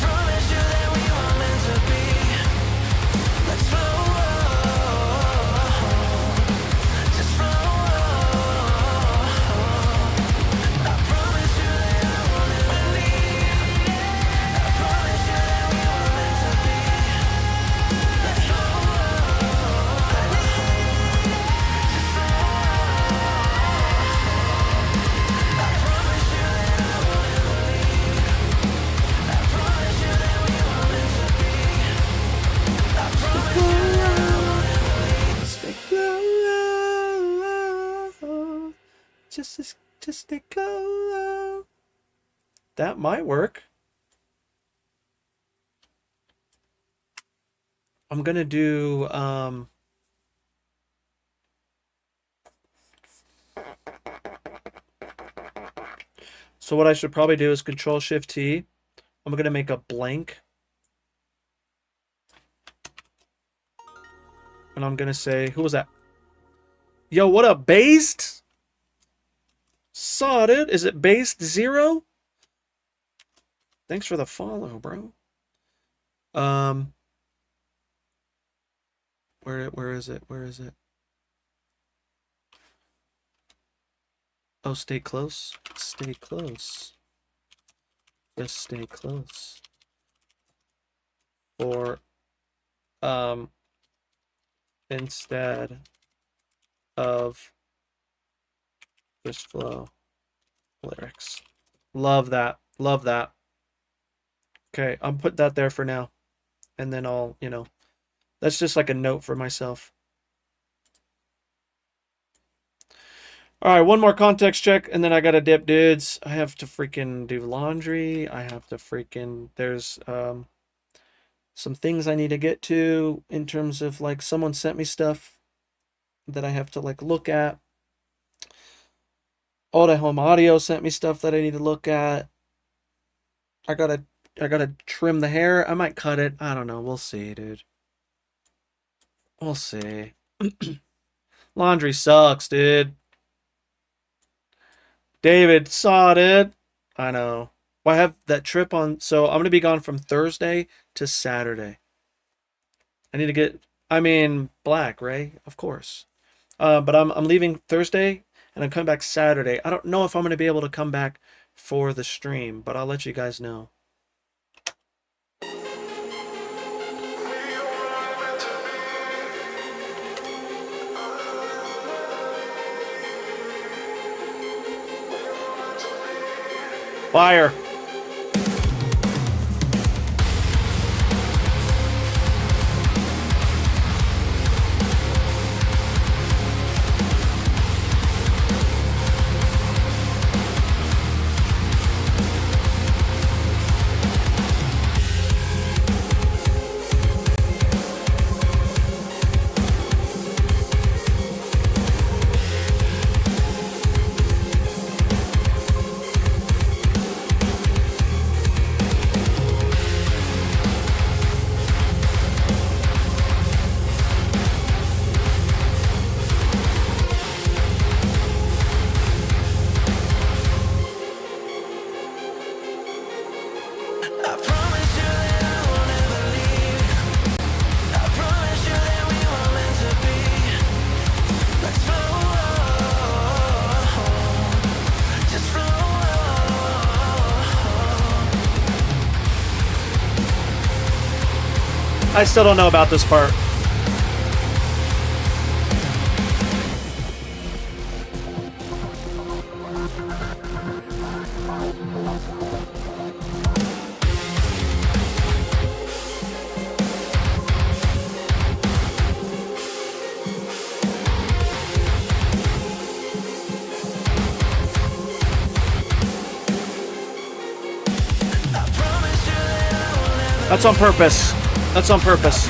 Just Nicolo. That might work. I'm gonna do so what I should probably do is Control Shift T. I'm gonna make a blank. And I'm gonna say, who was that? Yo, what up, Based? Saw it. Is it Based 0? Thanks for the follow, bro. Where is it? Where is it? Oh, stay close. Stay close. Just stay close. Or instead of just flow lyrics. Love that. Love that. Okay, I'll put that there for now. And then I'll, you know, that's just like a note for myself. All right, one more context check, and then I gotta dip, dudes. I have to freaking do laundry. I have to freaking, there's some things I need to get to in terms of like someone sent me stuff that I have to like look at. All the Home Audio sent me stuff that I need to look at. I gotta trim the hair. I might cut it. I don't know. We'll see, dude. We'll see. Laundry sucks, dude. David saw it. I know. Well, I have that trip on, so I'm gonna be gone from Thursday to Saturday. I need to get, I mean, Black, Ray, of course. But I'm leaving Thursday and I'm coming back Saturday. I don't know if I'm gonna be able to come back for the stream, but I'll let you guys know. Fire. I still don't know about this part. That's on purpose. That's on purpose.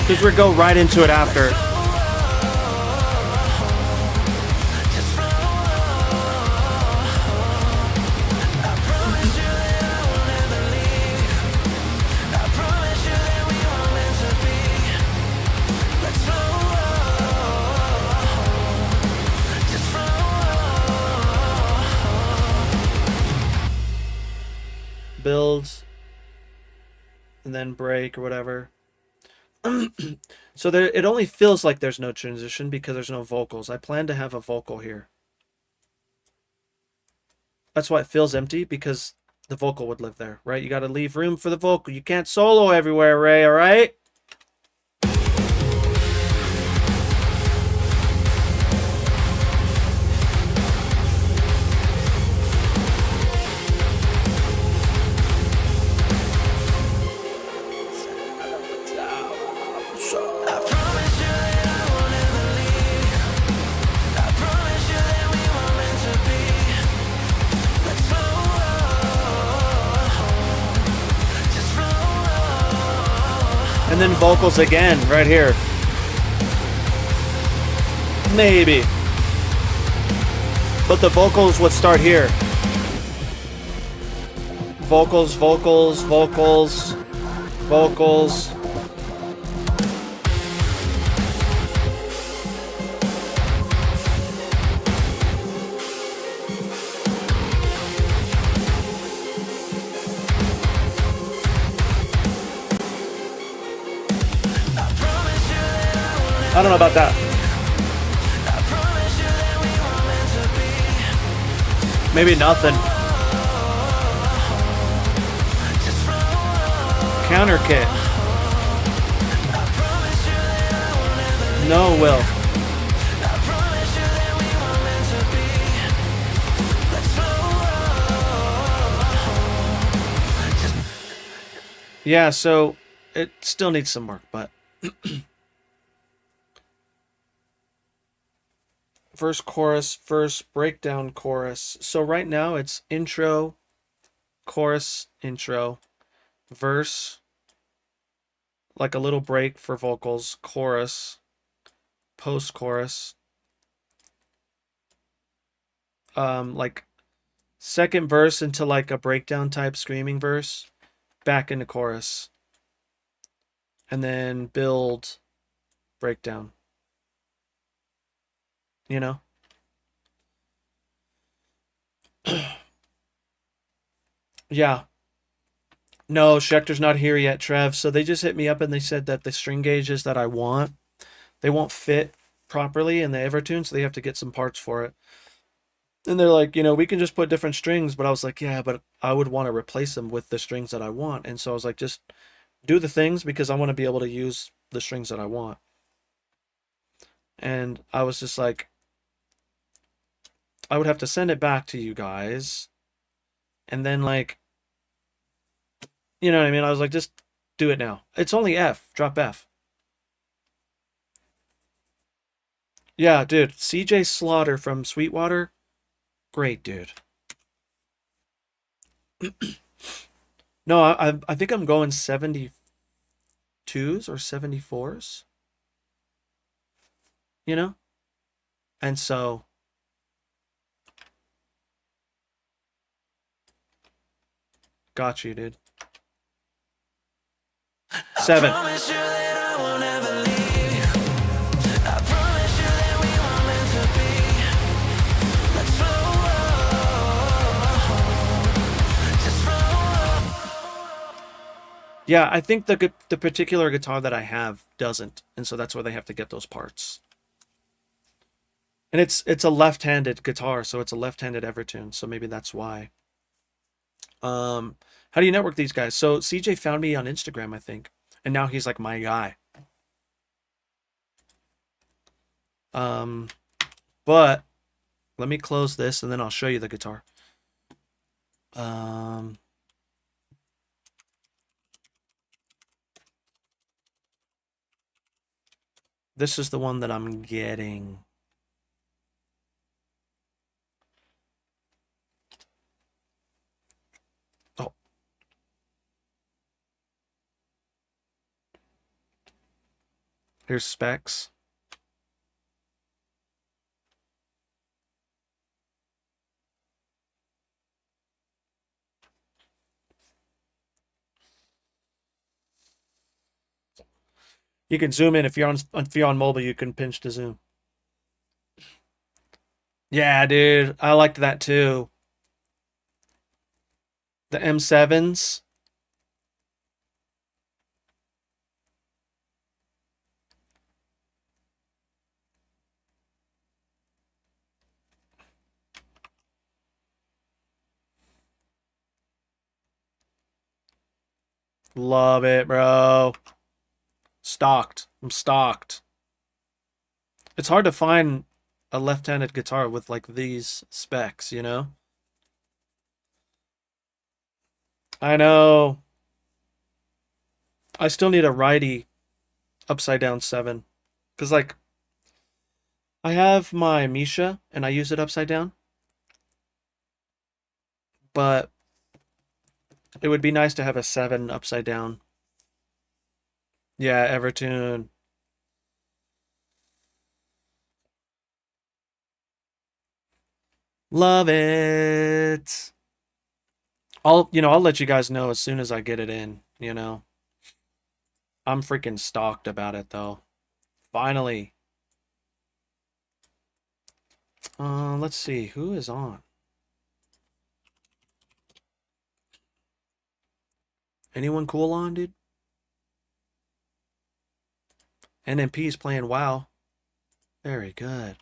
Because we go right into it after. Builds. And then break or whatever. So there, it only feels like there's no transition because there's no vocals. I plan to have a vocal here. That's why it feels empty, because the vocal would live there, right? You got to leave room for the vocal. You can't solo everywhere, Ray, all right? I promise you that I won't ever leave. I promise then vocals again, right here. Maybe. But the vocals would start here. Vocals, vocals, vocals, vocals. I don't know about that. Maybe nothing. Counter kick. No, Will. Yeah, so it still needs some work, but verse, chorus, verse, breakdown, chorus. So right now it's intro, chorus, intro, verse, like a little break for vocals, chorus, post-chorus, like second verse into like a breakdown type screaming verse, back into chorus, and then build, breakdown. You know? Yeah. No, Schecter's not here yet, Trev. So they just hit me up and they said that the string gauges that I want, they won't fit properly in the Evertune, so they have to get some parts for it. And they're like, you know, we can just put different strings, but I was like, yeah, but I would want to replace them with the strings that I want. And so I was like, just do the things because I want to be able to use the strings that I want. And I was just like, I would have to send it back to you guys. And then like, you know what I mean? I was like, just do it now. It's only F. Drop F. Yeah, dude. CJ Slaughter from Sweetwater. Great, dude. No, I think I'm going 72s or 74s. You know? And so got you, dude. 7. Promise you that I won't ever leave. I promise you that we were meant to be. Let's flow. Just flow. Yeah, I think the particular guitar that I have doesn't, and so that's why they have to get those parts. And it's a left-handed guitar, so it's a left-handed Evertune, so maybe that's why. How do you network these guys? So CJ found me on Instagram, I think, and now he's like my guy. But let me close this and then I'll show you the guitar. This is the one that I'm getting. Oh. Here's specs. You can zoom in if you're on mobile, you can pinch to zoom. Yeah, dude, I liked that too. The M7s. Love it, bro. Stocked. I'm stocked. It's hard to find a left-handed guitar with like these specs, you know? I know. I still need a righty upside down 7. Because like I have my Misha and I use it upside down. But it would be nice to have a 7 upside down. Yeah, Evertune. Love it. I'll let you guys know as soon as I get it in, you know. I'm freaking stalked about it though. Finally. Let's see who is on. Anyone cool on, dude? NMP is playing WoW. Very good.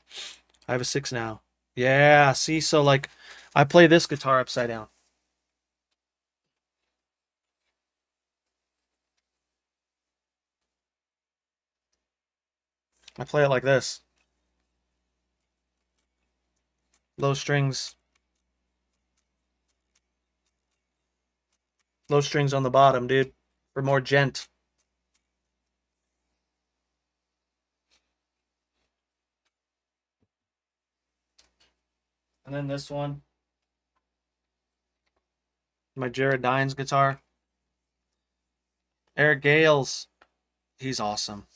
I have a 6 now. Yeah, see, so like I play this guitar upside down. I play it like this. Low strings. Low strings on the bottom, dude. For more djent. And then this one. My Jared Dines guitar. Eric Gales. He's awesome.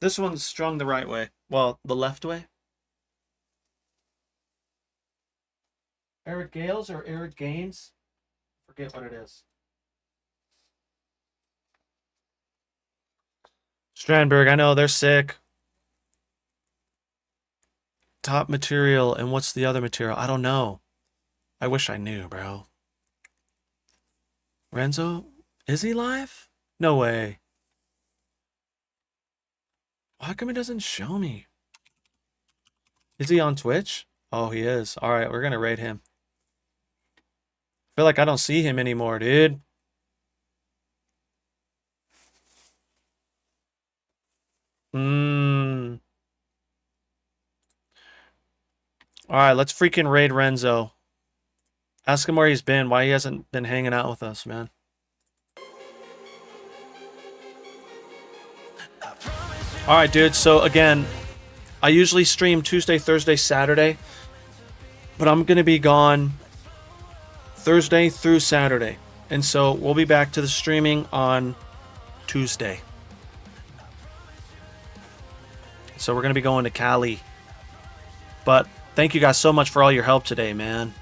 This one's strung the right way. Well, the left way. Eric Gales or Eric Gaines? Forget what it is. Strandberg, I know, they're sick. Top material, and what's the other material? I don't know. I wish I knew, bro. Renzo? Is he live? No way. How come it doesn't show me? Is he on Twitch? Oh, he is. All right, we're going to raid him. I feel like I don't see him anymore, dude. All right, let's freaking raid Renzo. Ask him where he's been, why he hasn't been hanging out with us, man. All right, dude. So again, I usually stream Tuesday, Thursday, Saturday, but I'm going to be gone Thursday through Saturday. And so we'll be back to the streaming on Tuesday. So we're going to be going to Cali. But thank you guys so much for all your help today, man.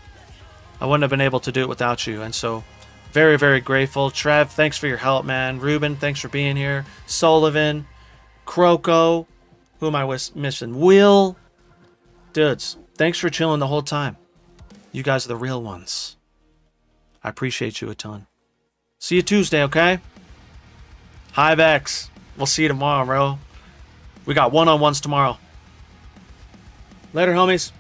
I wouldn't have been able to do it without you. And so very, very grateful. Trev, thanks for your help, man. Ruben, thanks for being here. Sullivan, Croco, who am I missing? Will. Dudes, thanks for chilling the whole time. You guys are the real ones. I appreciate you a ton. See you Tuesday, okay? APPEX. We'll see you tomorrow, bro. We got one-on-ones tomorrow. Later, homies.